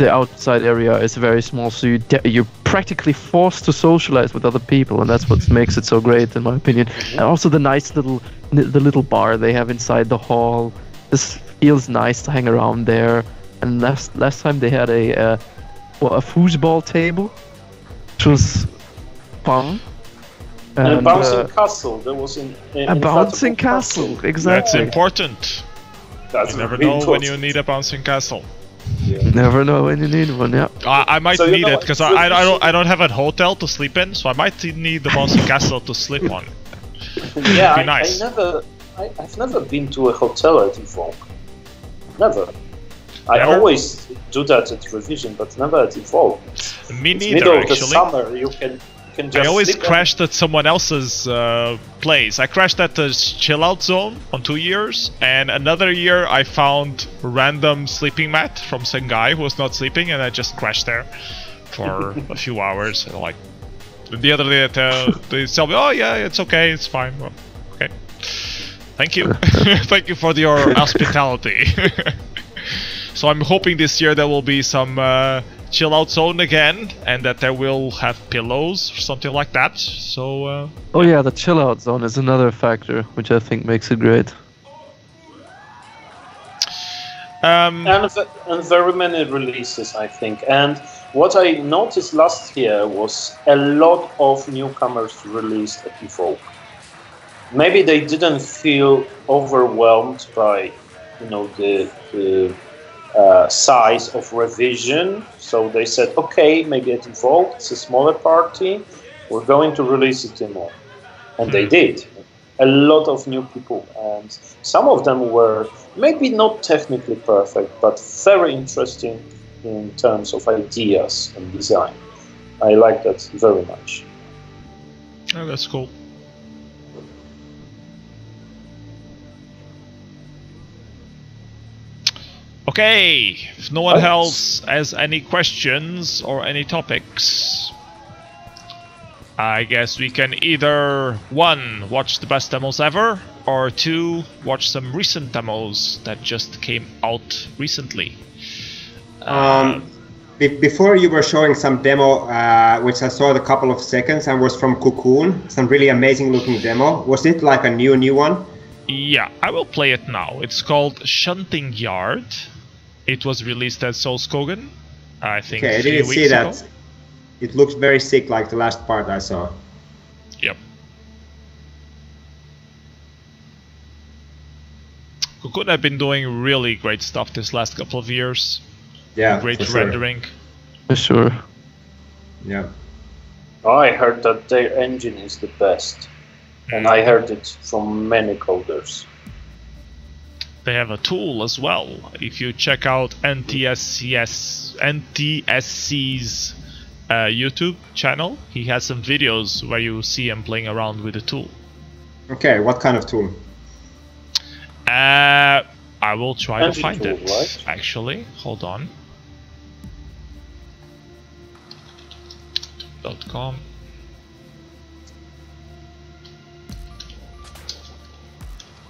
S3: the outside area is very small, so you're practically forced to socialize with other people, and that's what makes it so great, in my opinion. And also the nice little bar they have inside the hall. This feels nice to hang around there. And last time they had a foosball table, which was fun.
S4: And a bouncing castle. There was a
S3: bouncing castle. Exactly.
S2: That's important.
S4: That's
S2: you never know when you need a bouncing castle.
S4: Yeah.
S3: Never know when you need one. Yeah.
S2: I might need it because I don't have a hotel to sleep in, so I might need the bouncing castle to sleep on.
S4: Yeah,
S2: be nice.
S4: I've never been to a hotel at Evoke. Never. I
S2: Never?
S4: always do that at Revision, but never at Evoke.
S2: Me
S4: It's
S2: neither,
S4: middle of
S2: actually.
S4: the summer, you can just
S2: I always
S4: sleep
S2: crashed at someone else's place. I crashed at the chill out zone on 2 years, and another year I found a random sleeping mat from some guy who was not sleeping, and I just crashed there for a few hours. And like the other day, they tell me, "Oh yeah, it's okay, it's fine." Well, okay, thank you, thank you for your hospitality. So I'm hoping this year there will be some chill out zone again, and that there will have pillows or something like that. So
S3: Oh yeah, the chill out zone is another factor which I think makes it great.
S4: and very many releases, I think. And what I noticed last year was a lot of newcomers released at Evoke. Maybe they didn't feel overwhelmed by, the size of Revision, so they said, okay, maybe at Evoke, it's a smaller party, we're going to release a demo. And they did. A lot of new people, and some of them were maybe not technically perfect, but very interesting in terms of ideas and design. I like that very much.
S2: oh, that's cool. Okay, if no one else has any questions or any topics, I guess we can either 1, watch the best demos ever, or 2, watch some recent demos that just came out recently.
S1: Before you were showing some demo, which I saw a couple of seconds, and was from Cocoon, some really amazing looking demo. Was it like a new one?
S2: Yeah, I will play it now. It's called Shunting Yard. It was released at Solskogen, I think.
S1: Okay, I didn't see that. It looks very sick, like the last part I saw.
S2: Yep. Cocoon have been doing really great stuff this last couple of years.
S1: Yeah,
S2: great
S1: for
S2: rendering.
S3: For sure.
S1: Yeah.
S4: I heard that their engine is the best, and I heard it from many coders.
S2: They have a tool as well. If you check out NTSC's YouTube channel, he has some videos where you see him playing around with the tool.
S1: Okay, what kind of tool?
S2: I will try to find
S4: tool,
S2: it.
S4: right?
S2: Actually, hold on. .com.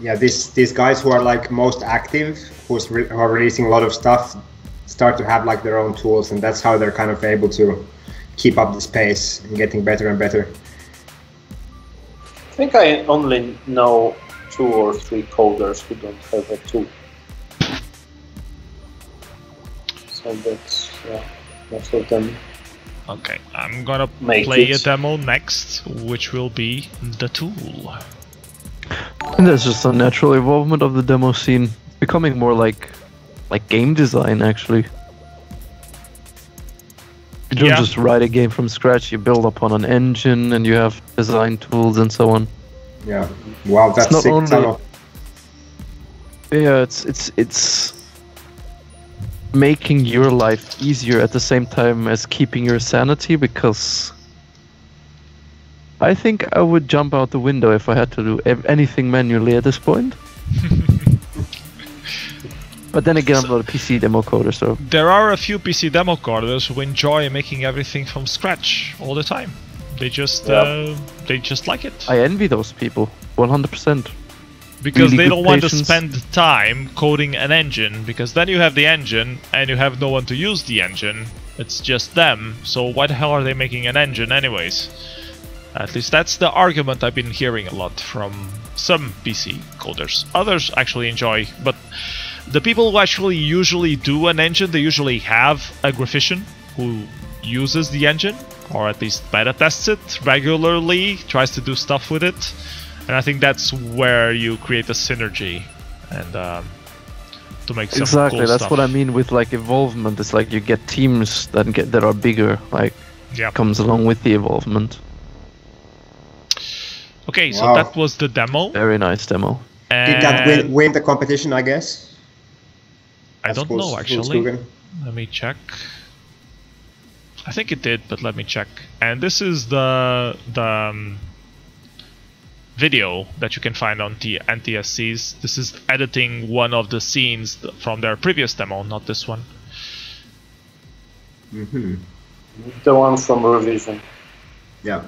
S1: Yeah, these guys who are like most active, who are releasing a lot of stuff, start to have like their own tools, and that's how they're kind of able to keep up this pace and getting better and better.
S4: I think I only know 2 or 3 coders who don't have a tool. So that's most of them.
S2: Okay, I'm gonna
S4: Make
S2: play
S4: it.
S2: a demo next, which will be the tool.
S3: And that's just a natural evolvement of the demo scene, becoming more like game design actually. You don't just write a game from scratch, you build upon an engine and you have design tools and so on.
S1: Yeah, wow, that's
S3: It's not
S1: sick.
S3: only- Yeah, it's making your life easier at the same time as keeping your sanity, because I think I would jump out the window if I had to do anything manually at this point. But then again, I'm not a PC demo coder, so...
S2: There are a few PC demo coders who enjoy making everything from scratch all the time. They just like it.
S3: I envy those people, 100%.
S2: Because
S3: really
S2: they don't want to
S3: patience.
S2: spend time coding an engine, because then you have the engine and you have no one to use the engine. It's just them, so why the hell are they making an engine anyways? At least that's the argument I've been hearing a lot from some PC coders. Others actually enjoy, but the people who actually usually do an engine, they usually have a graphician who uses the engine, or at least beta tests it regularly, tries to do stuff with it. And I think that's where you create a synergy and to make some
S3: Exactly,
S2: cool
S3: that's
S2: stuff.
S3: what I mean with like evolvement. It's like you get teams that are bigger, like comes along with the evolvement.
S2: Okay, so
S1: Wow.
S2: that was the demo.
S3: Very nice demo.
S1: Did that win the competition, I guess?
S2: I don't know actually.
S1: Skogen?
S2: Let me check. I think it did, but let me check. And this is the video that you can find on NTSC's. This is editing one of the scenes from their previous demo, not this one.
S1: Mm-hmm.
S4: The one from Revision.
S1: Yeah.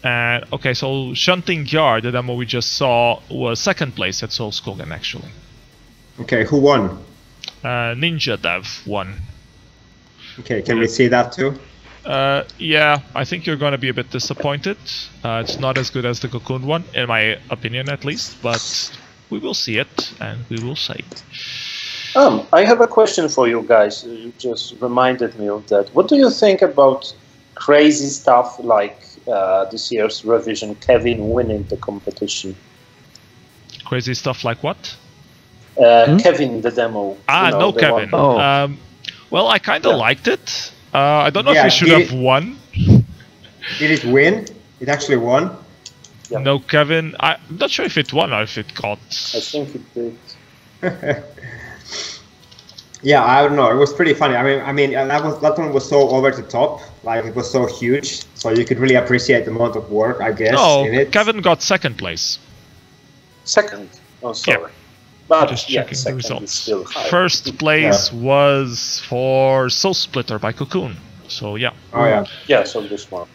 S2: And okay, so Shunting Yard, the demo we just saw, was second place at Skogen actually.
S1: Okay, who won?
S2: Ninja Dev won.
S1: Okay, can we see that too?
S2: Yeah, I think you're going to be a bit disappointed. It's not as good as the Cocoon one, in my opinion at least, but we will see it and we will say.
S4: I have a question for you guys. You just reminded me of that. What do you think about crazy stuff like this year's Revision, Kevin winning the competition?
S2: Crazy stuff like what?
S4: Kevin, the demo.
S2: No Kevin.
S3: Oh.
S2: Well, I kind of liked it. I don't know if
S1: Yeah,
S2: he should have won.
S1: Did it win? It actually won?
S4: Yeah.
S2: No Kevin. I'm not sure if it won or if it got...
S4: I think it did.
S1: Yeah, I don't know. It was pretty funny. I mean, that one was so over the top. Like, it was so huge, so you could really appreciate the amount of work, I guess.
S2: No,
S1: in it.
S2: Kevin got second place.
S4: Second. Oh, sorry.
S2: Yeah.
S4: But
S2: Just
S4: yeah,
S2: checking the
S4: second is
S2: results.
S4: still high.
S2: First place was for Soul Splitter by Cocoon. So yeah.
S1: Oh, yeah.
S4: Yeah, so this one.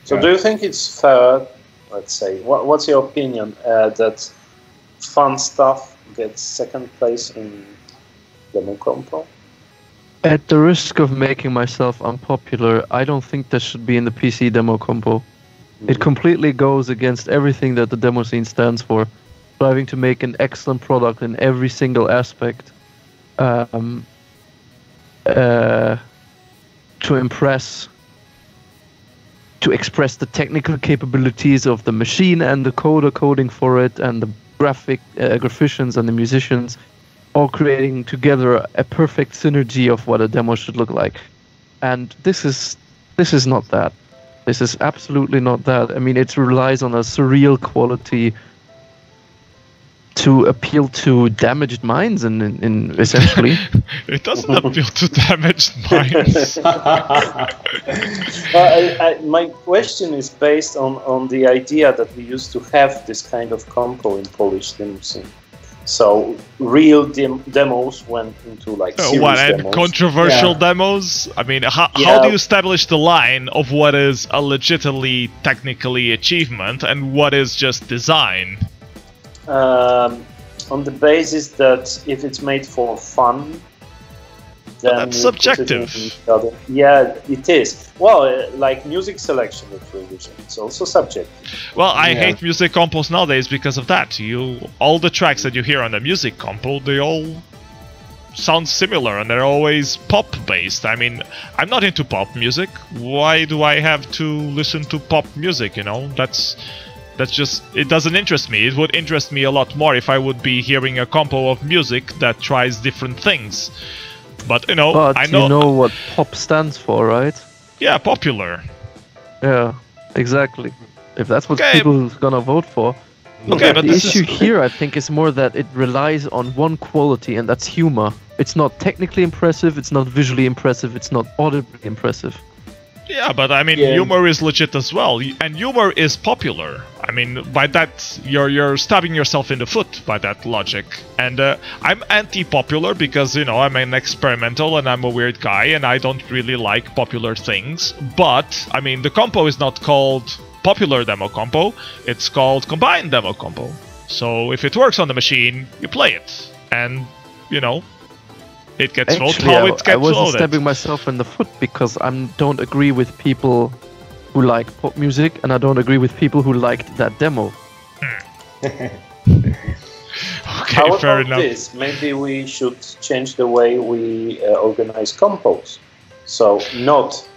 S4: So
S1: Yeah.
S4: do you think it's fair, let's say, what's your opinion, that fun stuff gets second place in Demo Compo?
S3: At the risk of making myself unpopular, I don't think that should be in the PC demo compo. It completely goes against everything that the demo scene stands for. Striving to make an excellent product in every single aspect. To express the technical capabilities of the machine and the coder coding for it, and the graphicians and the musicians, all creating together a perfect synergy of what a demo should look like. And this is not that. This is absolutely not that. I mean, it relies on a surreal quality to appeal to damaged minds, in essentially.
S2: It doesn't appeal to damaged minds.
S4: My question is based on the idea that we used to have this kind of compo in Polish demo scene. So real demos went into like serious demos.
S2: Controversial demos? I mean, how do you establish the line of what is a legitimately technically achievement and what is just design?
S4: On the basis that if it's made for fun, then
S2: that's subjective.
S4: Yeah, it is. Well, like music selection with Revision, it's also subjective.
S2: Well, I hate music compos nowadays because of that. All the tracks that you hear on the music compo, they all sound similar and they're always pop based. I mean, I'm not into pop music. Why do I have to listen to pop music, you know? That's just, it doesn't interest me. It would interest me a lot more if I would be hearing a compo of music that tries different things. But you know,
S3: But
S2: I know,
S3: you know what pop stands for, right?
S2: Yeah, popular.
S3: Yeah, exactly. If that's what
S2: Okay.
S3: people are gonna vote for.
S2: Okay, but
S3: the
S2: this
S3: issue
S2: is
S3: here, I think, is more that it relies on one quality, and that's humor. It's not technically impressive, it's not visually impressive, it's not audibly impressive.
S2: yeah, but I mean, humor is legit as well, and humor is popular. I mean, by that, you're stabbing yourself in the foot by that logic. And I'm anti-popular because, you know, I'm an experimental and I'm a weird guy and I don't really like popular things. But, I mean, the compo is not called popular demo compo, it's called combined demo compo. So if it works on the machine, you play it. And, you know, it gets voted how it gets
S3: I wasn't
S2: voted.
S3: stabbing myself in the foot because I don't agree with people who like pop music, and I don't agree with people who liked that demo.
S2: Okay,
S4: How
S2: fair
S4: about
S2: enough.
S4: this? Maybe we should change the way we organize compos. So not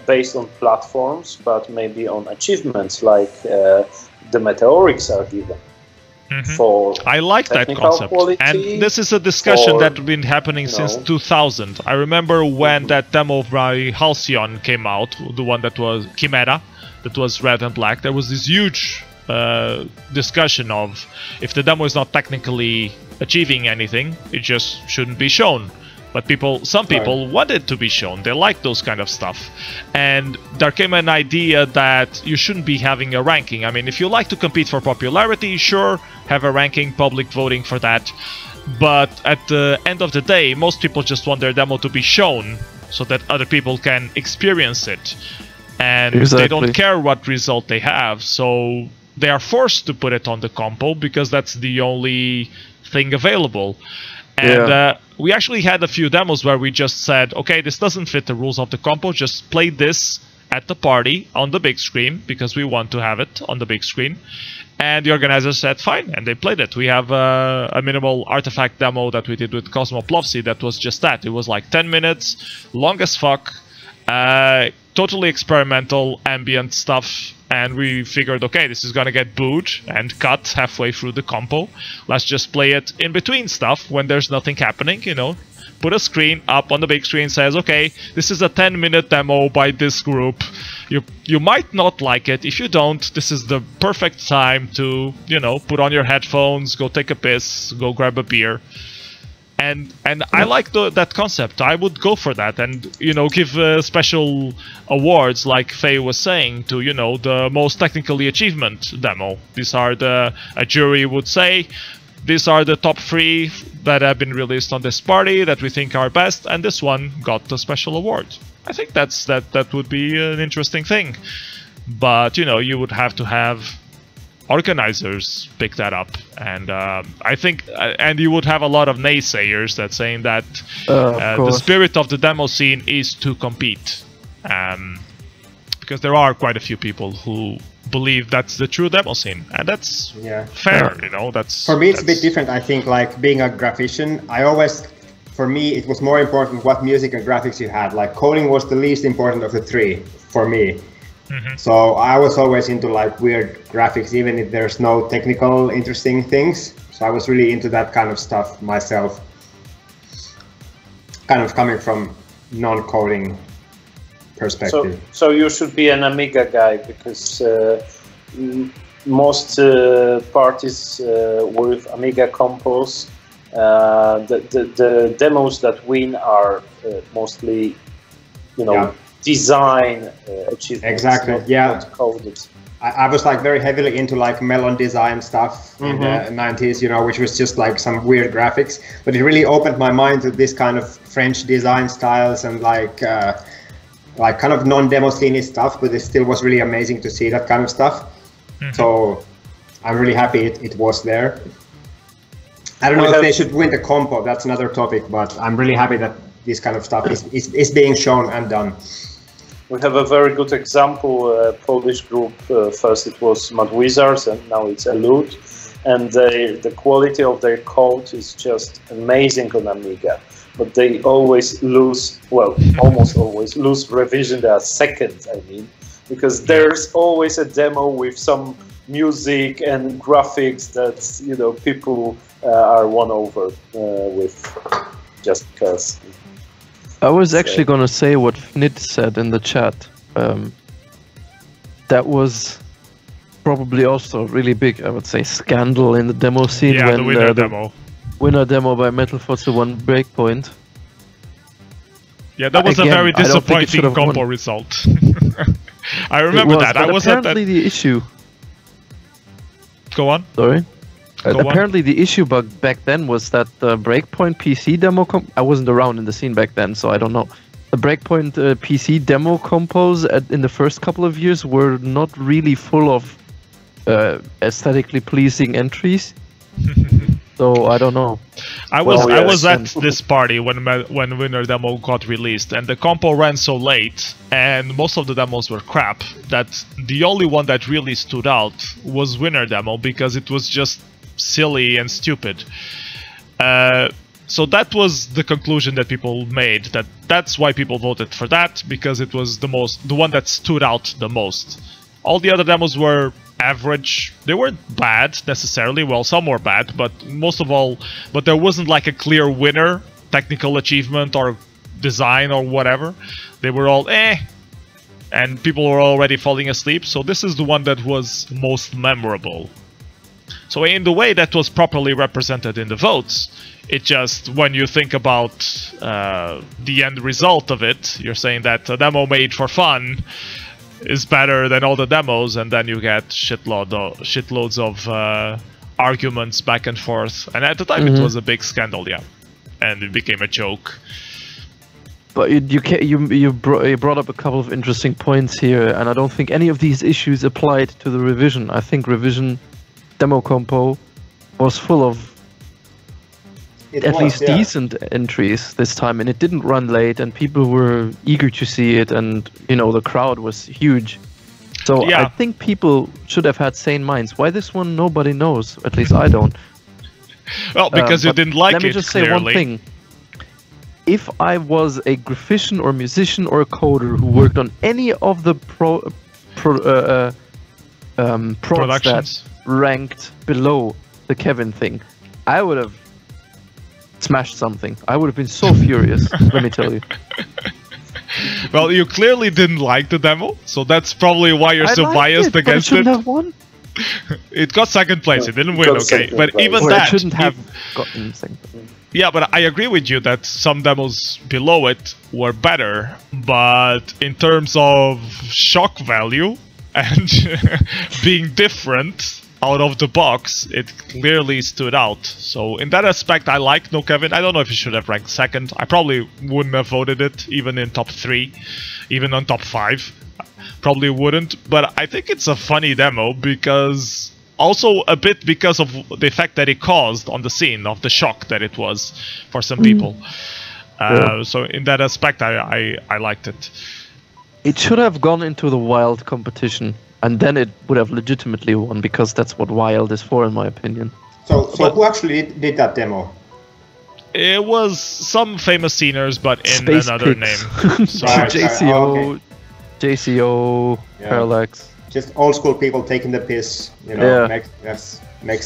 S4: based on platforms, but maybe on achievements, like the meteorics are given. For
S2: I like that
S4: technical
S2: concept,
S4: quality,
S2: and this is a discussion
S4: for,
S2: that's been happening since 2000. I remember when that demo by Halcyon came out, the one that was Chimera, that was red and black. There was this huge discussion of if the demo is not technically achieving anything, it just shouldn't be shown. But some people wanted to be shown. They like those kind of stuff. And there came an idea that you shouldn't be having a ranking. I mean, if you like to compete for popularity, sure, have a ranking, public voting for that. But at the end of the day, most people just want their demo to be shown so that other people can experience it. And they don't care what result they have. So they are forced to put it on the compo because that's the only thing available. And we actually had a few demos where we just said, okay, this doesn't fit the rules of the compo, just play this at the party on the big screen because we want to have it on the big screen. And the organizers said fine, and they played it. We have a minimal artifact demo that we did with Cosmo Plovsy that was just that. It was like 10 minutes, long as fuck, totally experimental, ambient stuff. And we figured, okay, this is gonna get booed and cut halfway through the compo. Let's just play it in between stuff when there's nothing happening, you know. Put a screen up on the big screen, says, okay, this is a 10-minute demo by this group. You might not like it. If you don't, this is the perfect time to, you know, put on your headphones, go take a piss, go grab a beer. And I like that concept. I would go for that, and you know, give special awards, like Fei was saying, to you know the most technically achievement demo. These are a jury would say, these are the top 3 that have been released on this party that we think are best, and this one got the special award. I think that would be an interesting thing, but you know, you would have to have organizers pick that up, and I think, and you would have a lot of naysayers that saying that the spirit of the demo scene is to compete, because there are quite a few people who believe that's the true demo scene, and that's fair, you know. That's
S1: for me, it's a bit different. I think, like being a graphician, for me, it was more important what music and graphics you had. Like coding was the least important of the 3 for me. So I was always into like weird graphics, even if there's no technical interesting things. So I was really into that kind of stuff myself, kind of coming from non-coding perspective.
S4: So you should be an Amiga guy, because most parties with Amiga compos, the demos that win are mostly, you know, design achievements.
S1: Exactly.
S4: Not coded.
S1: I was like very heavily into like melon design stuff in the 90s, you know, which was just like some weird graphics. But it really opened my mind to this kind of French design styles and like kind of non-Demoscene stuff. But it still was really amazing to see that kind of stuff. So I'm really happy it was there. I don't know if they should win the compo. That's another topic. But I'm really happy that this kind of stuff is being shown and done.
S4: We have a very good example, Polish group. First it was Mad Wizards, and now it's Elude. And the quality of their code is just amazing on Amiga. But they always lose, well, almost always lose revision. They are seconds, I mean, because there's always a demo with some music and graphics that, you know, people are won over with just because.
S3: I was actually going to say what Fnit said in the chat. That was probably also a really big, I would say, scandal in the demo scene.
S2: Yeah,
S3: when,
S2: the winner demo.
S3: Winner demo by Metal Forza 1 Breakpoint.
S2: Yeah, that was
S3: Again,
S2: a very
S3: I don't think it
S2: disappointing
S3: should have
S2: compo
S3: won.
S2: result. I remember that. I was at that.
S3: Apparently the issue.
S2: Go on.
S3: Sorry.
S2: Go on.
S3: Apparently the issue back then was that the Breakpoint PC demo. I wasn't around in the scene back then, so I don't know. The Breakpoint PC demo compos in the first couple of years were not really full of aesthetically pleasing entries. So I don't know.
S2: I was at this party when Winner Demo got released, and the compo ran so late, and most of the demos were crap, that the only one that really stood out was Winner Demo, because it was just silly and stupid. So that was the conclusion that people made, that's why people voted for that, because it was the one that stood out the most. All the other demos were average. They weren't bad necessarily, well, some were bad, but but there wasn't like a clear winner, technical achievement or design or whatever. They were all and people were already falling asleep, so this is the one that was most memorable. So in the way that was properly represented in the votes, it just, when you think about the end result of it, you're saying that a demo made for fun is better than all the demos, and then you get shitloads of arguments back and forth. And at the time it was a big scandal, yeah, and it became a joke.
S3: But you brought up a couple of interesting points here, and I don't think any of these issues applied to the revision. I think revision demo compo was full of at least decent entries this time, and it didn't run late, and people were eager to see it, and the crowd was huge. So yeah. I think people should have had sane minds. Why this one, nobody knows. At least I don't.
S2: Well, because you didn't like it.
S3: Let me just say one thing. If I was a graphician or musician or a coder who worked on any of the products that ranked below the Kevin thing, I would have smashed something. I would have been so furious, let me tell you.
S2: Well, you clearly didn't like the demo, so that's probably why you're so biased against it.
S3: Have won.
S2: It got second place, it didn't win, okay. But even that...
S3: It shouldn't have gotten second place.
S2: Yeah, but I agree with you that some demos below it were better, but in terms of shock value and being different out of the box, it clearly stood out. So in that aspect, I like No Kevin. I don't know if it should have ranked second. I probably wouldn't have voted it, even in top 3, even on top 5. Probably wouldn't, but I think it's a funny demo, because also a bit because of the effect that it caused on the scene, of the shock that it was for some people. So in that aspect, I liked it.
S3: It should have gone into the Wild competition, and then it would have legitimately won, because that's what Wild is for, in my opinion.
S1: So who actually did that demo?
S2: It was some famous sceners, but in
S3: Space
S2: another
S3: Pigs.
S2: name. So
S3: JCO, JCO, Parallax.
S1: Just old school people taking the piss, makes sense.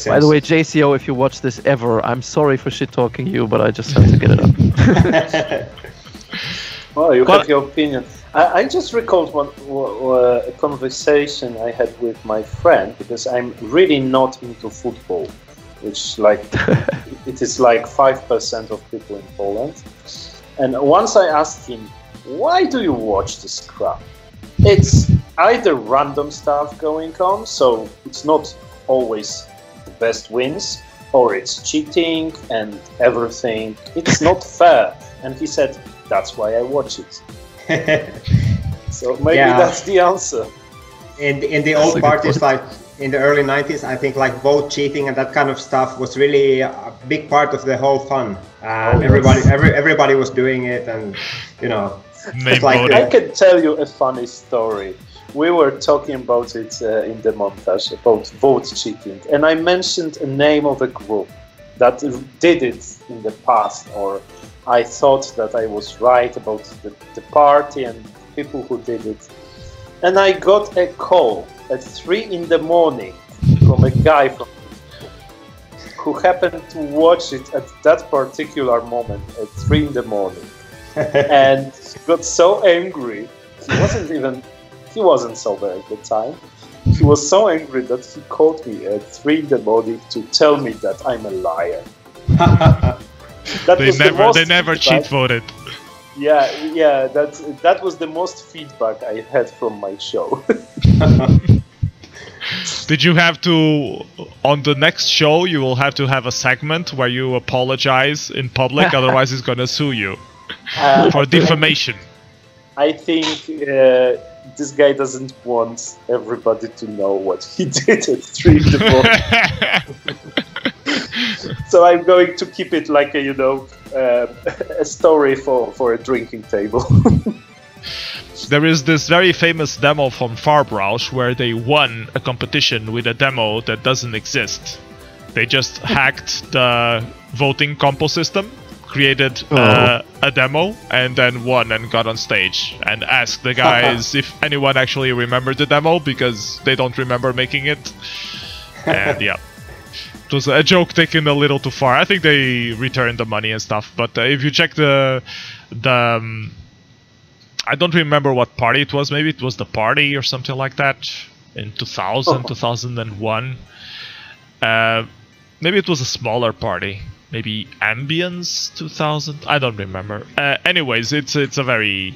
S3: By the way, JCO, if you watch this ever, I'm sorry for shit talking you, but I just had to get it up.
S4: Well, you have your opinion. I just recalled a conversation I had with my friend, because I'm really not into football, which it is like 5% of people in Poland. And once I asked him, why do you watch this crap? It's either random stuff going on, so it's not always the best wins, or it's cheating and everything. It's not fair. And he said, that's why I watch it. So maybe that's the answer.
S1: In the old parties, like in the early 90s, I think like vote cheating and that kind of stuff was really a big part of the whole fun. And everybody was doing it, and
S4: I can tell you a funny story. We were talking about it in the montage, about vote cheating, and I mentioned a name of a group that did it in the past, or I thought that I was right about the party and people who did it. And I got a call at 3 in the morning from a guy who happened to watch it at that particular moment at 3 in the morning. And he got so angry, he wasn't even he wasn't sober at the time. He was so angry that he called me at 3 in the morning to tell me that I'm a liar.
S2: They never cheat voted.
S4: Yeah, that was the most feedback I had from my show.
S2: Did you have to, on the next show, you will have to have a segment where you apologize in public, otherwise he's gonna sue you for defamation.
S4: I think this guy doesn't want everybody to know what he did at 3 in the morning. So I'm going to keep it like a story for a drinking table.
S2: There is this very famous demo from Farbroush where they won a competition with a demo that doesn't exist. They just hacked the voting compo system, created a demo, and then won and got on stage and asked the guys if anyone actually remembered the demo, because they don't remember making it. And yeah, it was a joke taken a little too far. I think they returned the money and stuff, but if you check the I don't remember what party it was. Maybe it was the party or something like that in 2000, 2001. Maybe it was a smaller party. Maybe Ambience 2000. I don't remember. Anyways, it's a very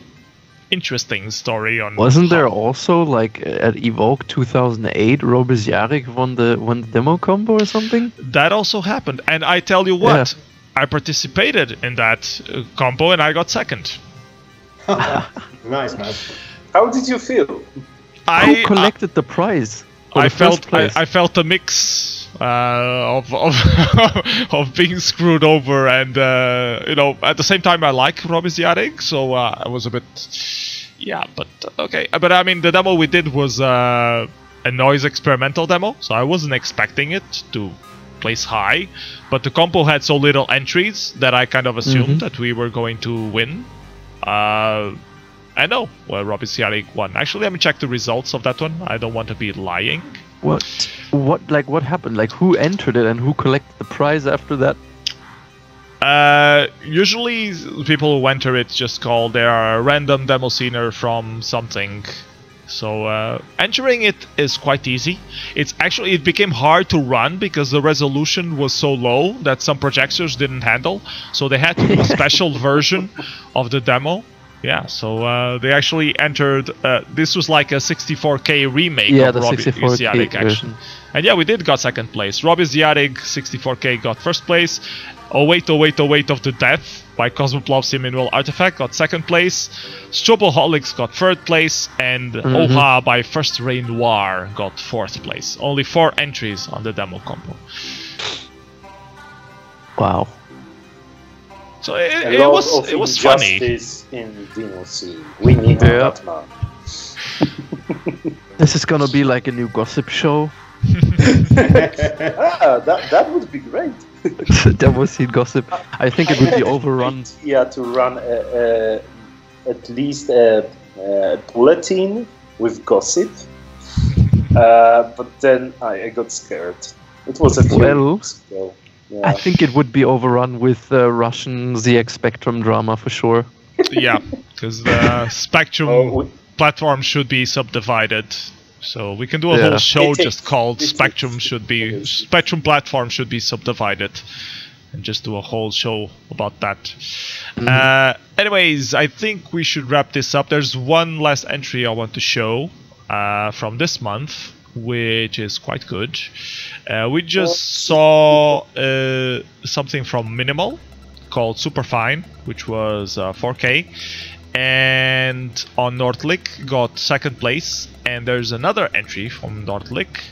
S2: interesting story on.
S3: Wasn't there also like at Evoke 2008, Robis Yarik won the demo combo or something?
S2: That also happened, and I tell you what, I participated in that combo and I got second.
S1: Nice, man.
S4: How did you feel?
S3: Who collected the prize?
S2: I felt a mix of of being screwed over, and at the same time I like Robis Yarik, so I was a bit but okay. But I mean, the demo we did was a noise experimental demo, so I wasn't expecting it to place high, but the compo had so little entries that I kind of assumed that we were going to win. I know. Well, Robis Yarik won. Actually, let me check the results of that one. I don't want to be lying.
S3: What happened? Like, who entered it and who collected the prize after that?
S2: Usually, people who enter it just call they are a random demo scener from something. So entering it is quite easy. It became hard to run because the resolution was so low that some projectors didn't handle. So they had to do a special version of the demo. Yeah, so they actually entered. This was like a 64K remake of Robis Yarik, actually. And yeah, we got second place. Robis Yarik 64K got first place. Oh wait of the Death by Cosmoplov's Minimal Artifact got second place. Stroboholics got third place, and Oha by First Rain Noir got fourth place. Only 4 entries on the demo combo.
S3: Wow.
S2: So it was funny.
S4: In Demoscene. We need that, man.
S3: This is gonna be like a new gossip show.
S4: That would be great.
S3: Demoscene gossip. I think it would be overrun.
S4: Yeah, to run at least a bulletin with gossip. But then I got scared. It was a few weeks ago. Yeah.
S3: I think it would be overrun with Russian ZX Spectrum drama for sure.
S2: Yeah, because the Spectrum platform should be subdivided. So we can do a whole show just called Spectrum platform should be subdivided, and just do a whole show about that. Anyways, I think we should wrap this up. There's one last entry I want to show from this month, which is quite good. We just saw something from Minimal called Superfine, which was 4K, and on Nordlick got second place. And there's another entry from Nordlick,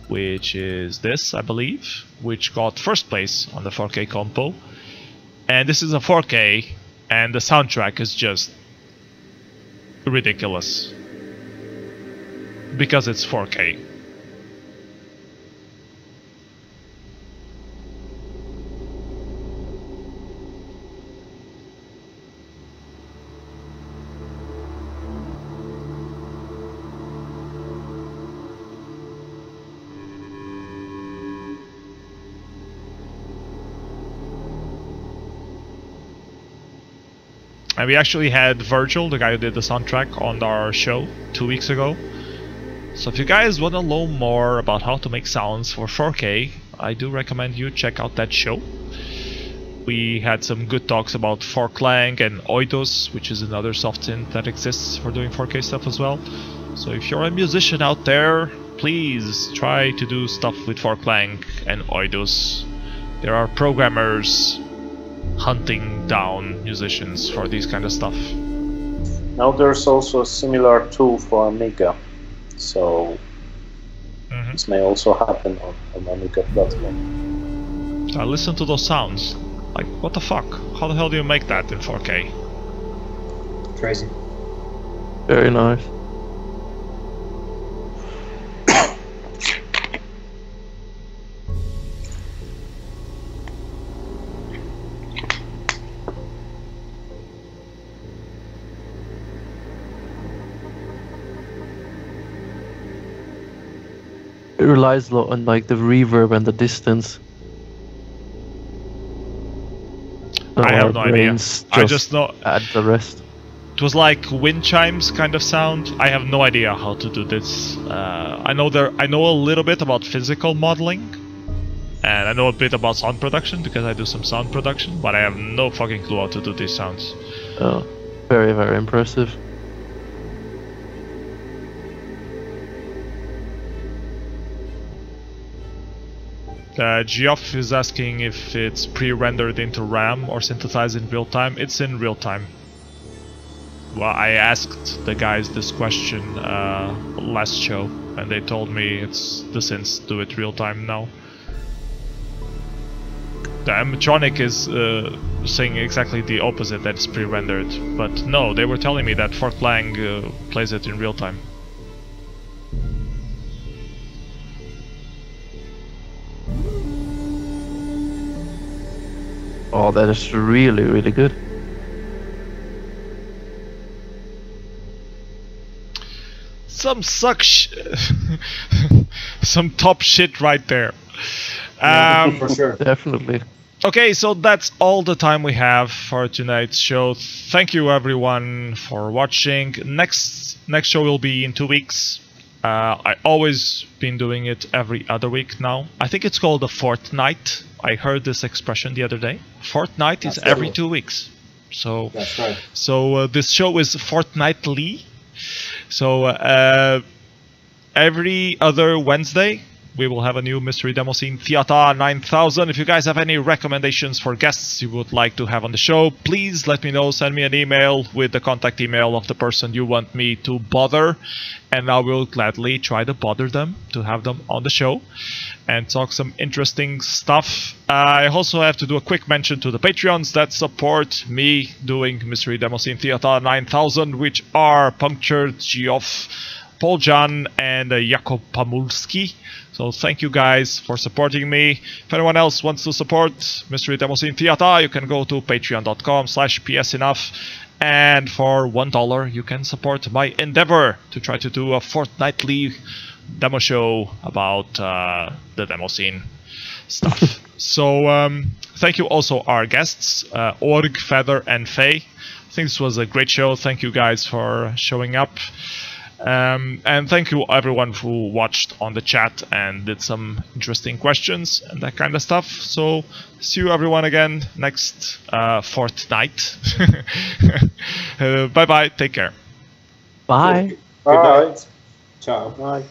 S2: which is this, I believe, which got first place on the 4K compo. And this is a 4K, and the soundtrack is just ridiculous because it's 4K. And we actually had Virgil, the guy who did the soundtrack, on our show 2 weeks ago. So if you guys want to learn more about how to make sounds for 4K, I do recommend you check out that show. We had some good talks about Forklang and Oidos, which is another soft synth that exists for doing 4K stuff as well. So if you're a musician out there, please try to do stuff with Forklang and Oidos. There are programmers hunting down musicians for these kind of stuff.
S4: Now there's also a similar tool for Amiga, so this may also happen on Amiga platform.
S2: Listen to those sounds. Like, what the fuck? How the hell do you make that in 4K?
S1: Crazy.
S3: Very nice. It relies a lot on like the reverb and the distance.
S2: I have no idea. I just know
S3: add the rest.
S2: It was like wind chimes kind of sound. I have no idea how to do this. I know a little bit about physical modeling, and I know a bit about sound production because I do some sound production, but I have no fucking clue how to do these sounds.
S3: Oh, very, very impressive.
S2: Geoff is asking if it's pre-rendered into RAM or synthesized in real time. It's in real time. Well, I asked the guys this question last show, and they told me it's the synths do it real time now. The Amatronic is saying exactly the opposite, that it's pre-rendered. But no, they were telling me that Forklang plays it in real time.
S3: Oh, that is really, really good.
S2: Some some top shit right there.
S1: For sure.
S3: Definitely.
S2: Okay, so that's all the time we have for tonight's show. Thank you everyone for watching. Next show will be in 2 weeks. I always been doing it every other week now. I think it's called a fortnight. I heard this expression the other day. Fortnight is every 2 weeks. So
S1: that's right.
S2: So this show is fortnightly. So every other Wednesday we will have a new Mystery Demoscene Theater 9000. If you guys have any recommendations for guests you would like to have on the show, please let me know. Send me an email with the contact email of the person you want me to bother, and I will gladly try to bother them to have them on the show and talk some interesting stuff. I also have to do a quick mention to the Patreons that support me doing Mystery Demoscene Theater 9000, which are Punctured, Geoff, Paul Jan, and Jakub Pamulski. So thank you guys for supporting me. If anyone else wants to support Mystery Demoscene Theater, you can go to patreon.com/psenough, and for $1 you can support my endeavor to try to do a fortnightly demo show about the Demoscene stuff. So thank you also our guests, Org, Feather, and Fei. I think this was a great show. Thank you guys for showing up. And thank you everyone who watched on the chat and did some interesting questions and that kind of stuff. So see you everyone again next fortnight. Bye bye, take care.
S3: Bye.
S1: Good night. Ciao.
S4: Bye.